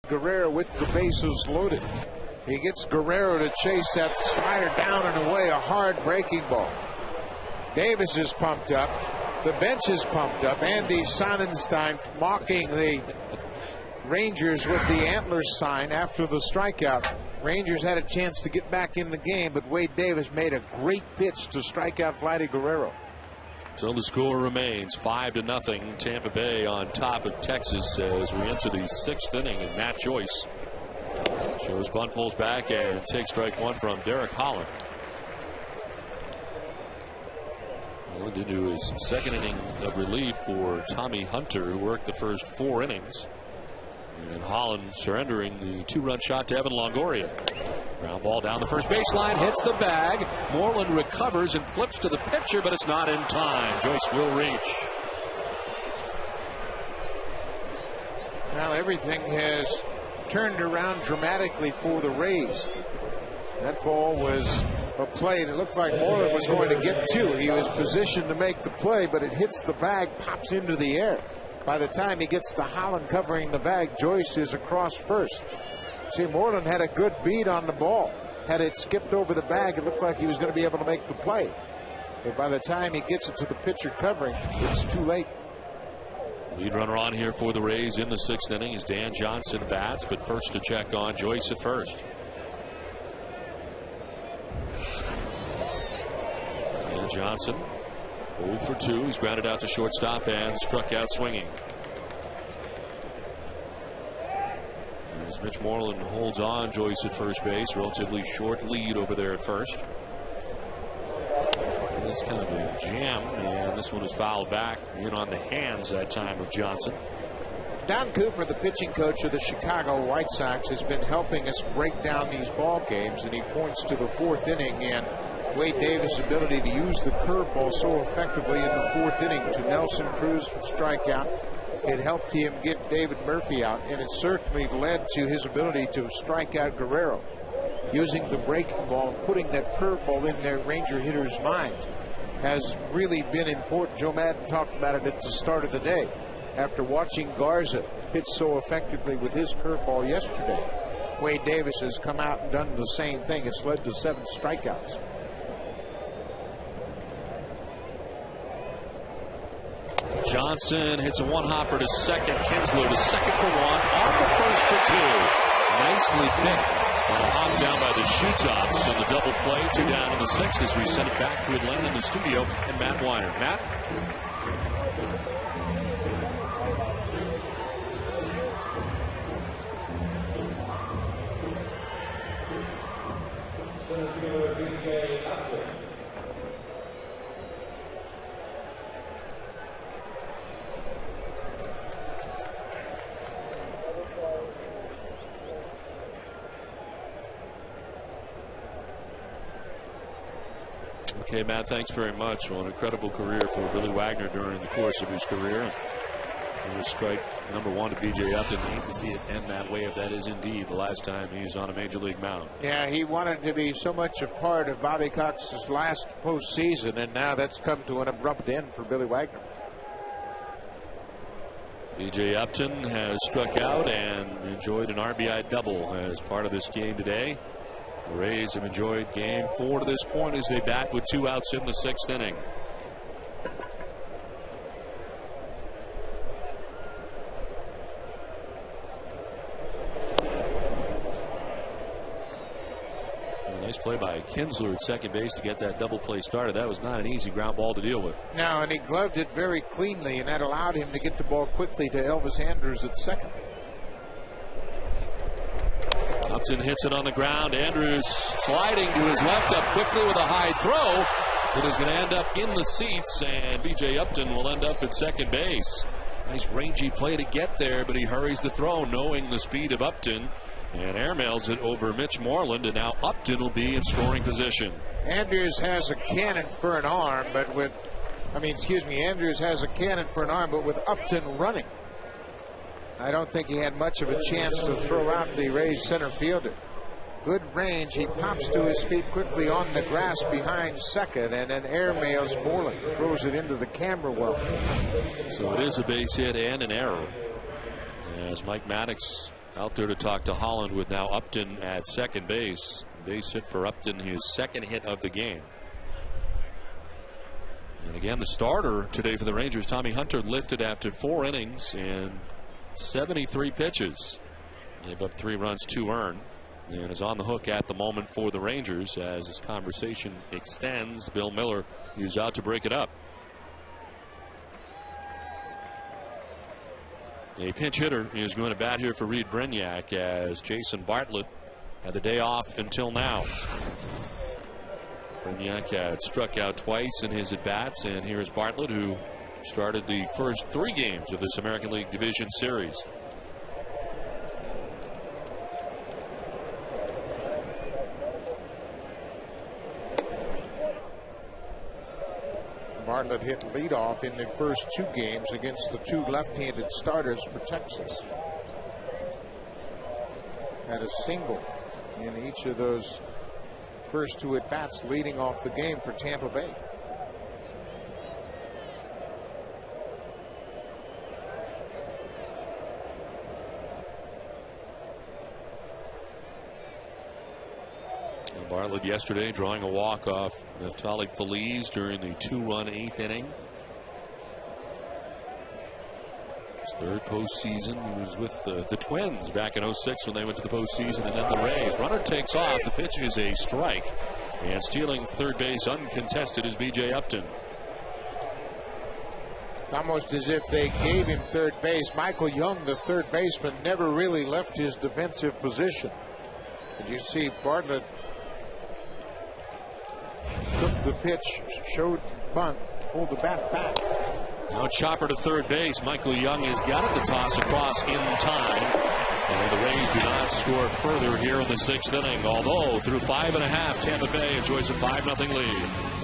Guerrero with the bases loaded. He gets Guerrero to chase that slider down and away, a hard breaking ball. Davis is pumped up. The bench is pumped up. Andy Sonnenstein mocking the Rangers with the antlers sign after the strikeout. Rangers had a chance to get back in the game, but Wade Davis made a great pitch to strike out Vladdy Guerrero. So the score remains 5-0. Tampa Bay on top of Texas as we enter the 6th inning. And Matt Joyce shows bunt, pulls back, and takes strike 1 from Derek Holland. Holland into his 2nd inning of relief for Tommy Hunter, who worked the first 4 innings. And Holland surrendering the 2-run shot to Evan Longoria. Ground ball down the first baseline, hits the bag. Moreland recovers and flips to the pitcher, but it's not in time. Joyce will reach. Now everything has turned around dramatically for the Rays. That ball was a play that looked like Moreland was going to get to. He was positioned to make the play, but it hits the bag, pops into the air. By the time he gets to Holland covering the bag, Joyce is across first. See, Moreland had a good beat on the ball. Had it skipped over the bag, it looked like he was going to be able to make the play. But by the time he gets it to the pitcher covering, it's too late. Lead runner on here for the Rays in the 6th inning is Dan Johnson bats, but first to check on Joyce at first. Dan Johnson 0 for 2. He's grounded out to shortstop and struck out swinging. As Mitch Moreland holds on Joyce at first base, relatively short lead over there at first. It's kind of a jam, and this one is fouled back in on the hands that time of Johnson. Don Cooper, the pitching coach of the Chicago White Sox, has been helping us break down these ball games, and he points to the 4th inning and Wade Davis' ability to use the curveball so effectively in the 4th inning to Nelson Cruz for strikeout. It helped him get David Murphy out, and it certainly led to his ability to strike out Guerrero. Using the breaking ball and putting that curveball in their Ranger hitter's mind has really been important. Joe Madden talked about it at the start of the day after watching Garza pitch so effectively with his curveball yesterday. Wade Davis has come out and done the same thing. It's led to 7 strikeouts. Johnson hits a one-hopper to second. Kinsler to second for 1. On the first for 2. Nicely picked. On a hop down by the shoe-tops on the double play. 2 down in the 6th as we send it back to Atlanta in the studio and Matt Weiner. Matt? Okay, Matt, thanks very much. Well, an incredible career for Billy Wagner during the course of his career. He was strike number 1 to B.J. Upton. I hate to see it end that way if that is indeed the last time he's on a major league mound. Yeah, he wanted to be so much a part of Bobby Cox's last postseason, and now that's come to an abrupt end for Billy Wagner. B.J. Upton has struck out and enjoyed an RBI double as part of this game today. The Rays have enjoyed game 4 to this point as they bat with 2 outs in the 6th inning. Nice play by Kinsler at second base to get that double play started. That was not an easy ground ball to deal with. No, and he gloved it very cleanly, and that allowed him to get the ball quickly to Elvis Andrus at second. Upton hits it on the ground. Andrus sliding to his left up quickly with a high throw. It is going to end up in the seats, and B.J. Upton will end up at second base. Nice rangy play to get there, but he hurries the throw, knowing the speed of Upton, and airmails it over Mitch Moreland, and now Upton will be in scoring position. Andrus has a cannon for an arm, but with, Andrus has a cannon for an arm, but with Upton running, I don't think he had much of a chance to throw out the Rays center fielder. Good range. He pops to his feet quickly on the grass behind second, and then airmails Moreland. Throws it into the camera well. So it is a base hit and an error. As Mike Maddox out there to talk to Holland with now Upton at second base. Base hit for Upton, his 2nd hit of the game. And again, the starter today for the Rangers, Tommy Hunter, lifted after 4 innings and 73 pitches. Gave up 3 runs, 2 earned, and is on the hook at the moment for the Rangers as this conversation extends. Bill Miller is out to break it up. A pinch hitter is going to bat here for Reed Brignac as Jason Bartlett had the day off until now. Brignac had struck out twice in his at-bats, and here's Bartlett, who started the first 3 games of this American League Division Series. Bartlett hit leadoff in the first 2 games against the 2 left-handed starters for Texas. Had a single in each of those first 2 at-bats leading off the game for Tampa Bay. Bartlett yesterday drawing a walk off Neftali Feliz during the 2-run 8th inning. His 3rd postseason. He was with the Twins back in 06 when they went to the postseason, and then the Rays. Runner takes off. The pitch is a strike, and stealing third base uncontested is B.J. Upton. Almost as if they gave him third base. Michael Young, the third baseman, never really left his defensive position. But you see Bartlett took the pitch, showed bunt, pulled the bat back. Now chopper to third base. Michael Young has got it. The toss across in time. And the Rays do not score further here in the 6th inning, although through 5.5, Tampa Bay enjoys a 5-0 lead.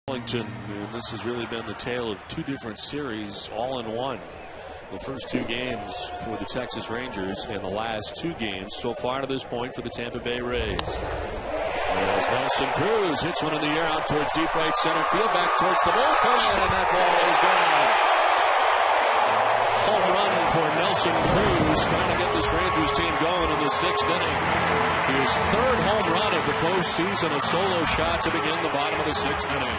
And this has really been the tale of two different series all in one. The first two games for the Texas Rangers and the last two games so far to this point for the Tampa Bay Rays. As Nelson Cruz hits one in the air out towards deep right center field, back towards the bullpen, and that ball is gone. Home run for Nelson Cruz, trying to get this Rangers team going in the 6th inning. His third home run of the postseason, a solo shot to begin the bottom of the 6th inning.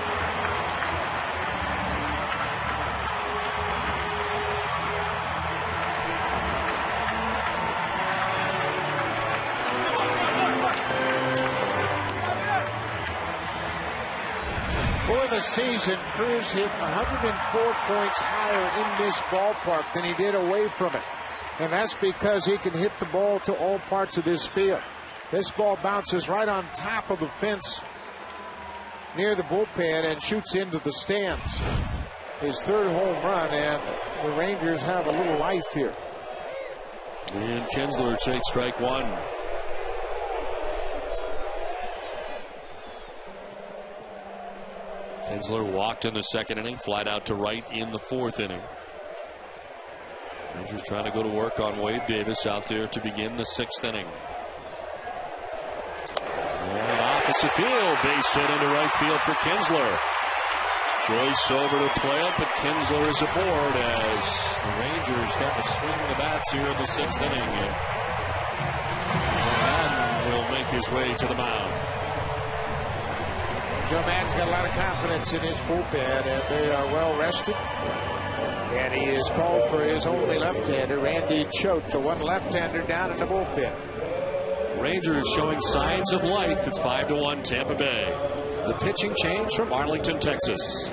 For the season, Cruz hit 104 points higher in this ballpark than he did away from it. And that's because he can hit the ball to all parts of this field. This ball bounces right on top of the fence near the bullpen and shoots into the stands. His third home run, and the Rangers have a little life here. And Kinsler takes strike one. Kinsler walked in the 2nd inning, flat out to right in the 4th inning. Rangers trying to go to work on Wade Davis out there to begin the 6th inning. And opposite field, base hit into right field for Kinsler. Joyce over to play it, but Kinsler is aboard as the Rangers start to swing the bats here in the 6th inning. And will make his way to the mound. Joe Maddon's got a lot of confidence in his bullpen, and they are well rested. And he is called for his only left-hander, Randy Choate, the one left-hander down in the bullpen. Rangers showing signs of life. It's 5-1 Tampa Bay. The pitching change from Arlington, Texas.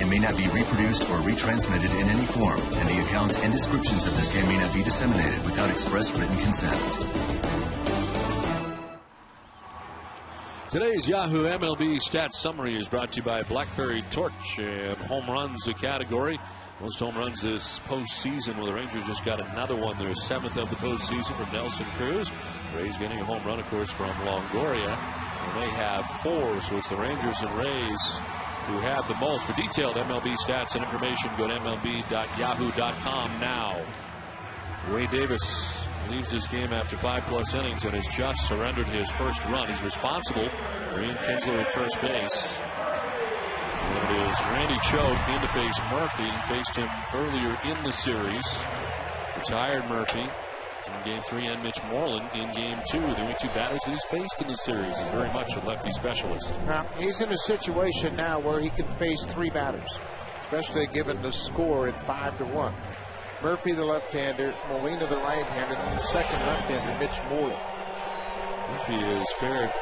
and may not be reproduced or retransmitted in any form, and the accounts and descriptions of this game may not be disseminated without express written consent. Today's Yahoo MLB Stats Summary is brought to you by BlackBerry Torch and home runs the category. Most home runs this postseason. Well, the Rangers just got another one. Their 7th of the postseason from Nelson Cruz. Rays getting a home run, of course, from Longoria. And they have 4, so it's the Rangers and Rays who have the most. For detailed MLB stats and information, go to MLB.yahoo.com now. Wade Davis leaves this game after 5+ innings and has just surrendered his first run. He's responsible for Ian Kinsler at first base. And it is Randy Choate in to face Murphy. He faced him earlier in the series. Retired Murphy in Game 3, and Mitch Moreland in Game 2. The only 2 batters that he's faced in the series. He's very much a lefty specialist. Now, he's in a situation now where he can face 3 batters, especially given the score at 5-1. Murphy, the left-hander, Molina, the right-hander, and the second left-hander, Mitch Moreland. Murphy has fared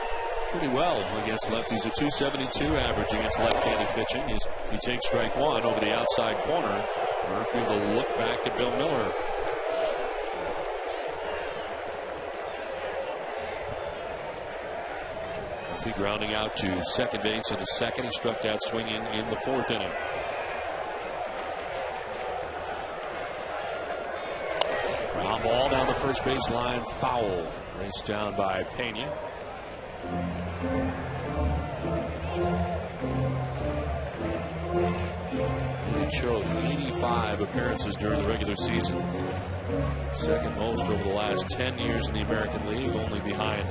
pretty well against lefties. A .272 average against left-handed pitching. He takes strike 1 over the outside corner. Murphy will look back at Bill Miller. Murphy grounding out to second base in the second. He struck out swinging in the 4th inning. Ground ball down the first base line, foul. Raced down by Pena. He showed 85 appearances during the regular season. Second most over the last 10 years in the American League, only behind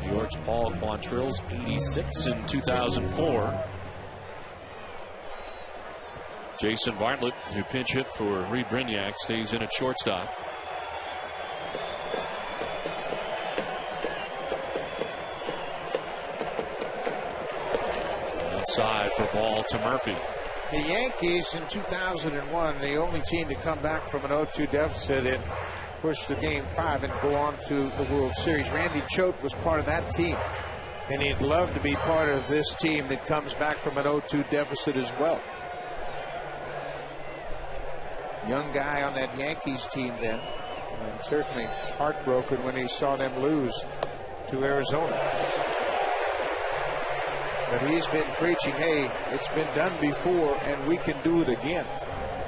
New York's Paul Quantrill's 86 in 2004. Jason Bartlett, who pinch hit for Reed Brignac, stays in at shortstop. Outside for ball to Murphy. The Yankees in 2001, the only team to come back from an 0-2 deficit and push to Game 5 and go on to the World Series. Randy Choate was part of that team, and he'd love to be part of this team that comes back from an 0-2 deficit as well. Young guy on that Yankees team then, and certainly heartbroken when he saw them lose to Arizona. But he's been preaching, hey, it's been done before and we can do it again,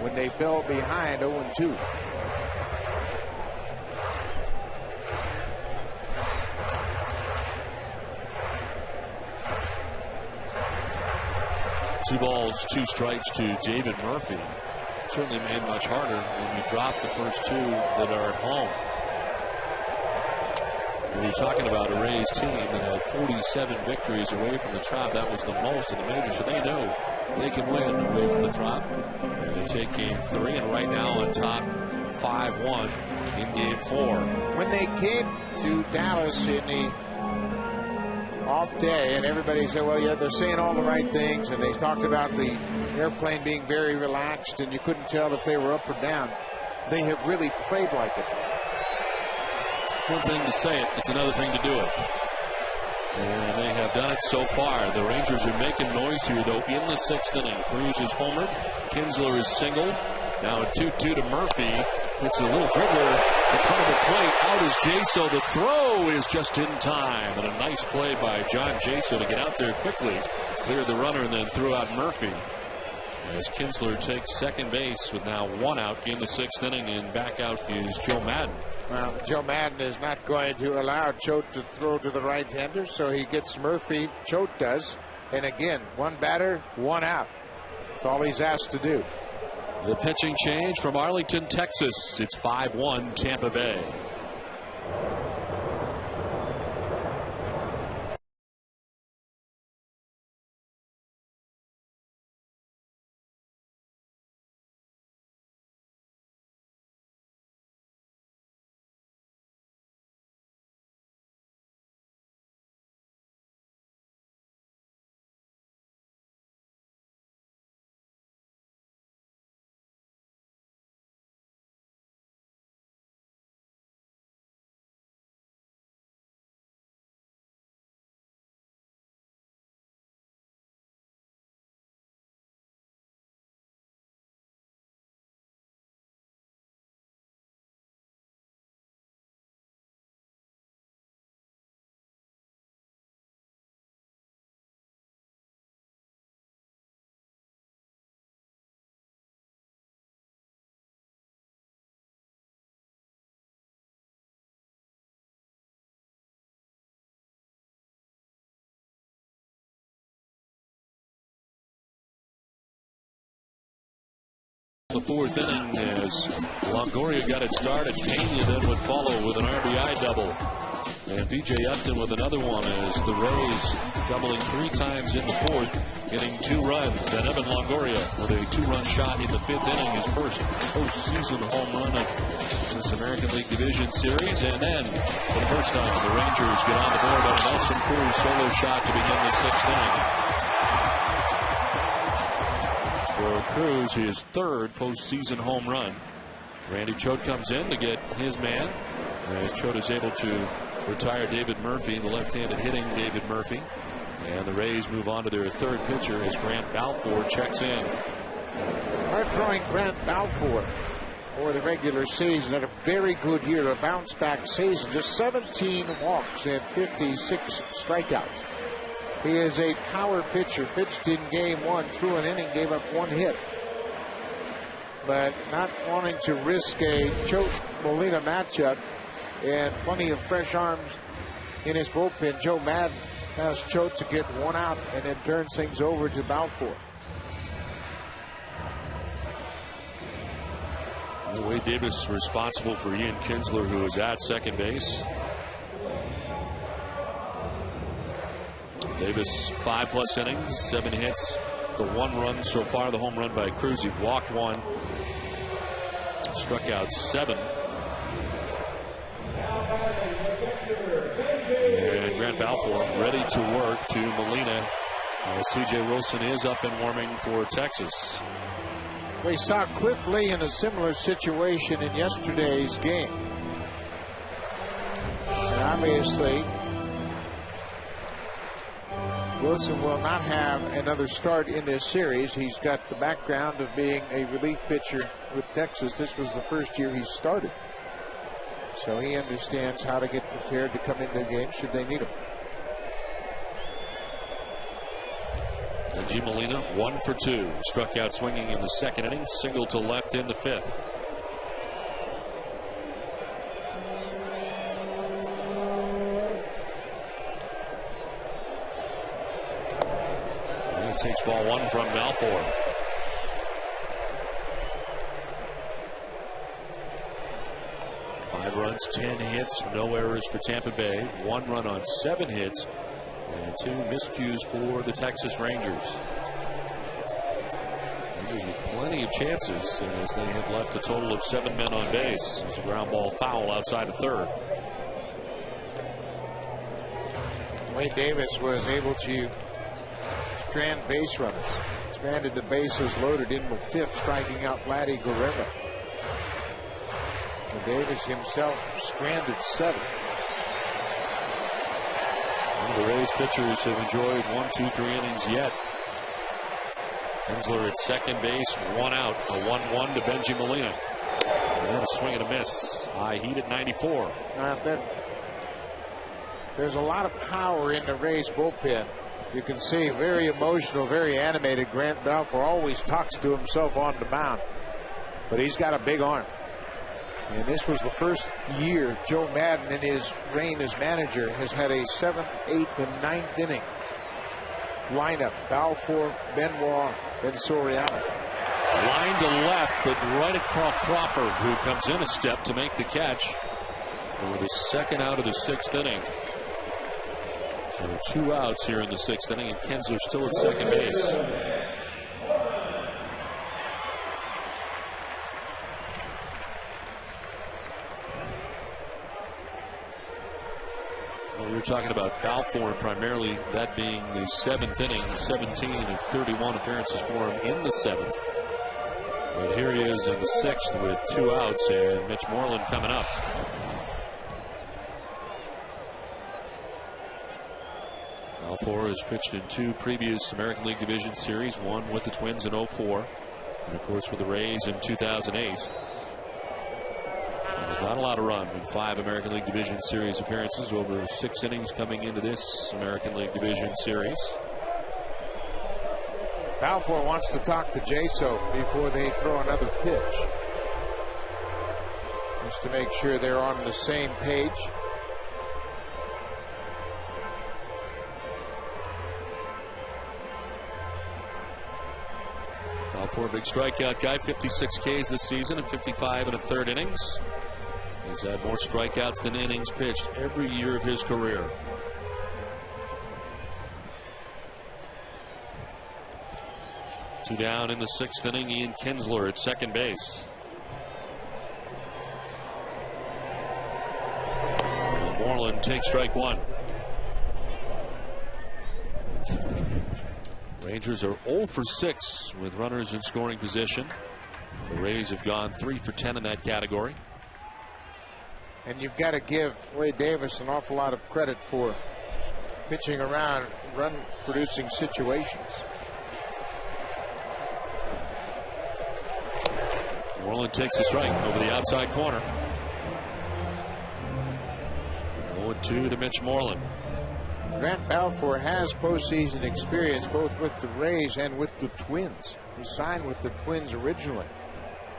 when they fell behind 0-2. Two balls, 2 strikes to David Murphy. Certainly made much harder when you drop the first 2 that are at home. When you're talking about a Rays team that had 47 victories away from the top, that was the most in the majors, so they know they can win away from the top. And they take Game 3, and right now on top 5-1 in Game 4. When they came to Dallas in the off day, and everybody said, well, yeah, they're saying all the right things, and they talked about the airplane being very relaxed, and you couldn't tell if they were up or down. They have really played like it. It's one thing to say it, it's another thing to do it. And they have done it so far. The Rangers are making noise here, though, in the 6th inning. Cruz is homered. Kinsler is singled. Now a 2-2 to Murphy. It's a little dribbler in front of the plate. Out is Jaso. The throw is just in time. And a nice play by John Jaso to get out there quickly, clear the runner, and then throw out Murphy. As Kinsler takes second base with now 1 out in the 6th inning, and back out is Joe Madden. Well, Joe Madden is not going to allow Choate to throw to the right-hander, so he gets Murphy. Choate does. And again, 1 batter, 1 out. That's all he's asked to do. The pitching change from Arlington, Texas. It's 5-1 Tampa Bay. the fourth inning as Longoria got it started. Pena then would follow with an RBI double. And B.J. Upton with another one as the Rays doubling 3 times in the fourth, getting 2 runs. Then Evan Longoria with a 2-run shot in the 5th inning, his first postseason home run of this American League Division Series. And then, for the first time, the Rangers get on the board on a Nelson Cruz solo shot to begin the 6th inning. For Cruz, his 3rd postseason home run. Randy Choate comes in to get his man, as Choate is able to retire David Murphy, the left-handed hitting David Murphy. And the Rays move on to their 3rd pitcher as Grant Balfour checks in. Hard-throwing Grant Balfour for the regular season had a very good year, a bounce-back season. Just 17 walks and 56 strikeouts. He is a power pitcher. Pitched in game 1, threw an inning, gave up 1 hit. But not wanting to risk a Choate-Molina matchup, and plenty of fresh arms in his bullpen, Joe Madden has Choate to get 1 out and then turns things over to Balfour. Wade Davis responsible for Ian Kinsler, who is at second base. Davis 5+ innings, 7 hits, the 1 run so far, the home run by Cruz. He walked 1, struck out 7. And Grant Balfour ready to work to Molina as C.J. Wilson is up and warming for Texas. We saw Cliff Lee in a similar situation in yesterday's game. And obviously, Wilson will not have another start in this series. He's got the background of being a relief pitcher with Texas. This was the first year he started. So he understands how to get prepared to come into the game should they need him. G. Molina 1 for 2. Struck out swinging in the 2nd inning. Single to left in the 5th. And he takes ball 1 from Balfour. Runs, 10 hits, no errors for Tampa Bay. 1 run on 7 hits, and 2 miscues for the Texas Rangers. Rangers with plenty of chances as they have left a total of 7 men on base. There's a ground ball foul outside of 3rd. Wade Davis was able to strand base runners. Stranded the bases loaded in the 5th, striking out Vladdy Guerrero. Davis himself stranded 7. And the Rays pitchers have enjoyed 1, 2, 3 innings yet. Kinsler at second base, 1 out, a 1-1 to Benji Molina. And a swing and a miss. High heat at 94. There's a lot of power in the Rays bullpen. You can see very emotional, very animated. Grant Balfour always talks to himself on the mound, but he's got a big arm. And this was the first year Joe Madden in his reign as manager has had a 7th, 8th, and 9th inning lineup. Balfour, Benoit, and Soriano. Line to left, but right across Crawford, who comes in a step to make the catch for the 2nd out of the 6th inning. So 2 outs here in the 6th inning, and Kinsler still at second base. We're talking about Balfour, primarily that being the 7th inning, 17 of 31 appearances for him in the 7th. But here he is in the 6th with 2 outs, and Mitch Moreland coming up. Balfour has pitched in 2 previous American League Division Series, 1 with the Twins in 2004, and of course with the Rays in 2008. There's not a lot of run in 5 American League Division Series appearances over 6 innings coming into this American League Division Series. Balfour wants to talk to Jaso before they throw another pitch, just to make sure they're on the same page. For a big strikeout guy, 56 Ks this season and 55 1/3 innings. He's had more strikeouts than innings pitched every year of his career. Two down in the 6th inning. Ian Kinsler at second base. And Moreland takes strike one. Rangers are 0 for 6 with runners in scoring position. The Rays have gone 3 for 10 in that category. And you've got to give Wade Davis an awful lot of credit for pitching around run-producing situations. Moreland takes a strike over the outside corner. 0-2 to Mitch Moreland. Grant Balfour has postseason experience both with the Rays and with the Twins. He signed with the Twins originally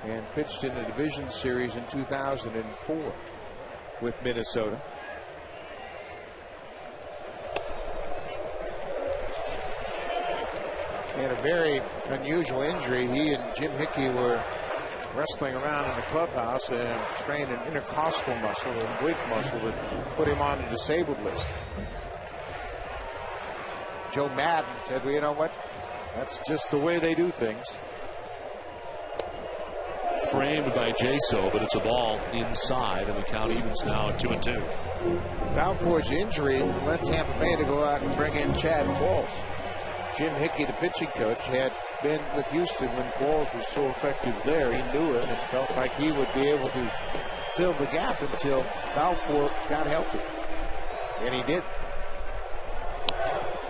and pitched in the division series in 2004 with Minnesota. He had a very unusual injury. He and Jim Hickey were wrestling around in the clubhouse and strained an intercostal muscle, an oblique muscle, that put him on the disabled list. Joe Madden said, well, you know what? That's just the way they do things. Framed by Jaso, but it's a ball inside, and the count evens now at 2-2. Balfour's injury led Tampa Bay to go out and bring in Chad Qualls. Jim Hickey, the pitching coach, had been with Houston when Qualls was so effective there. He knew it and felt like he would be able to fill the gap until Balfour got healthy. And he did.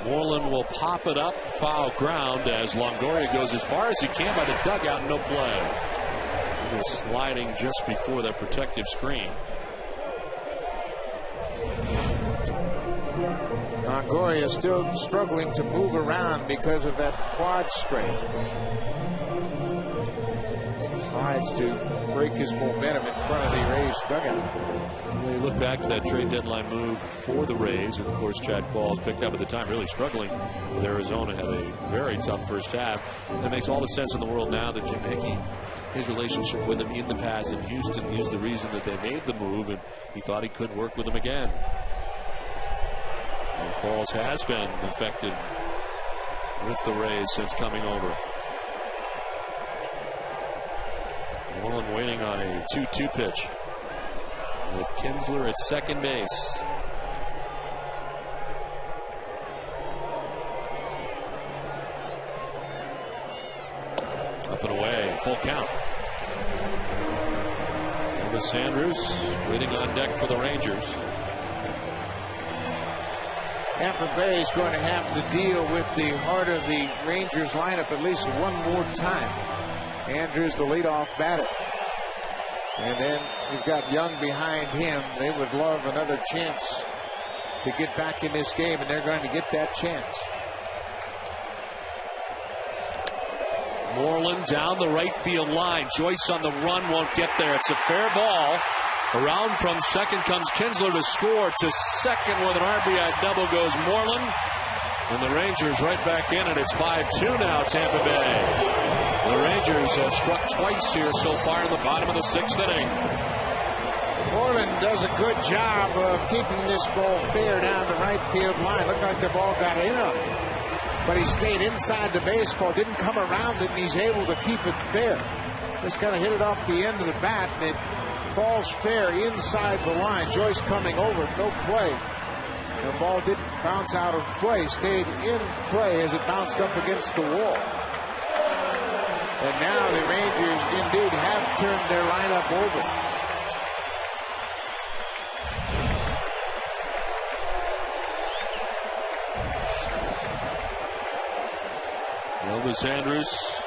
Moreland will pop it up, foul ground as Longoria goes as far as he can by the dugout, no play. He was sliding just before that protective screen. Longoria still struggling to move around because of that quad strain. Slides to break his momentum in front of the Rays dugout. When you look back to that trade deadline move for the Rays, and of course Chad Qualls picked up at the time, really struggling with Arizona, had a very tough first half. That makes all the sense in the world now that Jim Hickey, his relationship with him in the past in Houston, is the reason that they made the move, and he thought he could work with him again. And Qualls has been affected with the Rays since coming over. Moreland waiting on a 2-2 pitch with Kinsler at second base. Up and away, full count. Elvis Andrus waiting on deck for the Rangers. Tampa Bay is going to have to deal with the heart of the Rangers lineup at least one more time. Andrews, the leadoff batter. And then you've got Young behind him. They would love another chance to get back in this game, and they're going to get that chance. Moreland down the right field line. Joyce on the run, won't get there. It's a fair ball. Around from second comes Kinsler to score. To second with an RBI double goes Moreland. And the Rangers right back in it. It's 5-2 now, Tampa Bay. The Rangers have struck twice here so far in the bottom of the 6th inning. Moreland does a good job of keeping this ball fair down the right field line. Looked like the ball got in on him, but he stayed inside the baseball, didn't come around it, and he's able to keep it fair. Just kind of hit it off the end of the bat, and it falls fair inside the line. Joyce coming over, no play. The ball didn't bounce out of play, stayed in play as it bounced up against the wall. And now the Rangers indeed have turned their lineup over. Elvis Andrus,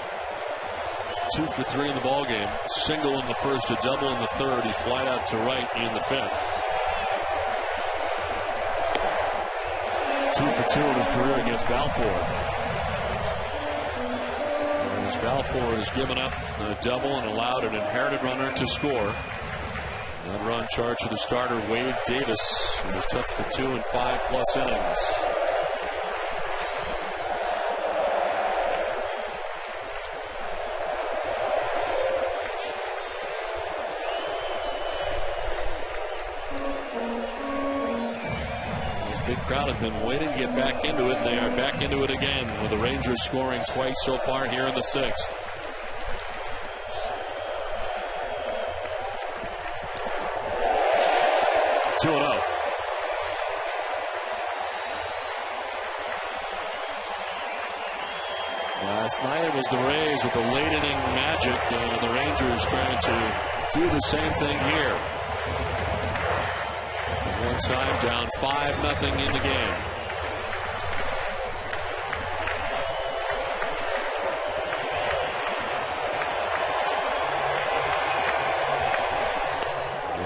2 for 3 in the ballgame. Single in the first, a double in the third. He flied out to right in the 5th. 2 for 2 in his career against Balfour. As Balfour has given up a double and allowed an inherited runner to score. That run charged to the starter Wade Davis, who was tough for 2 and 5+ innings. This big crowd has been waiting to get back into it, and they are back into it again, with the Rangers scoring twice so far here in the 6th. Two and out. Last night it was the Rays with the late inning magic, and the Rangers trying to do the same thing here. One time down 5-0 in the game.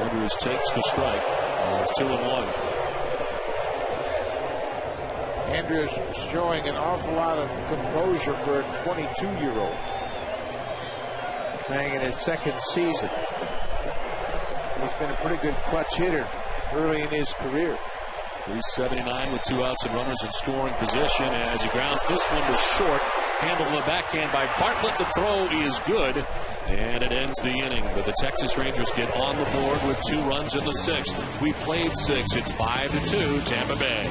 Andrews takes the strike. It's 2-1. Andrews showing an awful lot of composure for a 22-year-old. Playing in his 2nd season. He's been a pretty good clutch hitter early in his career. He's 79 with 2 outs and runners in scoring position as he grounds. This one was short. Handled in the backhand by Bartlett. The throw is good, and it ends the inning. But the Texas Rangers get on the board with 2 runs in the 6th. We played 6. It's 5-2 Tampa Bay.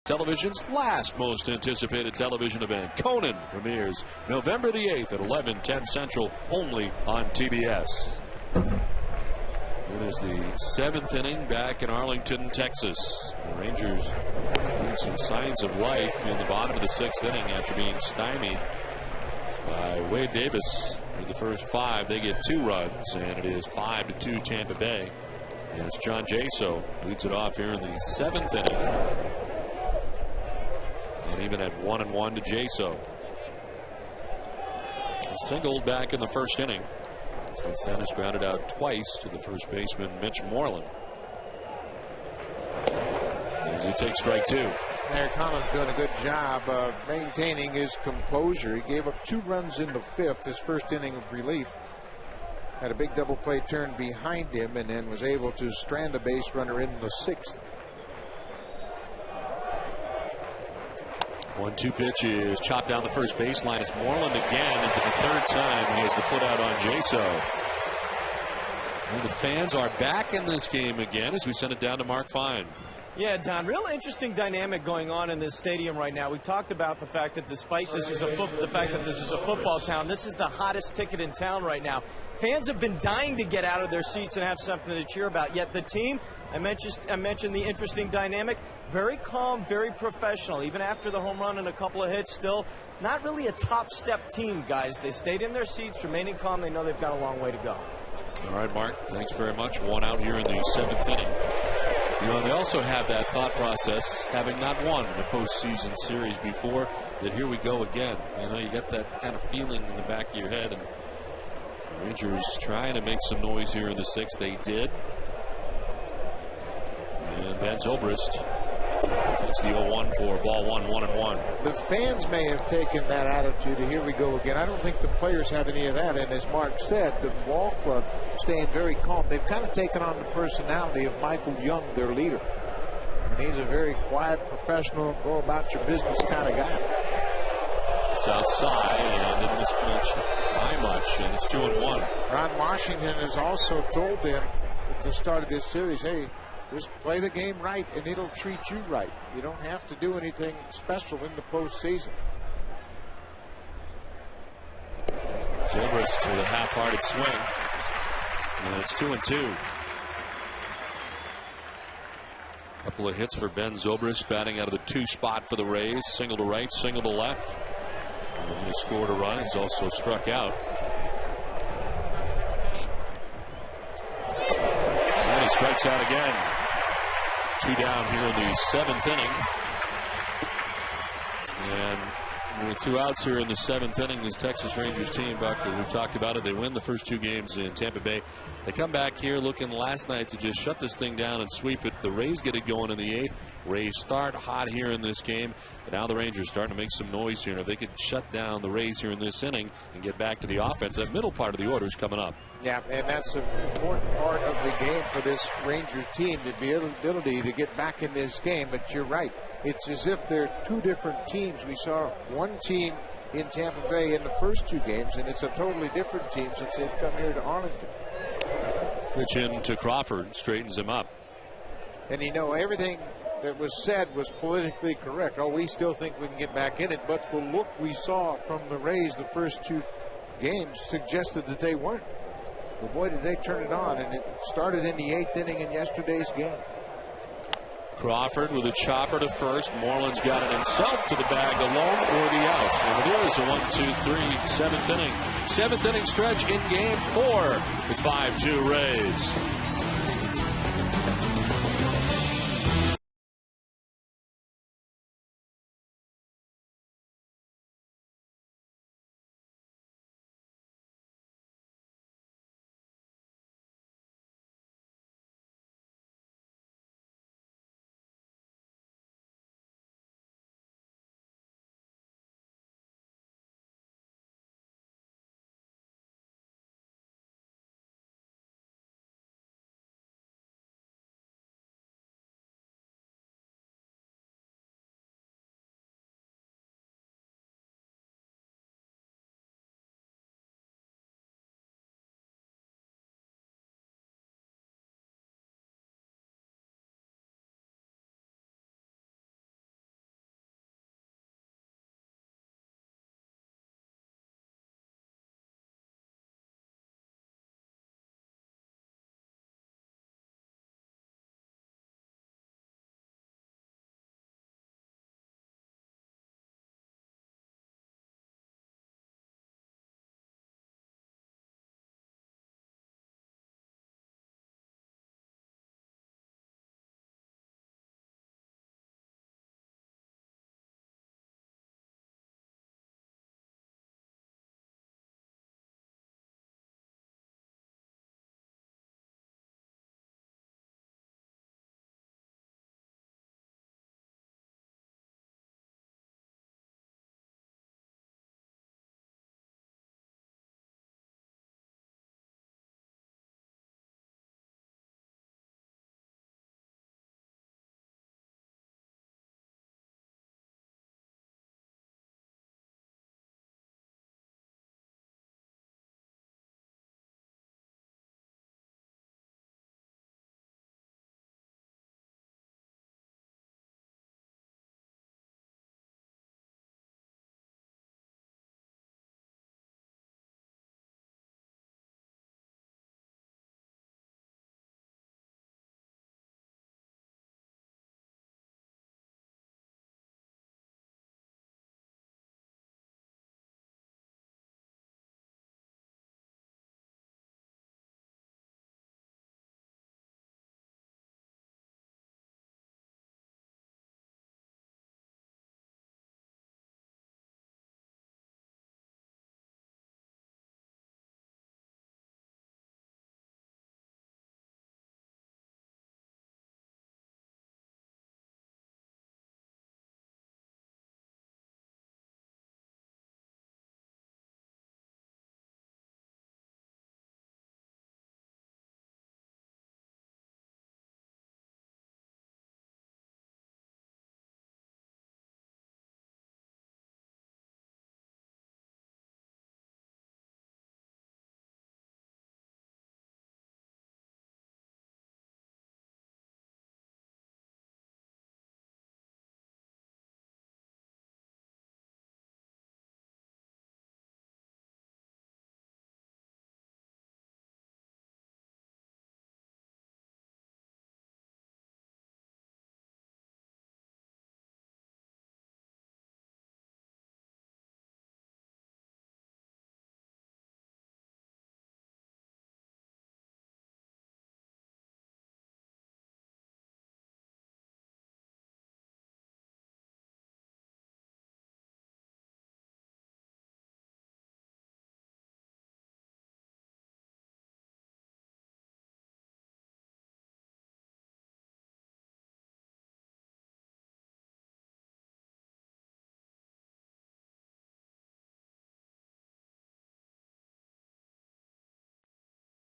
Television's last most anticipated television event, Conan, premieres November the 8th at 11:10 Central, only on TBS. It is the 7th inning back in Arlington, Texas. The Rangers showing some signs of life in the bottom of the 6th inning after being stymied by Wade Davis. In the first 5, they get 2 runs, and it is 5-2 Tampa Bay. And it's John Jaso leads it off here in the 7th inning. And even at 1-1 to Jaso. Singled back in the first inning. Since then has grounded out twice to the first baseman Mitch Moreland. As he takes strike 2. Eric Holland's doing a good job of maintaining his composure. He gave up 2 runs in the 5th, his first inning of relief. Had a big double play turn behind him and then was able to strand a base runner in the 6th. 1-2 pitch is chopped down the first baseline. It's Moreland again, and for the 3rd time he has to put out on Jaso. And the fans are back in this game again as we send it down to Mark Fine. Yeah, Don, real interesting dynamic going on in this stadium right now. We talked about the fact that despite this is the fact that this is a football town, this is the hottest ticket in town right now. Fans have been dying to get out of their seats and have something to cheer about. Yet the team, I mentioned the interesting dynamic. Very calm, very professional. Even after the home run and a couple of hits, still not really a top-step team, guys. They stayed in their seats, remaining calm. They know they've got a long way to go. All right, Mark, thanks very much. One out here in the 7th inning. You know, they also have that thought process, having not won the postseason series before, that here we go again. You know, you get that kind of feeling in the back of your head. And Rangers trying to make some noise here in the 6th. They did. And Ben Zobrist takes the 0-1 for ball 1-1-1. The fans may have taken that attitude of here we go again. I don't think the players have any of that. And as Mark said, the ball club staying very calm. They've kind of taken on the personality of Michael Young, their leader. And he's a very quiet, professional, go about your business kind of guy. It's outside and didn't miss much by much, and it's 2-1. Ron Washington has also told them at the start of this series, hey, just play the game right and it'll treat you right. You don't have to do anything special in the postseason. Zobrist with a half-hearted swing. And it's 2-2. Couple of hits for Ben Zobrist, batting out of the 2 spot for the Rays. Single to right, single to left. And he scored a run. He's also struck out. And he strikes out again. 2 down here in the 7th inning. And with 2 outs here in the 7th inning, this Texas Rangers team, Buck, we've talked about it. They win the first 2 games in Tampa Bay. They come back here looking last night to just shut this thing down and sweep it. The Rays get it going in the 8th. Rays start hot here in this game. And now the Rangers starting to make some noise here. And if they could shut down the Rays here in this inning and get back to the offense, that middle part of the order is coming up. Yeah, and that's an important part of the game for this Rangers team, the ability to get back in this game. But you're right. It's as if they're 2 different teams. We saw one team in Tampa Bay in the first 2 games, and it's a totally different team since they've come here to Arlington. Pitch in to Crawford, straightens him up. And you know, everything that was said was politically correct. Oh, we still think we can get back in it. But the look we saw from the Rays the first 2 games suggested that they weren't. But boy, did they turn it on. And it started in the 8th inning in yesterday's game. Crawford with a chopper to first. Moreland's got it himself to the bag alone for the out. And it is a 1-2-3 7th inning. 7th inning stretch in game 4 with 5-2 Rays.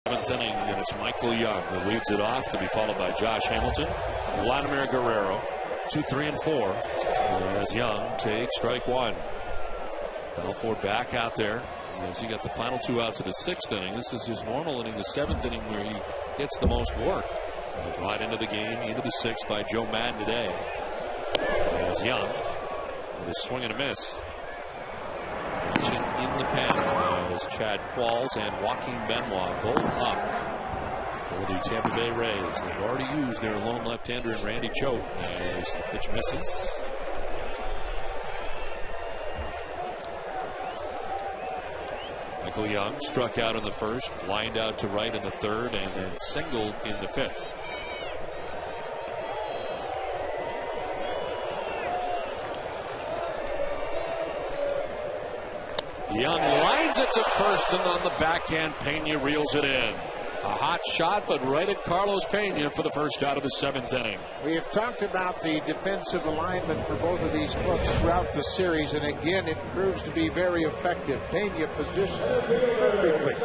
Seventh inning, and it's Michael Young who leads it off, to be followed by Josh Hamilton, Vladimir Guerrero, 2, 3, and 4. As Young takes strike one. Balfour back out there as he got the final 2 outs of the 6th inning. This is his normal inning, the 7th inning, where he gets the most work. Right into the game, into the 6th by Joe Madden today. As Young with a swing and a miss. Action in the pen as Chad Qualls and Joaquin Benoit both up for the Tampa Bay Rays. They've already used their lone left-hander in Randy Choate as the pitch misses. Michael Young struck out in the 1st, lined out to right in the 3rd, and then singled in the 5th. Young lines it to 1st, and on the backhand, Pena reels it in. A hot shot, but right at Carlos Pena for the 1st out of the 7th inning. We have talked about the defensive alignment for both of these clubs throughout the series, and again, it proves to be very effective. Pena positioned perfectly.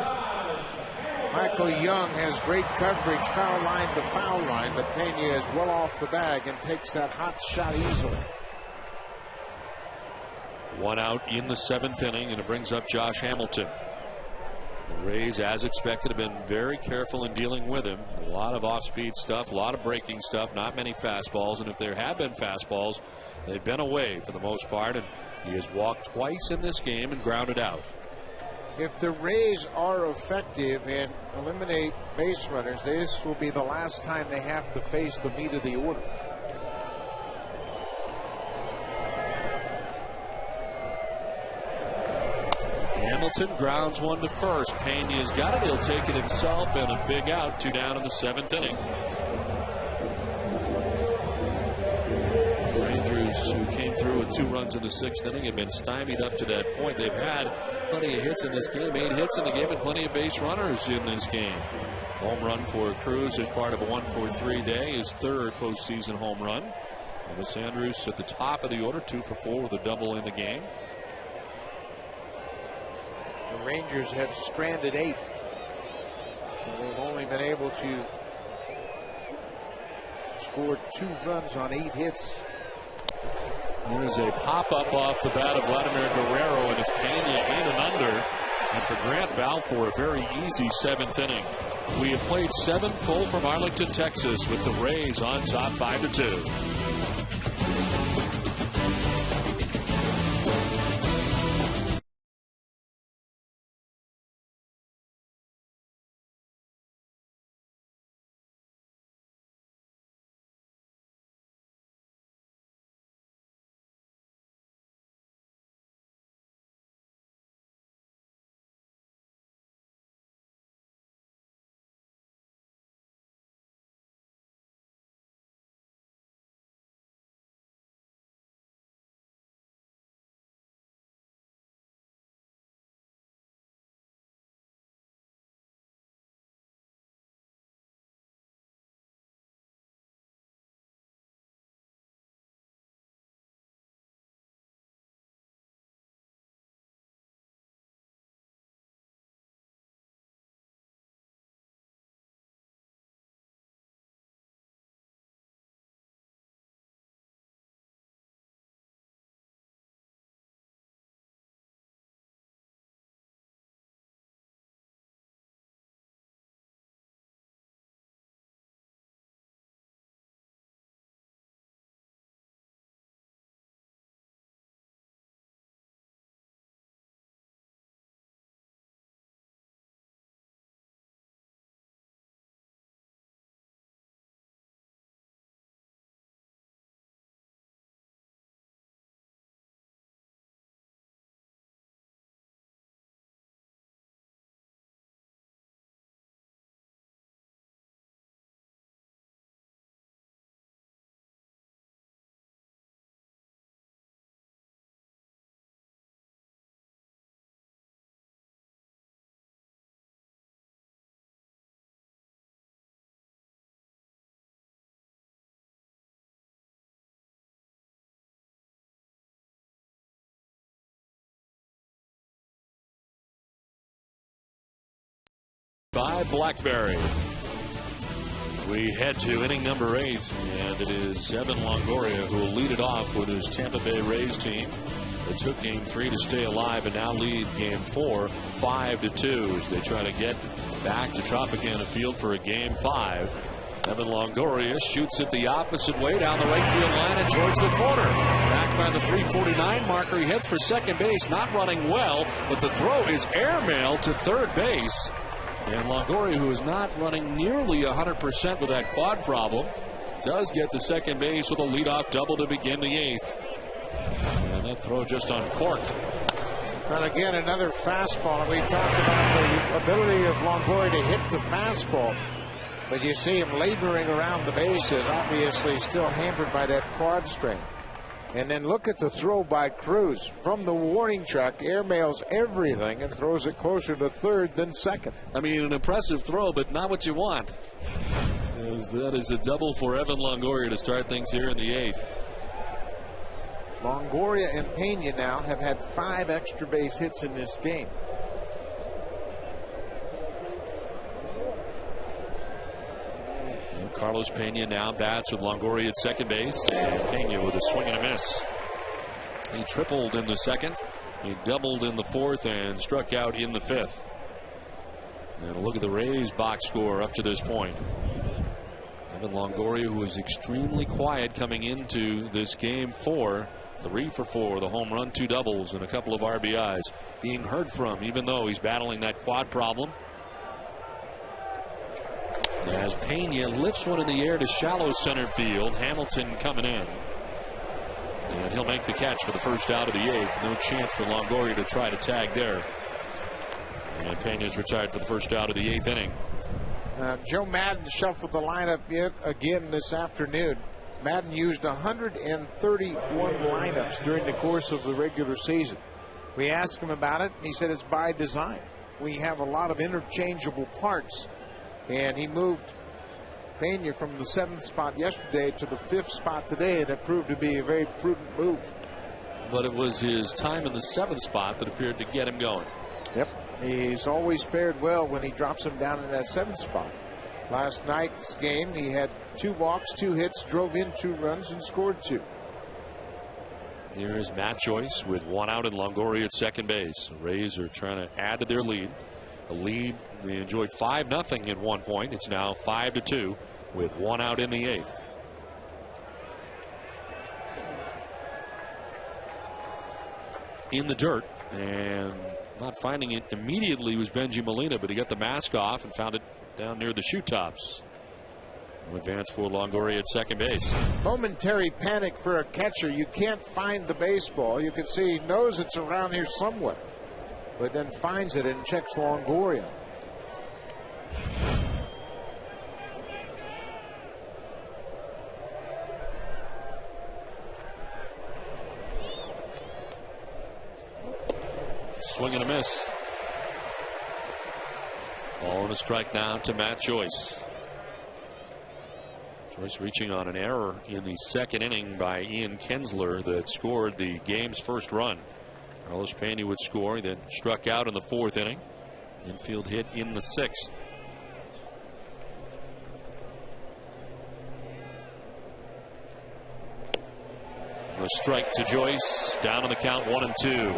Michael Young has great coverage, foul line to foul line, but Pena is well off the bag and takes that hot shot easily. 1 out in the 7th inning, and it brings up Josh Hamilton. The Rays, as expected, have been very careful in dealing with him. A lot of off-speed stuff, a lot of breaking stuff, not many fastballs, and if there have been fastballs, they've been away for the most part, and he has walked twice in this game and grounded out. If the Rays are effective and eliminate base runners, this will be the last time they have to face the meat of the order. Hamilton grounds one to 1st. Pena's got it. He'll take it himself, and a big out. 2 down in the 7th inning. The Rangers, who came through with 2 runs in the 6th inning, have been stymied up to that point. They've had plenty of hits in this game. 8 hits in the game and plenty of base runners in this game. Home run for Cruz as part of a 1-for-3 day. His 3rd postseason home run. Elvis Andrus at the top of the order, 2 for 4 with a double in the game. The Rangers have stranded 8. They've only been able to score 2 runs on 8 hits. There's a pop-up off the bat of Vladimir Guerrero, and it's Pena in and under. And for Grant Balfour, a very easy 7th inning. We have played 7 full from Arlington, Texas, with the Rays on top 5-2. By Blackberry. We head to inning number 8, and it is Evan Longoria who will lead it off with his Tampa Bay Rays team. They took game 3 to stay alive and now lead game 4 5-2 as they try to get back to Tropicana Field for a game 5. Evan Longoria shoots it the opposite way down the right field line and towards the corner. Back by the 349 marker. He heads for second base, not running well, but the throw is airmailed to third base. And Longoria, who is not running nearly 100% with that quad problem, does get to second base with a leadoff double to begin the 8th. And that throw just uncorked. And again, another fastball. We talked about the ability of Longoria to hit the fastball. But you see him laboring around the bases, obviously still hampered by that quad strain. And then look at the throw by Cruz. From the warning track, airmails everything and throws it closer to third than second. I mean, an impressive throw, but not what you want. As that is a double for Evan Longoria to start things here in the 8th. Longoria and Pena now have had 5 extra base hits in this game. Carlos Pena now bats with Longoria at second base, and Pena with a swing and a miss. He tripled in the 2nd, he doubled in the 4th, and struck out in the 5th. And a look at the Rays box score up to this point. Evan Longoria, who is extremely quiet coming into this game 4, 3 for 4, the home run, 2 doubles, and a couple of RBIs. Being heard from, even though he's battling that quad problem. As Pena lifts one in the air to shallow center field. Hamilton coming in. And he'll make the catch for the first out of the 8th. No chance for Longoria to try to tag there. And Pena's retired for the first out of the 8th inning. Joe Maddon shuffled the lineup yet again this afternoon. Maddon used 131 lineups during the course of the regular season. We asked him about it, and he said it's by design. We have a lot of interchangeable parts. And he moved Pena from the 7th spot yesterday to the 5th spot today, and it proved to be a very prudent move. But it was his time in the 7th spot that appeared to get him going. Yep. He's always fared well when he drops him down in that 7th spot. Last night's game, he had 2 walks, 2 hits, drove in 2 runs, and scored 2. Here's Matt Joyce with 1 out and Longoria at second base. The Rays are trying to add to their lead. A lead they enjoyed 5-0 at one point. It's now 5-2 with 1 out in the 8th. In the dirt, and not finding it immediately was Benji Molina, but he got the mask off and found it down near the shoe tops. Advance for Longoria at second base. Momentary panic for a catcher. You can't find the baseball. You can see he knows it's around here somewhere, but then finds it and checks Longoria. Swing and a miss. Ball and a strike now to Matt Joyce. Joyce reaching on an error in the 2nd inning by Ian Kinsler that scored the game's first run. Carlos Pena would score. He then struck out in the 4th inning. Infield hit in the 6th. A strike to Joyce. Down on the count, 1-2.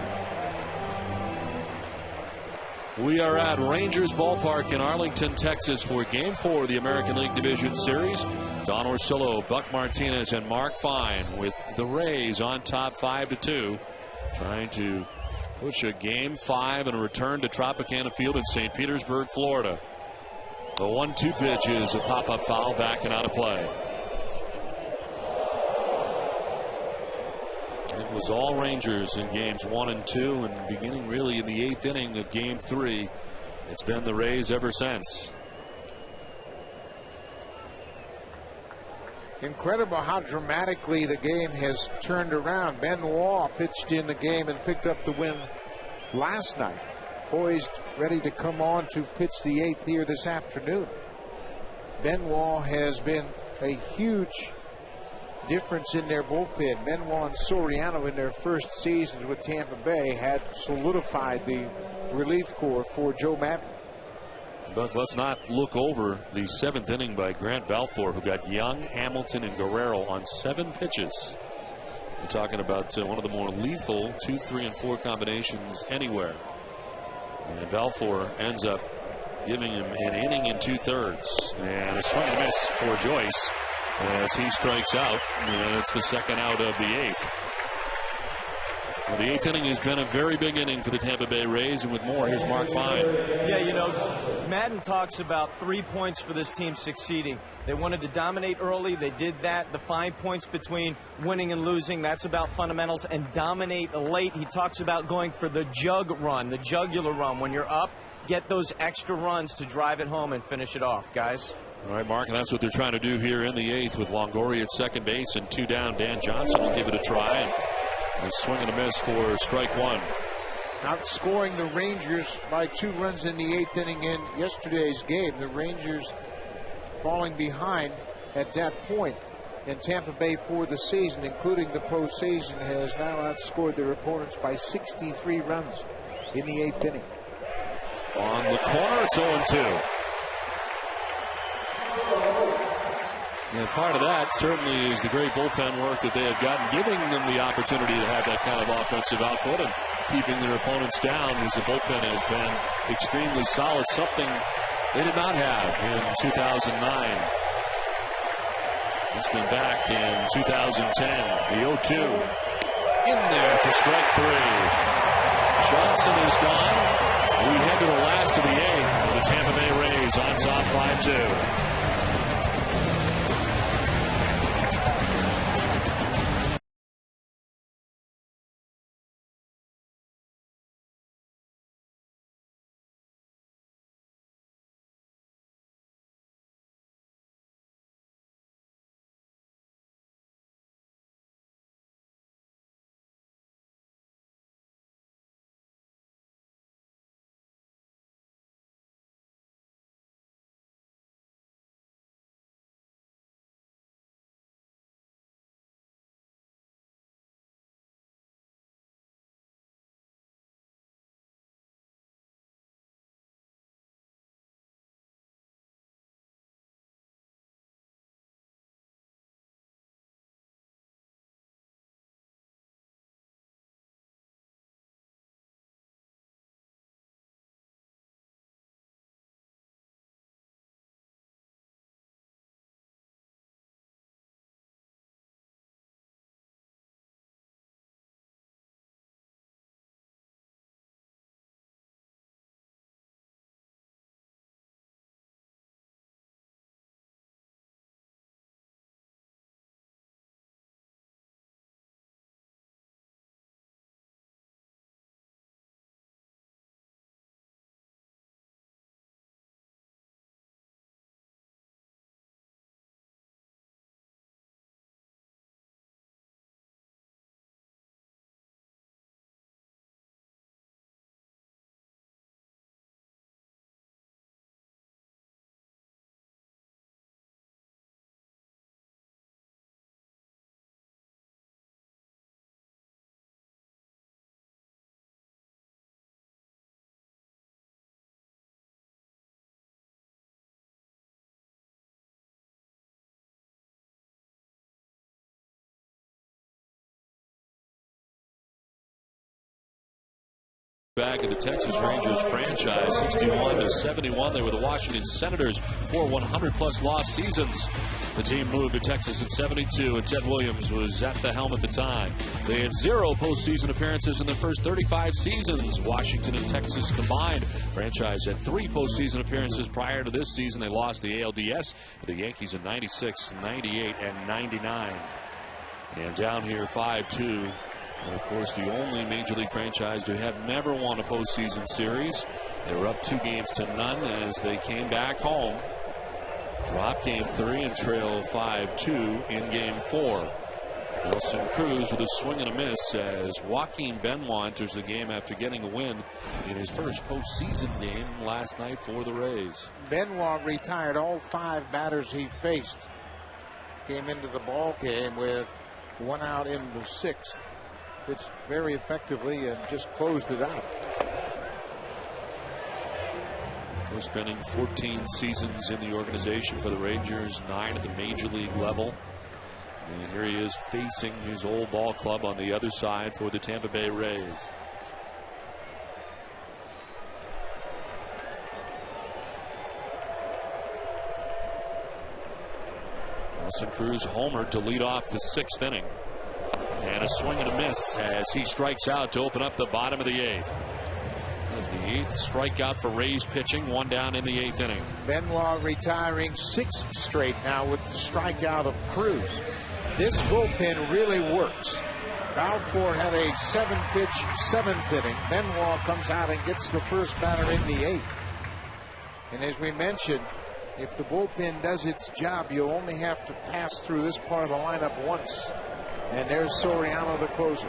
We are at Rangers Ballpark in Arlington, Texas for Game 4 of the American League Division Series. Don Orsillo, Buck Martinez, and Mark Fine with the Rays on top 5-2. Trying to push a Game 5 and a return to Tropicana Field in St. Petersburg, Florida. The 1-2 pitch is a pop-up foul back and out of play. It was all Rangers in games 1 and 2, and beginning really in the 8th inning of game 3. It's been the Rays ever since. Incredible how dramatically the game has turned around. Benoit pitched in the game and picked up the win last night. Poised, ready to come on to pitch the 8th here this afternoon. Benoit has been a huge difference in their bullpen. Benoit and Soriano in their first seasons with Tampa Bay had solidified the relief corps for Joe Maddon. But let's not look over the 7th inning by Grant Balfour, who got Young, Hamilton, and Guerrero on 7 pitches. We're talking about one of the more lethal 2, 3, and 4 combinations anywhere. And Balfour ends up giving him an inning and 2/3. And a swing and a miss for Joyce as he strikes out. And it's the 2nd out of the 8th. Well, the 8th inning has been a very big inning for the Tampa Bay Rays, and with more, here's Mark Fine. Yeah, you know, Madden talks about 3 points for this team succeeding. They wanted to dominate early. They did that. The 5 points between winning and losing, that's about fundamentals. And dominate late, he talks about going for the jug run, the jugular run. When you're up, get those extra runs to drive it home and finish it off, guys. All right, Mark, and that's what they're trying to do here in the 8th with Longoria at second base and 2 down. Dan Johnson will give it a try. And a swing and a miss for strike 1. Outscoring the Rangers by 2 runs in the 8th inning in yesterday's game. The Rangers falling behind at that point in Tampa Bay for the season, including the postseason, has now outscored their opponents by 63 runs in the 8th inning. On the corner, it's 0-2. And part of that certainly is the great bullpen work that they have gotten, giving them the opportunity to have that kind of offensive output and keeping their opponents down, as the bullpen has been extremely solid, something they did not have in 2009. It's been back in 2010. The 0-2 in there for strike 3. Johnson is gone. We head to the last of the 8th. The Tampa Bay Rays on top 5-2. Back of the Texas Rangers franchise, 61-71. They were the Washington Senators for 100-plus lost seasons. The team moved to Texas in 72, and Ted Williams was at the helm at the time. They had 0 postseason appearances in their first 35 seasons. Washington and Texas combined. Franchise had 3 postseason appearances prior to this season. They lost the ALDS to the Yankees in 96, 98, and 99. And down here, 5-2. And of course, the only Major League franchise to have never won a postseason series. They were up 2-0 as they came back home. Dropped game 3 and trail 5-2 in game 4. Nelson Cruz with a swing and a miss as Joaquin Benoit enters the game after getting a win in his first postseason game last night for the Rays. Benoit retired all 5 batters he faced. Came into the ball game with 1 out in the 6th. Pitched very effectively and just closed it out. We're spending 14 seasons in the organization for the Rangers, 9 at the major league level. And here he is facing his old ball club on the other side for the Tampa Bay Rays. Nelson Cruz homered to lead off the 6th inning. And a swing and a miss as he strikes out to open up the bottom of the 8th. As the 8th strikeout for Rays pitching, 1 down in the 8th inning. Benoit retiring 6 straight now with the strikeout of Cruz. This bullpen really works. Balfour had a 7-pitch 7th inning. Benoit comes out and gets the first batter in the 8th. And as we mentioned, if the bullpen does its job, you'll only have to pass through this part of the lineup once. And there's Soriano, the closer.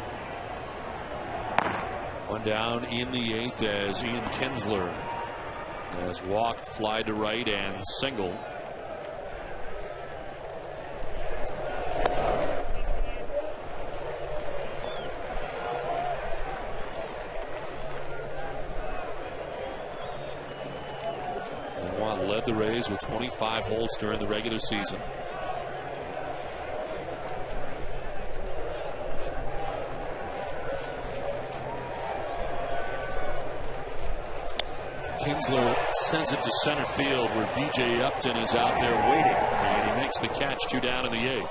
1 down in the 8th as Ian Kinsler has walked, fly to right, and singled. Benoit led the Rays with 25 holds during the regular season. Kinsler sends it to center field where B.J. Upton is out there waiting, and he makes the catch. 2 down in the 8th.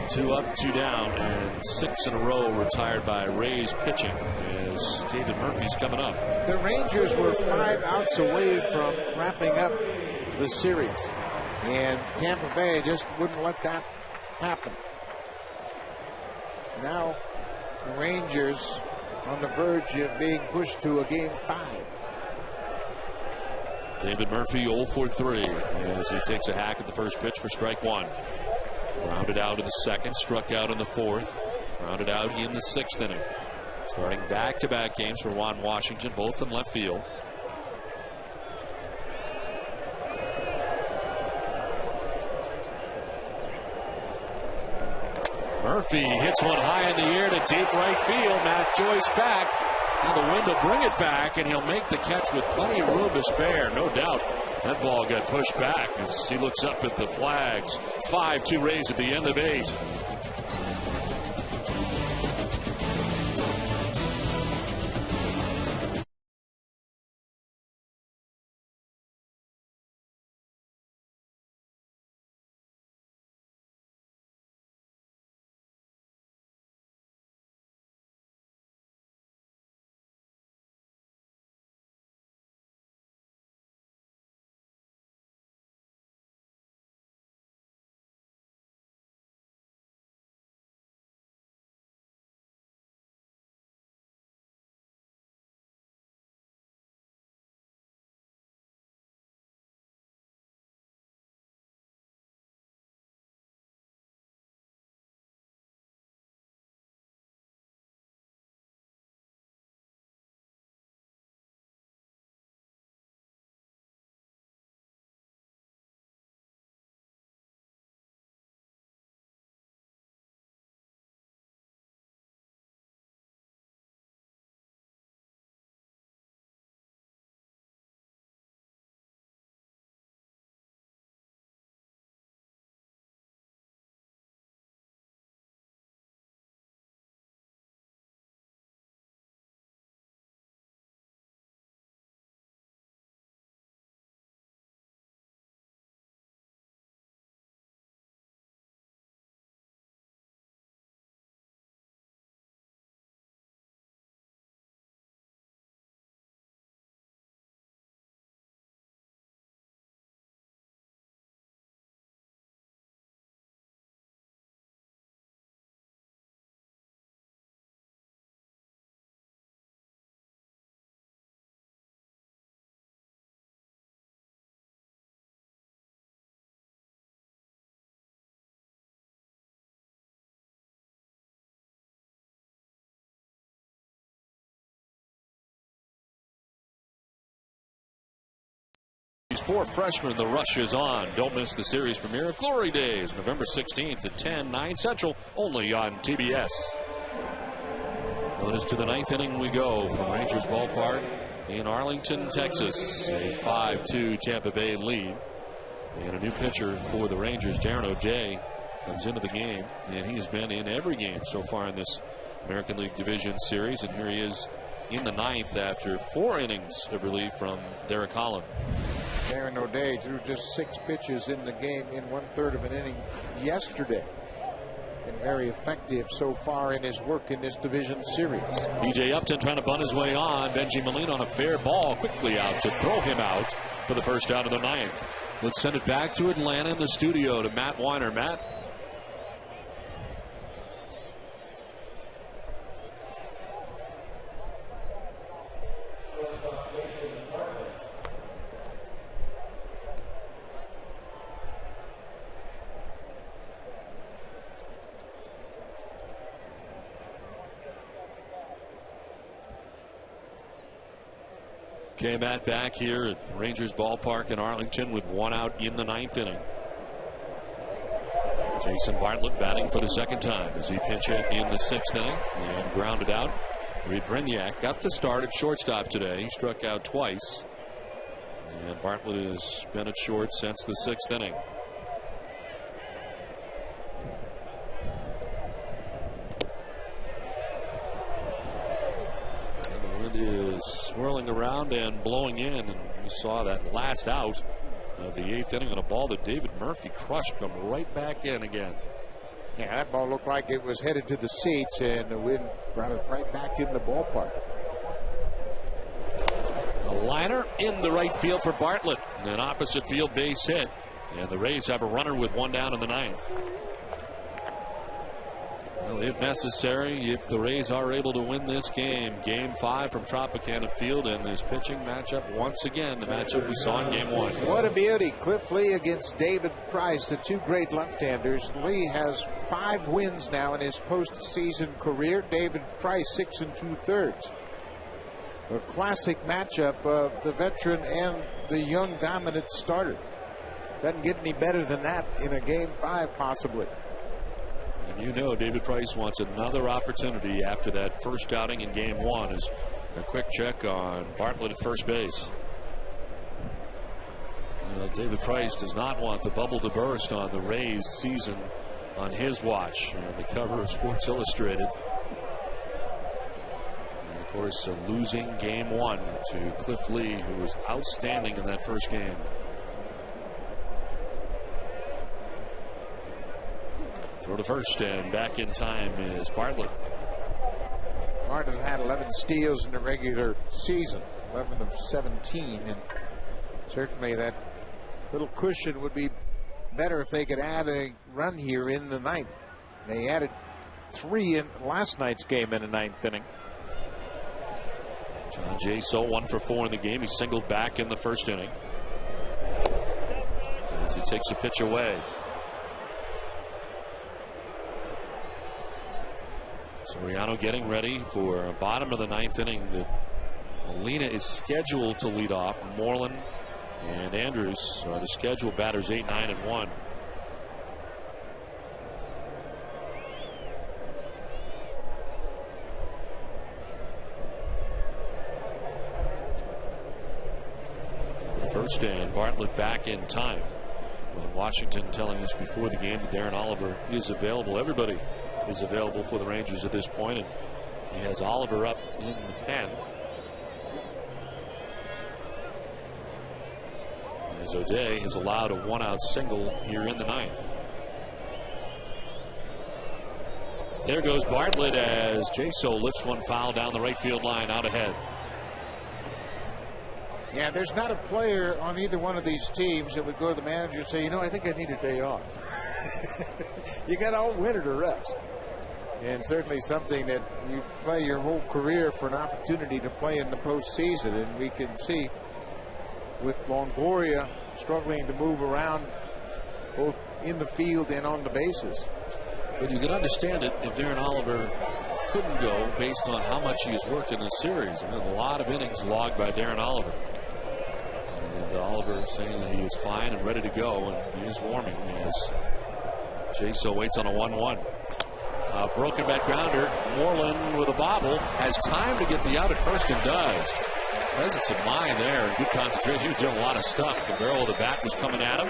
Two up, 2 down, and 6 in a row retired by Rays pitching as David Murphy's coming up. The Rangers were 5 outs away from wrapping up the series, and Tampa Bay just wouldn't let that happen. Now the Rangers on the verge of being pushed to a game 5. David Murphy 0 for 3 as he takes a hack at the first pitch for strike 1. Grounded out in the 2nd, struck out in the 4th, grounded out in the 6th inning. Starting back-to-back games for Juan Washington, both in left field. Murphy hits one high in the air to deep right field. Matt Joyce back. And the wind will bring it back, and he'll make the catch with plenty of room to spare. No doubt that ball got pushed back as he looks up at the flags. 5-2 Rays at the end of 8. These 4 freshmen, the rush is on. Don't miss the series premiere of Glory Days, November 16th at 10, 9 Central, only on TBS. Well, it is to the 9th inning we go from Rangers Ballpark in Arlington, Texas. A 5-2 Tampa Bay lead. And a new pitcher for the Rangers, Darren O'Day, comes into the game. And he has been in every game so far in this American League Division Series. And here he is in the 9th after 4 innings of relief from Derek Holland. Darren O'Day threw just 6 pitches in the game in 1/3 of an inning yesterday. Been very effective so far in his work in this division series. B.J. Upton trying to bunt his way on. Benji Molina on a fair ball, quickly out to throw him out for the first out of the 9th. Let's send it back to Atlanta in the studio to Matt Weiner. Matt. Okay, Matt, back here at Rangers Ballpark in Arlington with 1 out in the 9th inning. Jason Bartlett batting for the 2nd time as he pinch hit in the 6th inning and grounded out. Reed Brignac got the start at shortstop today. He struck out twice. And Bartlett has been at short since the 6th inning. Is swirling around and blowing in, and we saw that last out of the 8th inning on a ball that David Murphy crushed come right back in again. Yeah, that ball looked like it was headed to the seats, and the wind brought it right back in the ballpark. A liner in the right field for Bartlett, an opposite field base hit, and the Rays have a runner with 1 down in the 9th. Well, if necessary, if the Rays are able to win this game, Game 5 from Tropicana Field, and this pitching matchup once again, the matchup we saw in Game 1. What a beauty. Cliff Lee against David Price, the 2 great left-handers. Lee has 5 wins now in his postseason career. David Price 6 2/3. A classic matchup of the veteran and the young dominant starter. Doesn't get any better than that in a Game 5 possibly. And you know David Price wants another opportunity after that first outing in Game 1. As a quick check on Bartlett at first base. David Price does not want the bubble to burst on the Rays season on his watch. The cover of Sports Illustrated. And of course, losing Game 1 to Cliff Lee, who was outstanding in that first game. Throw to first, and back in time is Bartlett. Bartlett had 11 steals in the regular season, 11 of 17, and certainly that little cushion would be better if they could add a run here in the 9th. They added 3 in last night's game in the 9th inning. John Jaso 1 for 4 in the game. He singled back in the first inning as he takes a pitch away. Soriano getting ready for bottom of the 9th inning. Molina is scheduled to lead off. Moreland and Andrews are the scheduled batters, 8, 9, and 1. First, and Bartlett back in time. Well, Washington telling us before the game that Darren Oliver is available. Everybody is available for the Rangers at this point, and he has Oliver up in the pen as O'Day has allowed a 1-out single here in the 9th. There goes Bartlett as Jaso lifts one foul down the right field line out ahead. Yeah, there's not a player on either one of these teams that would go to the manager and say, you know, I think I need a day off. You got all winter to rest. And certainly something that you play your whole career for an opportunity to play in the postseason. And we can see with Longoria struggling to move around both in the field and on the bases. But you can understand it if Darren Oliver couldn't go based on how much he has worked in this series. I mean, a lot of innings logged by Darren Oliver. And Oliver saying that he is fine and ready to go, and he is warming as Jaso waits on a 1-1. Broken back grounder. Moreland with a bobble. Has time to get the out at first and does. Presence of mind there. Good concentration. He was doing a lot of stuff. The barrel of the bat was coming at him.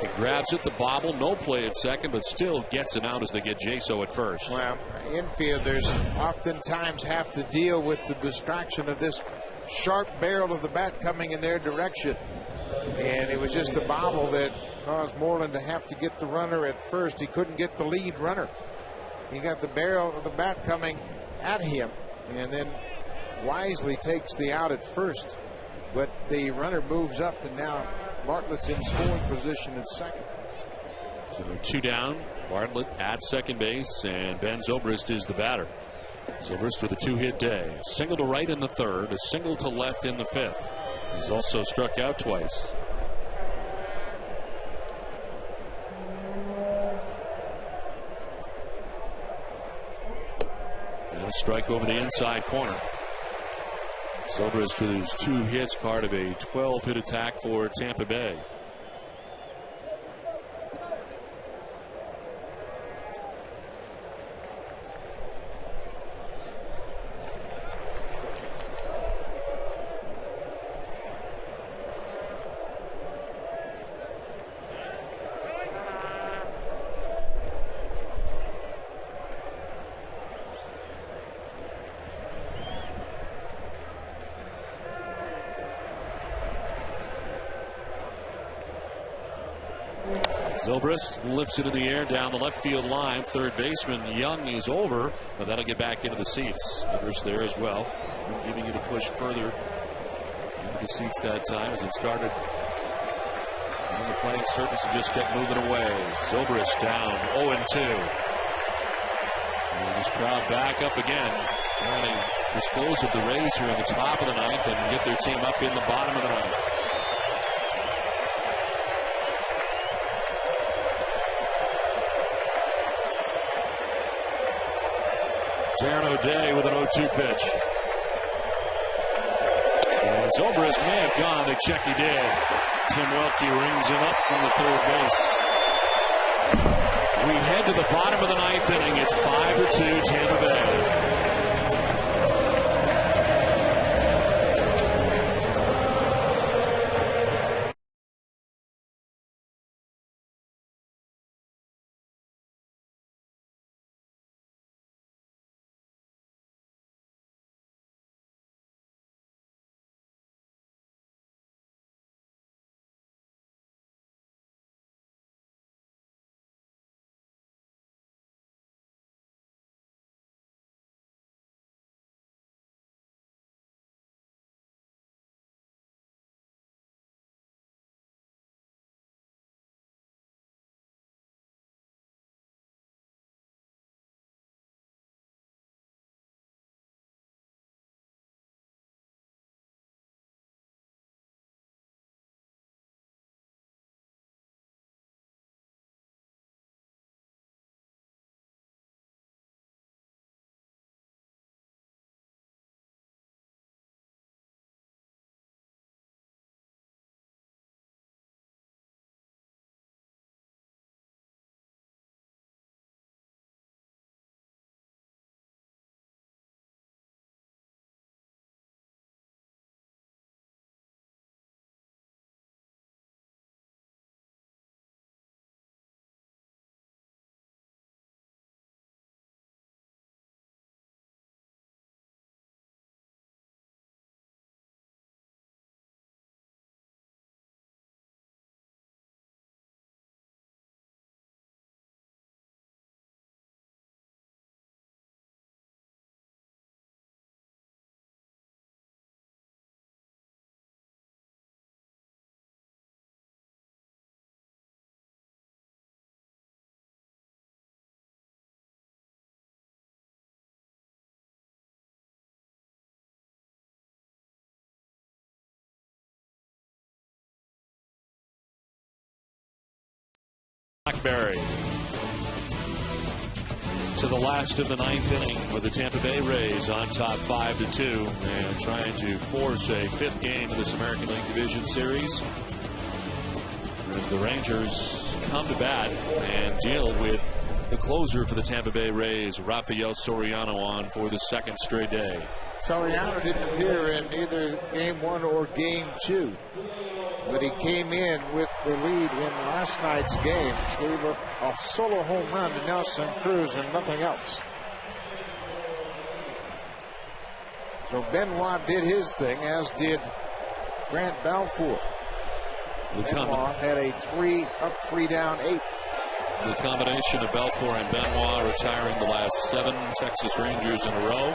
He grabs it, the bobble, no play at second, but still gets it out as they get Jaso at first. Well, infielders oftentimes have to deal with the distraction of this sharp barrel of the bat coming in their direction. And it was just a bobble that caused Moreland to have to get the runner at first. He couldn't get the lead runner. He got the barrel of the bat coming at him, and then wisely takes the out at first. But the runner moves up, and now Bartlett's in scoring position at second. So 2 down. Bartlett at second base, and Ben Zobrist is the batter. Zobrist with a 2-hit day. A single to right in the third, a single to left in the fifth. He's also struck out twice. And a strike over the inside corner. Zobrist with his 2 hits, part of a 12-hit attack for Tampa Bay. Zobrist lifts it in the air down the left field line. Third baseman Young is over, but that'll get back into the seats. Zobrist there as well, giving it a push further into the seats that time as it started on the playing surface and just kept moving away. Zobrist down 0-2. And this crowd back up again, trying to dispose of the Rays here in the top of the ninth and get their team up in the bottom of the ninth. Darren O'Day with an 0-2 pitch. And Zobrist may have gone. They check he did. Tim Welke rings him up from the third base. We head to the bottom of the ninth inning. It's 5-2 Tampa Bay. Blackberry to the last of the ninth inning with the Tampa Bay Rays on top 5-2 and trying to force a fifth game of this American League Division Series as the Rangers come to bat and deal with The closer for the Tampa Bay Rays, Rafael Soriano, on for the second straight day. Soriano didn't appear in either game 1 or game 2, but he came in with the lead in last night's game. Gave up a solo home run to Nelson Cruz and nothing else. So Benoit did his thing, as did Grant Balfour. Benoit had a 3-up, 3-down, 8. The combination of Balfour and Benoit retiring the last 7 Texas Rangers in a row.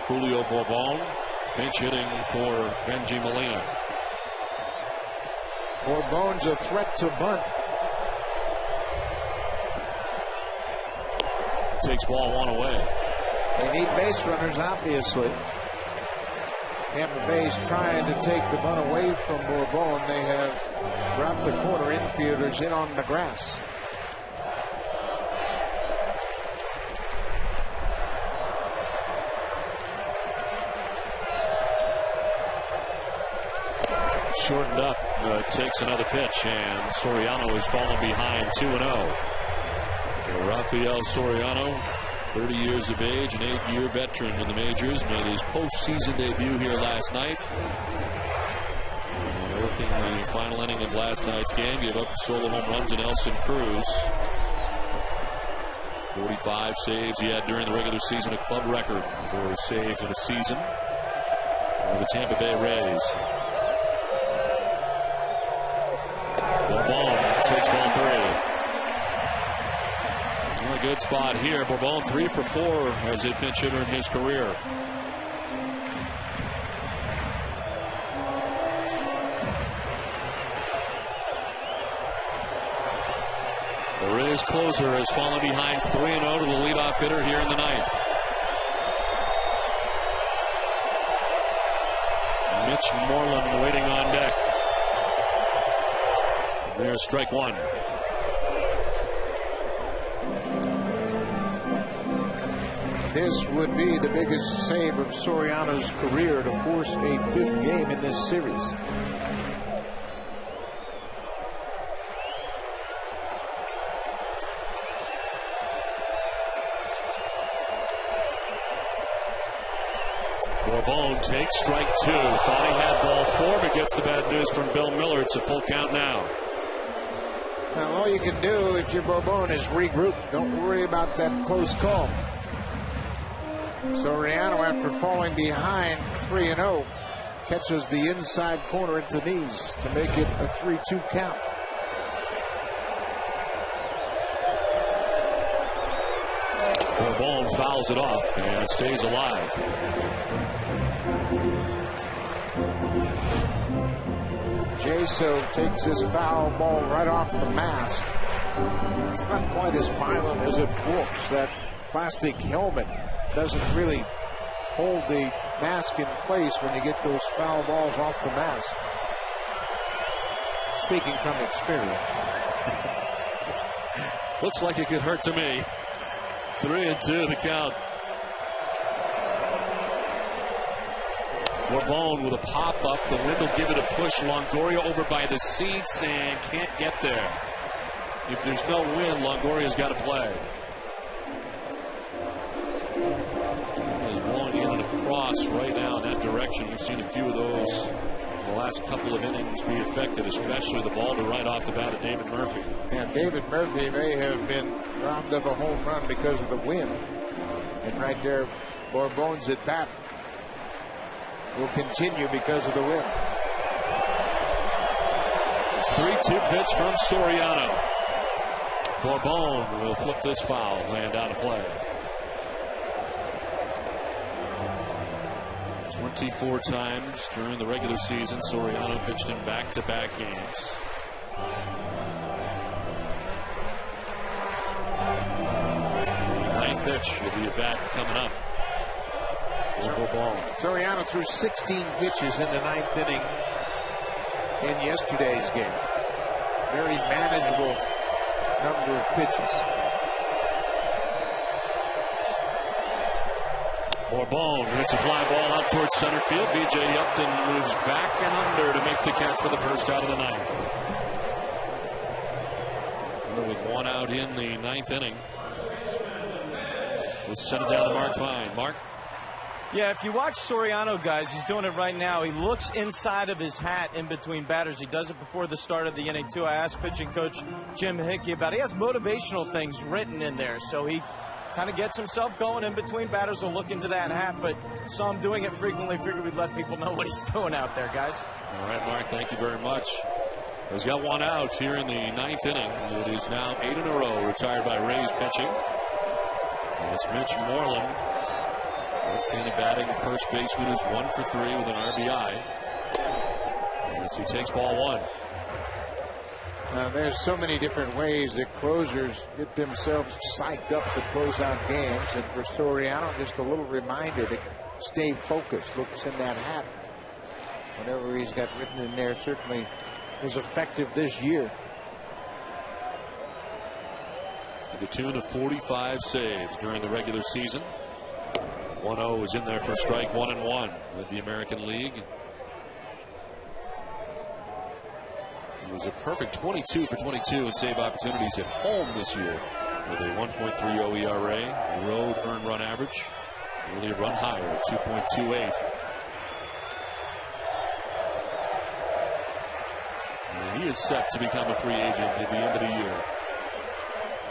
Julio Bourbon pinch hitting for Benji Molina. Bourbon's a threat to bunt. Takes ball 1 away. They need base runners, obviously. Tampa Bay's trying to take the bunt away from Bourbon. They have dropped the corner infielders in on the grass. Shortened up, takes another pitch, and Soriano is falling behind 2-0. Rafael Soriano, 30 years of age, an 8-year veteran in the majors, made his postseason debut here last night. Working the final inning of last night's game, gave up a solo home run to Nelson Cruz. 45 saves he had during the regular season, a club record for saves in a season for the Tampa Bay Rays. Bourbon takes ball 3. A good spot here. Bourbon 3 for 4 as a pinch hitter in his career. The Rays closer has fallen behind 3-0 to the leadoff hitter here in the 9th. Mitch Moreland waiting on deck. There's strike 1. This would be the biggest save of Soriano's career to force a 5th game in this series. Bourbon takes strike 2. Thought he had ball 4, but gets the bad news from Bill Miller. It's a full count now. Now all you can do if you're Bourbon is regroup. Don't worry about that close call. Soriano, after falling behind 3-0, catches the inside corner at the knees to make it a 3-2 count. Bourbon fouls it off and stays alive. Jaso takes his foul ball right off the mask. It's not quite as violent as it looks. That plastic helmet doesn't really hold the mask in place when you get those foul balls off the mask. Speaking from experience. Looks like it could hurt to me. 3-2 the count. Bourbon with a pop-up. The wind will give it a push. Longoria over by the seats and can't get there. If there's no wind, Longoria's got to play. He's blowing in and across right now in that direction. We've seen a few of those in the last couple of innings be affected, especially the ball to right off the bat of David Murphy. And David Murphy may have been robbed of a home run because of the wind. And right there, Bourbon's at bat will continue because of the wind. 3-2 pitch from Soriano. Bourbon will flip this foul and out of play. 24 times during the regular season, Soriano pitched in back-to-back games. The 9th pitch will be a bat coming up. Soriano threw 16 pitches in the 9th inning in yesterday's game. Very manageable number of pitches. Bourbon hits a fly ball out towards center field. B.J. Upton moves back and under to make the catch for the first out of the 9th. With 1 out in the 9th inning. We'll send it down to Mark Fine. Mark? Yeah, if you watch Soriano, guys, he's doing it right now. He looks inside of his hat in between batters. He does it before the start of the inning, too. I asked pitching coach Jim Hickey about it. He has motivational things written in there, so he kind of gets himself going in between batters. Will look into that hat, but saw him doing it frequently. Figured we'd let people know what he's doing out there, guys. All right, Mark, thank you very much. He's got one out here in the 9th inning. It is now 8 in a row retired by Rays pitching. And it's Mitch Moreland, left-handed batting first baseman, who's 1 for 3 with an RBI. As he takes ball 1. There's so many different ways that closers get themselves psyched up to close out games. And for Soriano, just a little reminder to stay focused. Looks in that hat. Whatever he's got written in there certainly was effective this year. To the tune of 45 saves during the regular season. 1-0 is in there for strike 1-1 with the American League. He was a perfect 22 for 22 in save opportunities at home this year with a 1.30 ERA, road earned run average, really a run higher at 2.28. And he is set to become a free agent at the end of the year.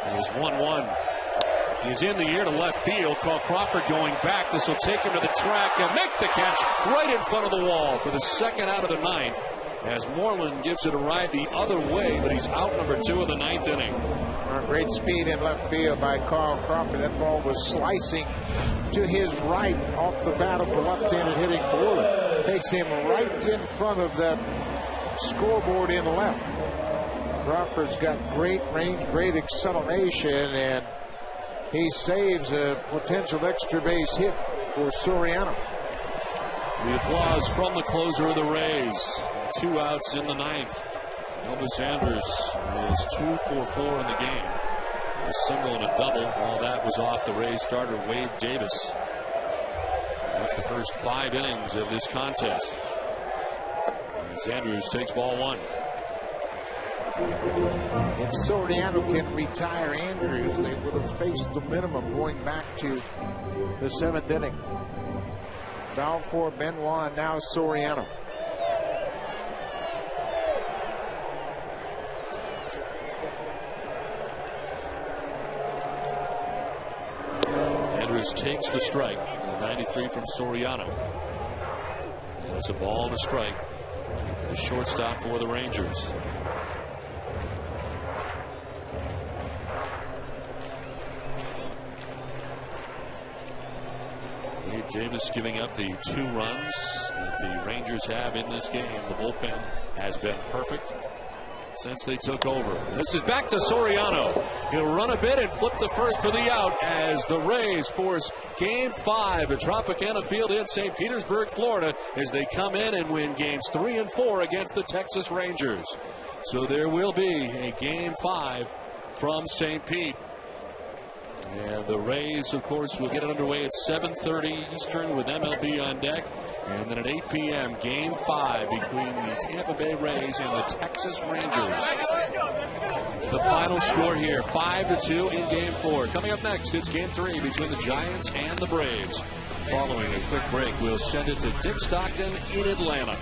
There's 1-1. He's in the air to left field. Carl Crawford going back. This will take him to the track and make the catch right in front of the wall for the second out of the 9th. As Moreland gives it a ride the other way, but he's out number 2 of the 9th inning. Great speed in left field by Carl Crawford. That ball was slicing to his right off the bat of the left-handed hitting Moreland. Takes him right in front of the scoreboard in left. Crawford's got great range, great acceleration, and he saves a potential extra base hit for Soriano. The applause from the closer of the Rays. 2 outs in the 9th. Elvis Andrus was 2 for 4 in the game. A single and a double. All that was off the Rays starter Wade Davis. That's the first 5 innings of this contest. As Andrus takes ball 1. If Soriano can retire Andrews, they would have faced the minimum going back to the 7th inning. Balfour, Benoit, and now Soriano. Andrus takes the strike. 93 from Soriano. And it's a ball and a strike. The shortstop for the Rangers. Wade Davis giving up the 2 runs that the Rangers have in this game. The bullpen has been perfect since they took over. This is back to Soriano. He'll run a bit and flip the first for the out as the Rays force Game 5 at Tropicana Field in St. Petersburg, Florida, as they come in and win Games 3 and 4 against the Texas Rangers. So there will be a Game 5 from St. Pete. And the Rays, of course, will get it underway at 7:30 Eastern with MLB on deck. And then at 8 p.m., Game 5 between the Tampa Bay Rays and the Texas Rangers. The final score here, 5-2 in Game 4. Coming up next, it's Game 3 between the Giants and the Braves. Following a quick break, we'll send it to Dick Stockton in Atlanta.